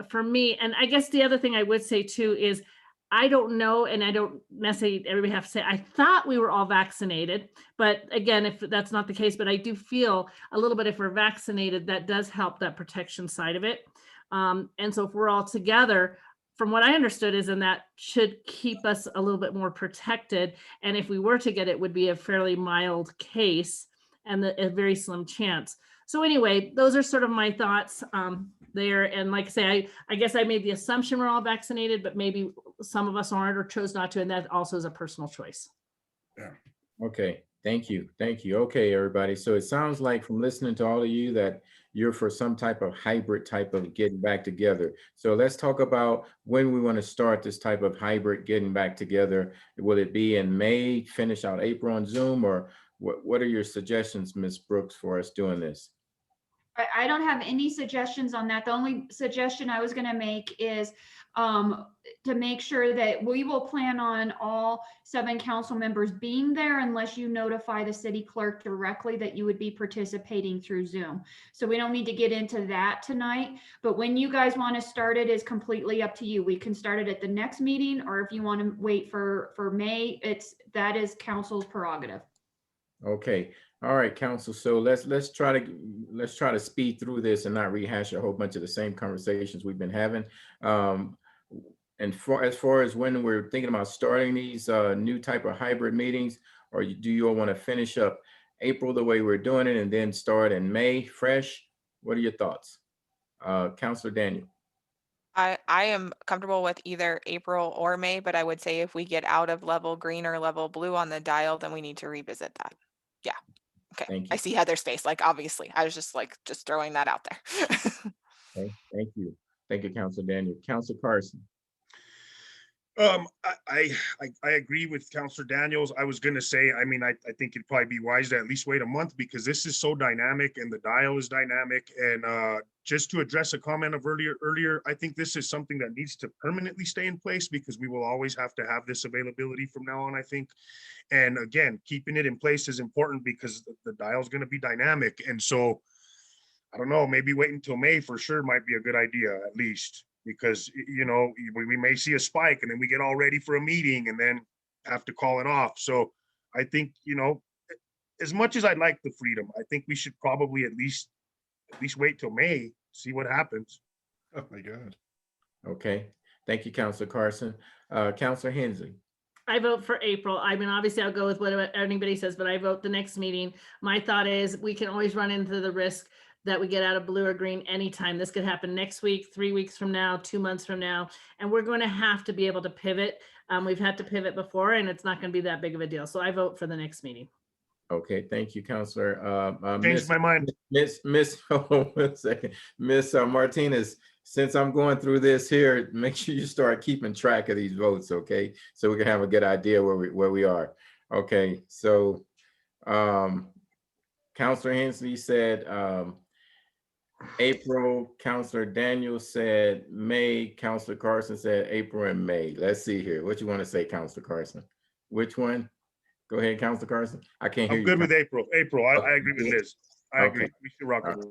for me, and I guess the other thing I would say too is, I don't know, and I don't necessarily everybody have to say, I thought we were all vaccinated, but again, if that's not the case, but I do feel a little bit if we're vaccinated, that does help that protection side of it. And so if we're all together, from what I understood is, and that should keep us a little bit more protected. And if we were to get it, would be a fairly mild case and a very slim chance. So anyway, those are sort of my thoughts there. And like I say, I guess I made the assumption we're all vaccinated, but maybe some of us aren't or chose not to. And that also is a personal choice. Yeah. Okay, thank you. Thank you. Okay, everybody. So it sounds like from listening to all of you that you're for some type of hybrid type of getting back together. So let's talk about when we want to start this type of hybrid getting back together. Will it be in May, finish out April on Zoom, or what are your suggestions, Ms. Brooks, for us doing this? I don't have any suggestions on that. The only suggestion I was going to make is to make sure that we will plan on all 7 council members being there unless you notify the city clerk directly that you would be participating through Zoom. So we don't need to get into that tonight, but when you guys want to start it is completely up to you. We can start it at the next meeting, or if you want to wait for May, that is council's prerogative. Okay. All right, council. So let's try to speed through this and not rehash a whole bunch of the same conversations we've been having. And as far as when we're thinking about starting these new type of hybrid meetings, or do you all want to finish up April the way we're doing it and then start in May fresh? What are your thoughts? Councilor Daniel. I am comfortable with either April or May, but I would say if we get out of level green or level blue on the dial, then we need to revisit that. Yeah. Okay. Thank you. I see Heather's face. Like, obviously, I was just throwing that out there. Okay, thank you. Thank you, Councilor Daniel. Councilor Carson. I agree with Councilor Daniels. I was gonna say, I mean, I think it'd probably be wise to at least wait a month because this is so dynamic and the dial is dynamic. And just to address a comment of earlier, I think this is something that needs to permanently stay in place because we will always have to have this availability from now on, I think. And again, keeping it in place is important because the dial is gonna be dynamic. And so, I don't know, maybe wait until May for sure might be a good idea at least. Because, you know, we may see a spike and then we get all ready for a meeting and then have to call it off. So I think, you know, as much as I'd like the freedom, I think we should probably at least wait till May, see what happens. Oh my God. Okay, thank you, Councilor Carson. Councilor Hensley. I vote for April. I mean, obviously I'll go with whatever anybody says, but I vote the next meeting. My thought is we can always run into the risk that we get out of blue or green anytime. This could happen next week, 3 weeks from now, 2 months from now, and we're going to have to be able to pivot. We've had to pivot before, and it's not going to be that big of a deal. So I vote for the next meeting. Okay, thank you, Councilor. Changed my mind. Hold on 1 second. Miss Martinez, since I'm going through this here, make sure you start keeping track of these votes, okay? So we can have a good idea where we are. Okay, so Councilor Hensley said April, Councilor Daniel said May, Councilor Carson said April and May. Let's see here. What you want to say, Councilor Carson? Which one? Go ahead, Councilor Carson. I can't hear you. I'm good with April. I agree with Liz. I agree. We should rock it.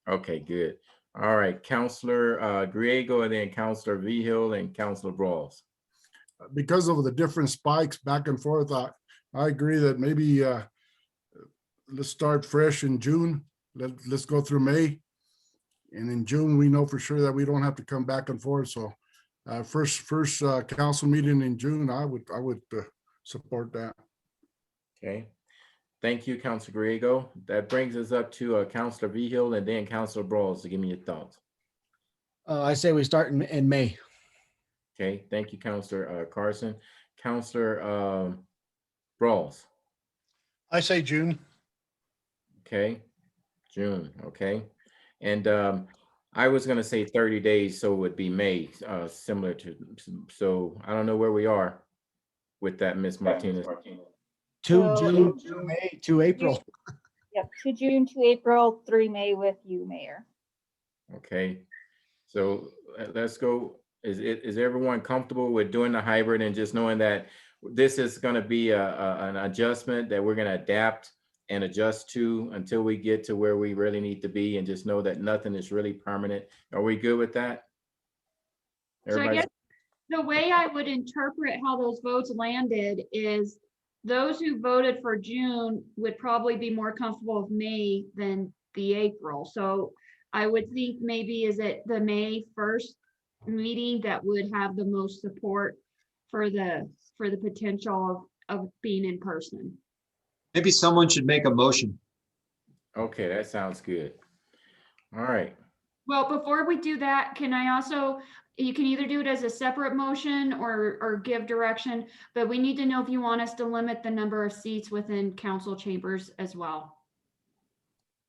Okay, good. All right, Councilor Griego, and then Councilor Vigil and Councilor Brawls. Because of the different spikes back and forth, I agree that maybe let's start fresh in June. Let's go through May. And in June, we know for sure that we don't have to come back and forth. So first council meeting in June, I would support that. Okay. Thank you, Councilor Griego. That brings us up to Councilor Vigil and then Councilor Brawls to give me your thoughts. I say we start in May. Okay. Thank you, Councilor Carson. Councilor Brawls. I say June. Okay. June. Okay. And I was going to say 30 days, so it would be May, similar to, so I don't know where we are with that, Ms. Martinez. To June, to May, to April. Yep, to June, to April, 3 May with you, Mayor. Okay, so let's go. Is everyone comfortable with doing the hybrid and just knowing that this is going to be an adjustment that we're going to adapt and adjust to until we get to where we really need to be, and just know that nothing is really permanent? Are we good with that? So I guess the way I would interpret how those votes landed is those who voted for June would probably be more comfortable with May than the April. So I would think maybe is it the May 1st meeting that would have the most support for the potential of being in person. Maybe someone should make a motion. Okay, that sounds good. All right. Well, before we do that, can I also, you can either do it as a separate motion or give direction, but we need to know if you want us to limit the number of seats within council chambers as well.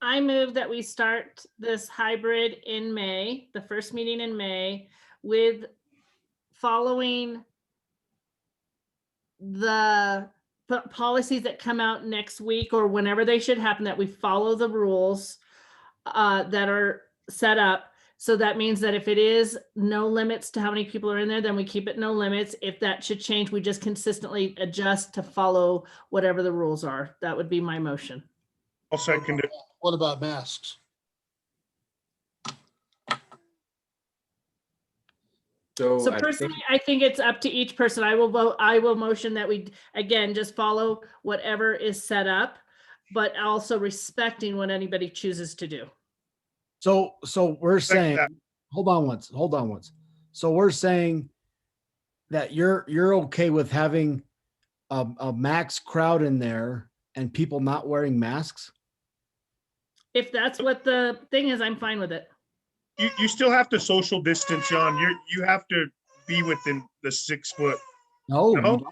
I move that we start this hybrid in May, the first meeting in May, with following the policies that come out next week or whenever they should happen, that we follow the rules that are set up. So that means that if it is no limits to how many people are in there, then we keep it no limits. If that should change, we just consistently adjust to follow whatever the rules are. That would be my motion. I'll second it. What about masks? So personally, I think it's up to each person. I will vote, I will motion that we, again, just follow whatever is set up. but also respecting what anybody chooses to do. So we're Second saying, that. hold on once. So we're saying that you're okay with having a max crowd in there and people not wearing masks? If that's what the thing is, I'm fine with it. You still have to social distance, John. You have to be within the 6 foot. No, No? you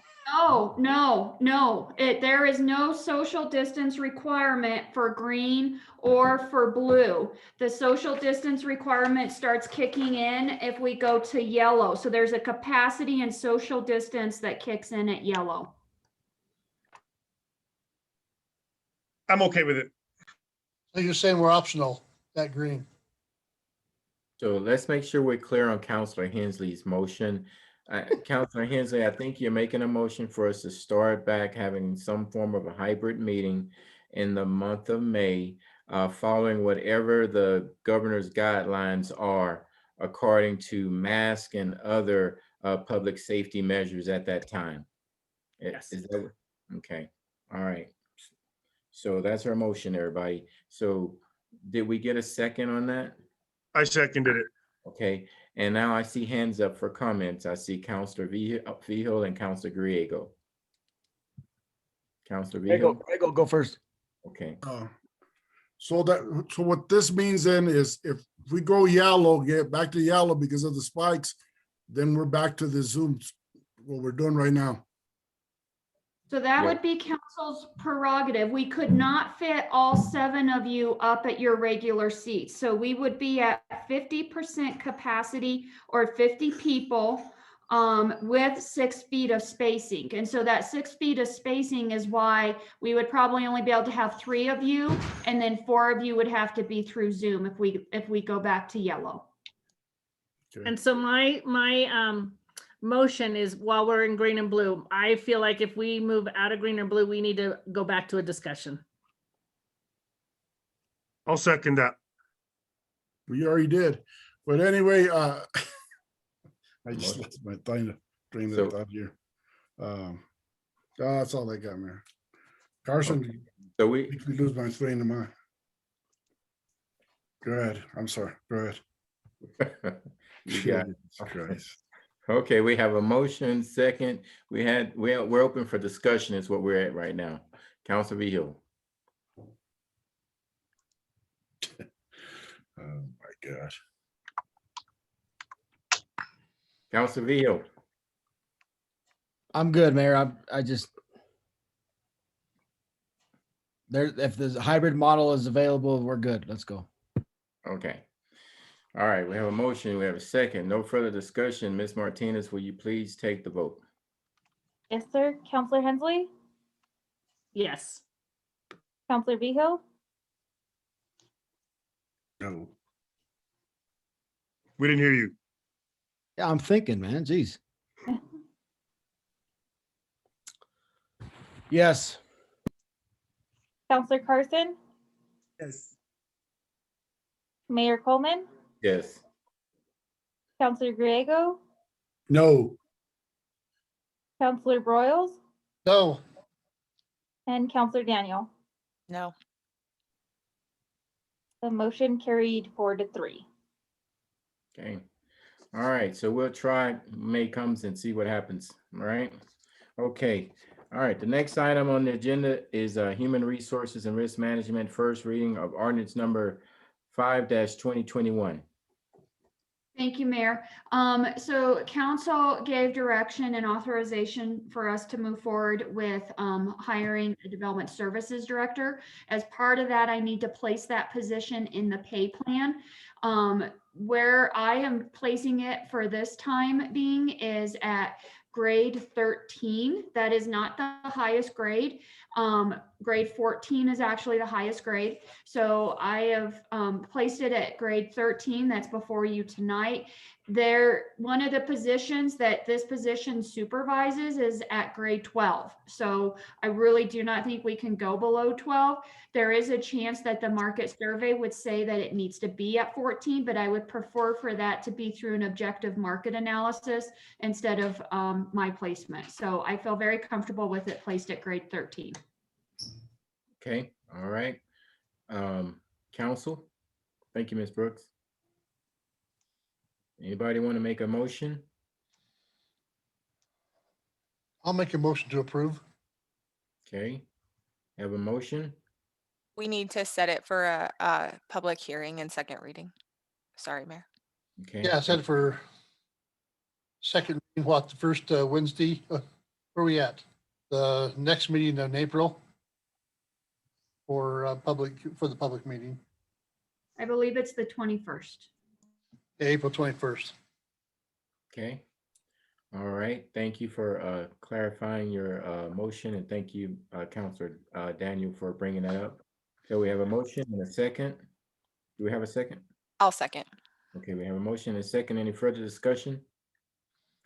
don't. No. There is no social distance requirement for green or for blue. The social distance requirement starts kicking in if we go to yellow. So there's a capacity and social distance that kicks in at yellow. I'm okay with it. So you're saying we're optional, that green? So let's make sure we're clear on Councilor Hensley's motion. Councilor Hensley, I think you're making a motion for us to start back having some form of a hybrid meeting in the month of May, following whatever the governor's guidelines are according to mask and other public safety measures at that time. Yes. Is that okay? All right. So that's her motion, everybody. So did we get a second on that? I seconded it. Okay, and now I see hands up for comments. I see Councilor Vihil and Councilor Griego. Councilor Vihil? Grego, go first. Okay, So what this means then is if we go yellow, get back to yellow because of the spikes, then we're back to the Zooms, what we're doing right now. So that Yeah. would be council's prerogative. We could not fit all 7 of you up at your regular seats. So we would be at 50% capacity or 50 people with 6 feet of spacing. And so that 6 feet of spacing is why we would probably only be able to have 3 of you, and then 4 of you would have to be through Zoom if we go back to yellow. Okay. And so my motion is while we're in green and blue, I feel like if we move out of green or blue, we need to go back to a discussion. I'll second that. We already did. But anyway, I just lost my train of thought here. That's all I got, man. Carson, okay. So we, makes me lose my train of mind. Go ahead. I'm sorry. Go ahead. you got, Christ. okay, we have a motion, second. We're open for discussion is what we're at right now. Councilor Vihil. Oh my gosh. Councilor Vihil. I'm good, Mayor. I just if the hybrid model is available, we're good. Let's go. Okay. All right, we have a motion, we have a second. No further discussion. Ms. Martinez, will you please take the vote? Yes, sir. Counselor Hensley, Yes. Counselor Vihil, No. We didn't hear you. Yeah, I'm thinking, man. Jeez. Yes. Counselor Carson, Yes. Mayor Coleman, Yes. Counselor Griego, No. Counselor Broyles, No. and Counselor Daniel. No. The motion carried 4-3. Okay. All right, so we'll try May comes and see what happens. All right. Okay. All right. The next item on the agenda is Human Resources and Risk Management, first reading of ordinance number 5-2021. Thank you, Mayor. So council gave direction and authorization for us to move forward with hiring a development services director. As part of that, I need to place that position in the pay plan. Where I am placing it for this time being is at grade 13. That is not the highest grade. Grade 14 is actually the highest grade. So I have placed it at grade 13. That's before you tonight. One of the positions that this position supervises is at grade 12. So I really do not think we can go below 12. There is a chance that the market survey would say that it needs to be at 14, but I would prefer for that to be through an objective market analysis instead of my placement. So I feel very comfortable with it placed at grade 13. Okay. All right. Council, thank you, Ms. Brooks. Anybody want to make a motion? I'll make a motion to approve. Okay, have a motion? We need to set it for a public hearing and second reading. Sorry, Mayor. Okay. Yeah, I said for second, what, the first Wednesday? Where are we at? The next meeting in April for the public meeting, I believe it's the 21st. April 21st. Okay. All right. Thank you for clarifying your motion, and thank you, Councilor Daniel, for bringing that up. So we have a motion and a second. Do we have a second? I'll second. Okay, we have a motion and a second. Any further discussion?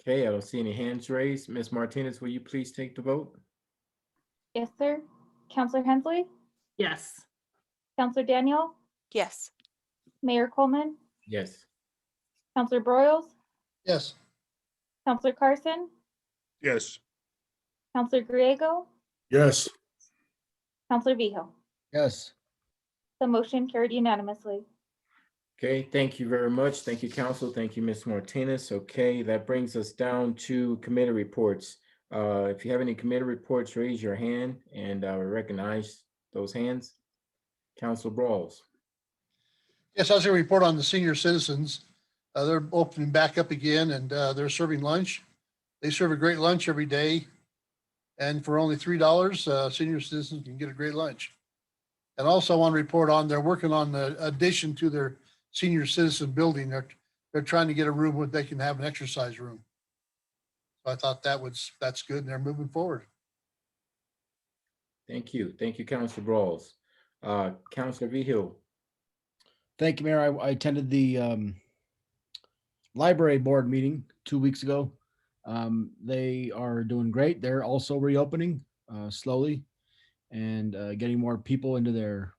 Okay, I don't see any hands raised. Ms. Martinez, will you please take the vote? Yes, sir. Counselor Hensley, Yes. Counselor Daniel, Yes. Mayor Coleman, Yes. Counselor Broyles, Yes. Counselor Carson, Yes. Counselor Griego, Yes. Counselor Vijo. Yes. The motion carried unanimously. Okay, thank you very much. Thank you, Council. Thank you, Ms. Martinez. Okay, that brings us down to committee reports. If you have any committee reports, raise your hand and recognize those hands. Council Brawls. Yes, I was going to report on the senior citizens. They're opening back up again, and they're serving lunch. They serve a great lunch every day. And for only $3, senior citizens can get a great lunch. And also I want to report on, they're working on the addition to their senior citizen building. They're trying to get a room where they can have an exercise room. So I thought that's good, and they're moving forward. Thank you. Thank you, Councilor Brawls. Councilor Vijo. Thank you, Mayor. I attended the library board meeting 2 weeks ago. They are doing great. They're also reopening slowly and getting more people into their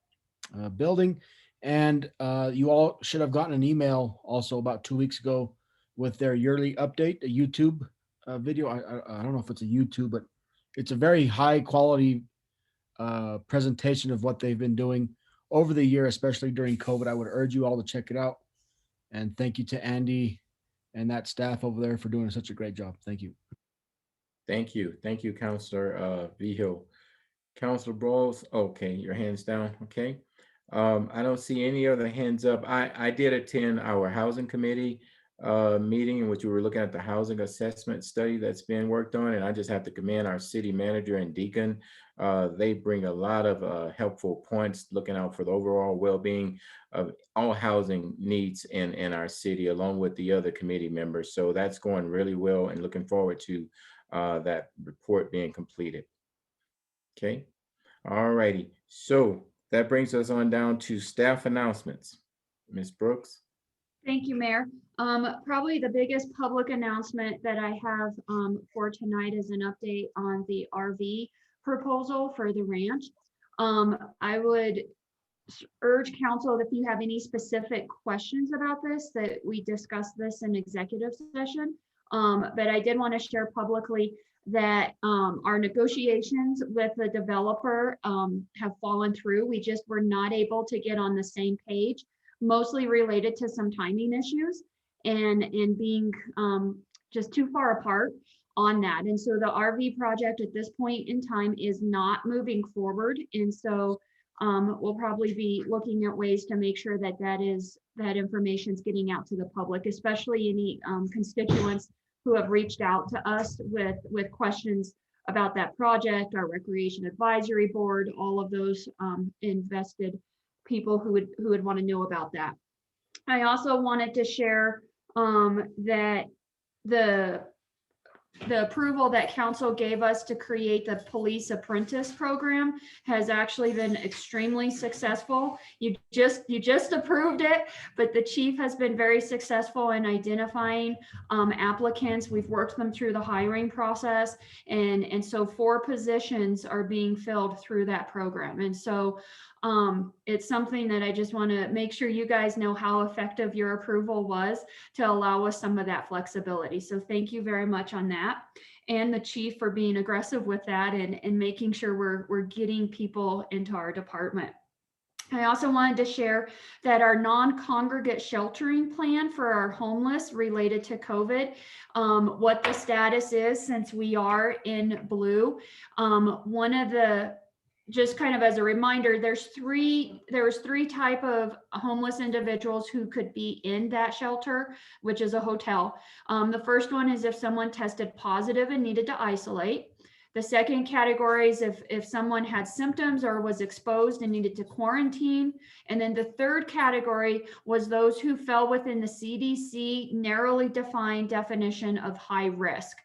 building. And you all should have gotten an email also about 2 weeks ago with their yearly update, a YouTube video. I don't know if it's a YouTube, but it's a very high quality presentation of what they've been doing over the year, especially during COVID. I would urge you all to check it out. And thank you to Andy and that staff over there for doing such a great job. Thank you. Thank you. Thank you, Councilor Vijo. Councilor Brawls, okay, your hands down, okay. I don't see any other hands up. I did attend our housing committee meeting in which we were looking at the housing assessment study that's being worked on, and I just have to commend our city manager and Deacon. They bring a lot of helpful points looking out for the overall well-being of all housing needs in our city, along with the other committee members. So that's going really well, and looking forward to that report being completed. Okay, all righty. So that brings us on down to staff announcements. Ms. Brooks. Thank you, Mayor. Probably the biggest public announcement that I have for tonight is an update on the RV proposal for the ranch. I would urge council, if you have any specific questions about this, that we discuss this in executive session. But I did want to share publicly that our negotiations with the developer have fallen through. We just were not able to get on the same page, mostly related to some timing issues and being just too far apart on that. And so the RV project at this point in time is not moving forward. And so we'll probably be looking at ways to make sure that that information is getting out to the public, especially any constituents who have reached out to us with questions about that project, our Recreation Advisory Board, all of those invested people who would want to know about that. I also wanted to share that the approval that council gave us to create the police apprentice program has actually been extremely successful. You just approved it, but the chief has been very successful in identifying applicants. We've worked them through the hiring process, and so 4 positions are being filled through that program. And so It's something that I just want to make sure you guys know how effective your approval was to allow us some of that flexibility. So thank you very much on that. And the chief for being aggressive with that and making sure we're getting people into our department. I also wanted to share that our non-congregate sheltering plan for our homeless related to COVID, what the status is since we are in blue. One of the, just kind of as a reminder, there was three type of homeless individuals who could be in that shelter, which is a hotel. The first one is if someone tested positive and needed to isolate. The second category is if someone had symptoms or was exposed and needed to quarantine. And then the third category was those who fell within the CDC narrowly defined definition of high risk.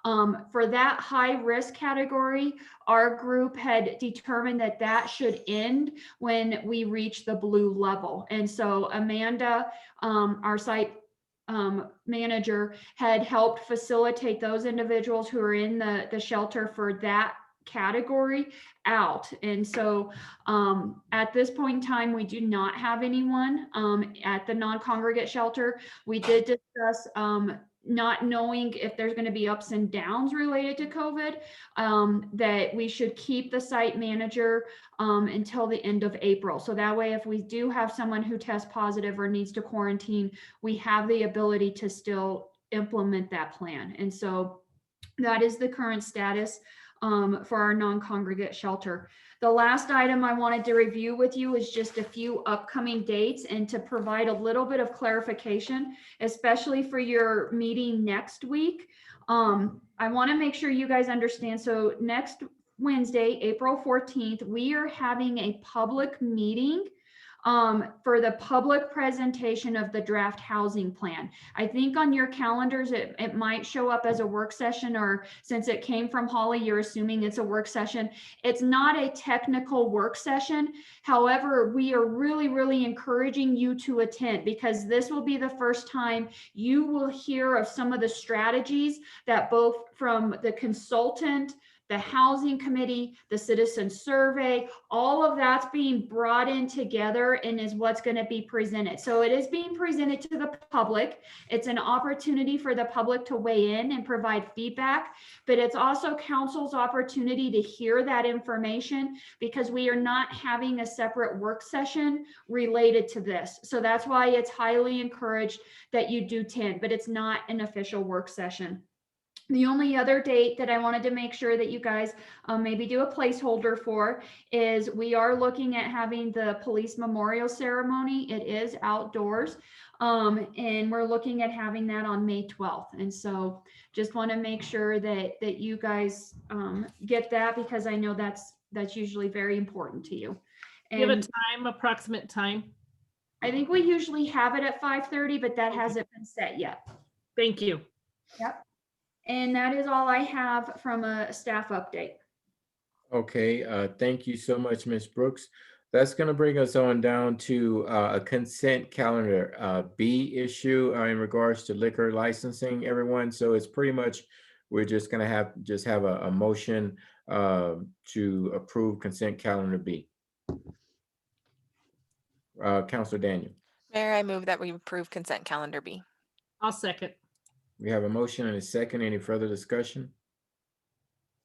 For that high risk category, our group had determined that that should end when we reach the blue level. And so Amanda, our site manager, had helped facilitate those individuals who are in the shelter for that category out. And so at this point in time, we do not have anyone at the non-congregate shelter. We did discuss not knowing if there's going to be ups and downs related to COVID, that we should keep the site manager until the end of April. So that way, if we do have someone who tests positive or needs to quarantine, we have the ability to still implement that plan. And so that is the current status for our non-congregate shelter. The last item I wanted to review with you is just a few upcoming dates and to provide a little bit of clarification, especially for your meeting next week. I want to make sure you guys understand. So next Wednesday, April 14th, we are having a public meeting for the public presentation of the draft housing plan. I think on your calendars, it might show up as a work session, or since it came from Holly, you're assuming it's a work session. It's not a technical work session. However, we are really, really encouraging you to attend, because this will be the first time you will hear of some of the strategies that both from the consultant, the housing committee, the citizen survey, all of that's being brought in together and is what's going to be presented. So it is being presented to the public. It's an opportunity for the public to weigh in and provide feedback, but it's also council's opportunity to hear that information, because we are not having a separate work session related to this. So that's why it's highly encouraged that you do attend, but it's not an official work session. The only other date that I wanted to make sure that you guys maybe do a placeholder for is we are looking at having the police memorial ceremony. It is outdoors, and we're looking at having that on May 12th. And so just want to make sure that you guys get that, because I know that's usually very important to you. And give a time, approximate time. I think we usually have it at 5:30, but that hasn't been set yet. Thank you. Yep. And that is all I have from a staff update. Okay, thank you so much, Ms. Brooks. That's going to bring us on down to a consent calendar B issue in regards to liquor licensing, everyone. So it's pretty much, we're just going to have a motion to approve consent calendar B. Councilor Daniel. Mayor, I move that we approve consent calendar B. I'll second. We have a motion and a second. Any further discussion?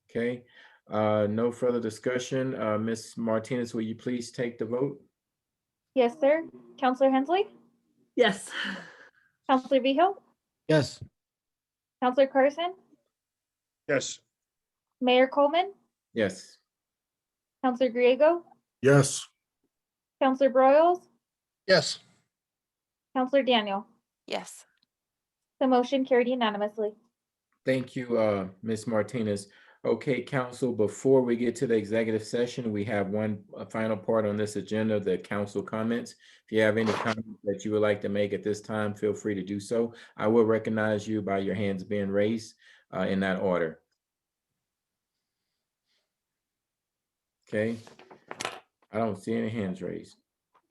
Okay, no further discussion. Ms. Martinez, will you please take the vote? Yes, sir. Counselor Hensley? Yes. Counselor Vigil? Yes. Counselor Carson? Yes. Mayor Coleman? Yes. Counselor Griego? Yes. Counselor Broyles? Yes. Counselor Daniel? Yes. The motion carried unanimously. Thank you, Ms. Martinez. Okay, council, before we get to the executive session, we have one final part on this agenda, the council comments. If you have any comments that you would like to make at this time, feel free to do so. I will recognize you by your hands being raised in that order. Okay, I don't see any hands raised.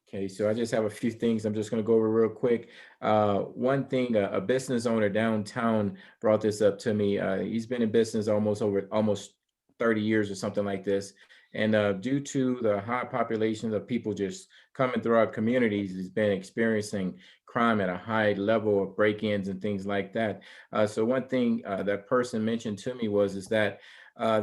Okay, so I just have a few things I'm just going to go over real quick. One thing, a business owner downtown brought this up to me. He's been in business almost 30 years or something like this. And due to the high population of people just coming through our communities, has been experiencing crime at a high level of break-ins and things like that. So one thing that person mentioned to me is that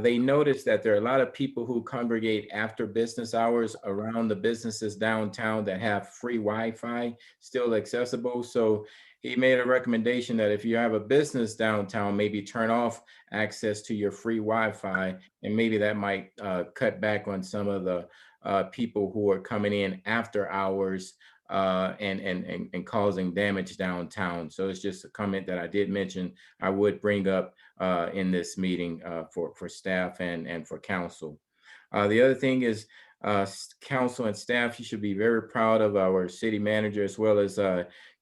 they noticed that there are a lot of people who congregate after business hours around the businesses downtown that have free Wi-Fi still accessible. So he made a recommendation that if you have a business downtown, maybe turn off access to your free Wi-Fi, and maybe that might cut back on some of the people who are coming in after hours and causing damage downtown. So it's just a comment that I did mention I would bring up in this meeting for staff and for council. The other thing is council and staff, you should be very proud of our city manager as well as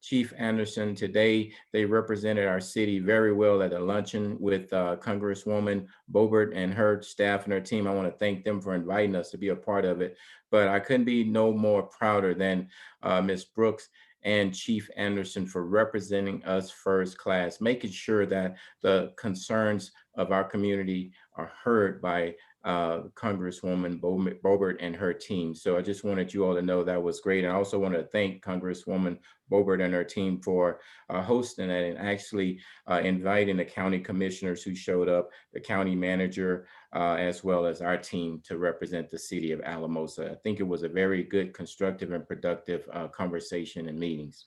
Chief Anderson. Today, they represented our city very well at a luncheon with Congresswoman Boebert and her staff and her team. I want to thank them for inviting us to be a part of it. But I couldn't be no more prouder than Ms. Brooks and Chief Anderson for representing us first class, making sure that the concerns of our community are heard by Congresswoman Boebert and her team. So I just wanted you all to know that was great. And I also want to thank Congresswoman Boebert and her team for hosting it and actually inviting the county commissioners who showed up, the county manager, as well as our team to represent the city of Alamosa. I think it was a very good, constructive, and productive conversation and meetings.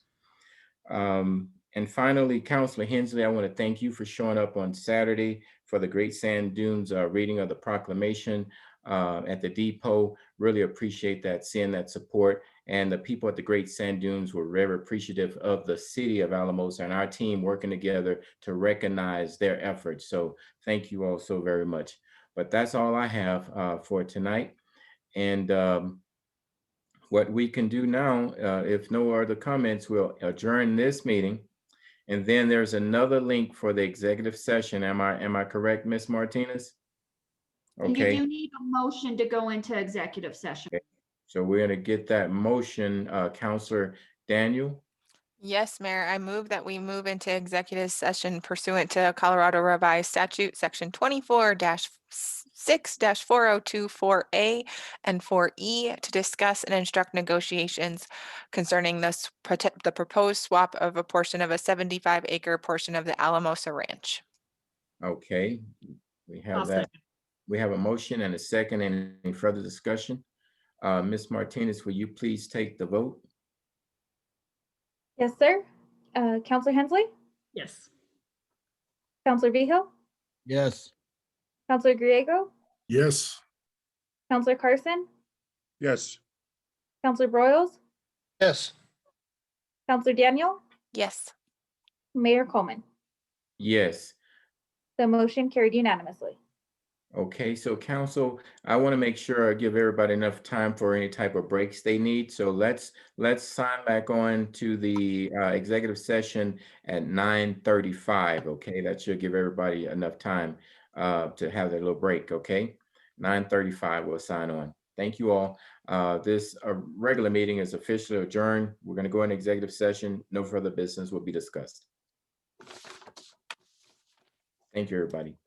And finally, Councilor Hensley, I want to thank you for showing up on Saturday for the Great Sand Dunes reading of the proclamation at the depot. Really appreciate that, seeing that support. And the people at the Great Sand Dunes were very appreciative of the city of Alamosa and our team working together to recognize their efforts. So thank you all so very much. But that's all I have for tonight. And what we can do now, if no other comments, we'll adjourn this meeting. And then there's another link for the executive session. Am I correct, Ms. Martinez? Okay. You do need a motion to go into executive session. Okay. So we're going to get that motion, Councilor Daniel. Yes, Mayor, I move that we move into executive session pursuant to Colorado Revised Statute, Section 24-6-4024A and 4E to discuss and instruct negotiations concerning the proposed swap of a portion of a 75-acre portion of the Alamosa Ranch. Okay, we have I'll that. second. We have a motion and a second. Any further discussion? Ms. Martinez, will you please take the vote? Yes, sir. Counselor Hensley, Yes. Counselor Vigil, Yes. Counselor Griego, Yes. Counselor Carson, Yes. Counselor Broyles, Yes. Counselor Daniel, Yes. Mayor Coleman. Yes. The motion carried unanimously. Okay, so council, I want to make sure I give everybody enough time for any type of breaks they need. So let's sign back on to the executive session at 9:35. Okay, that should give everybody enough time to have their little break. Okay, 9:35 we'll sign on. Thank you all. This regular meeting is officially adjourned. We're going to go into executive session. No further business will be discussed. Thank you, everybody.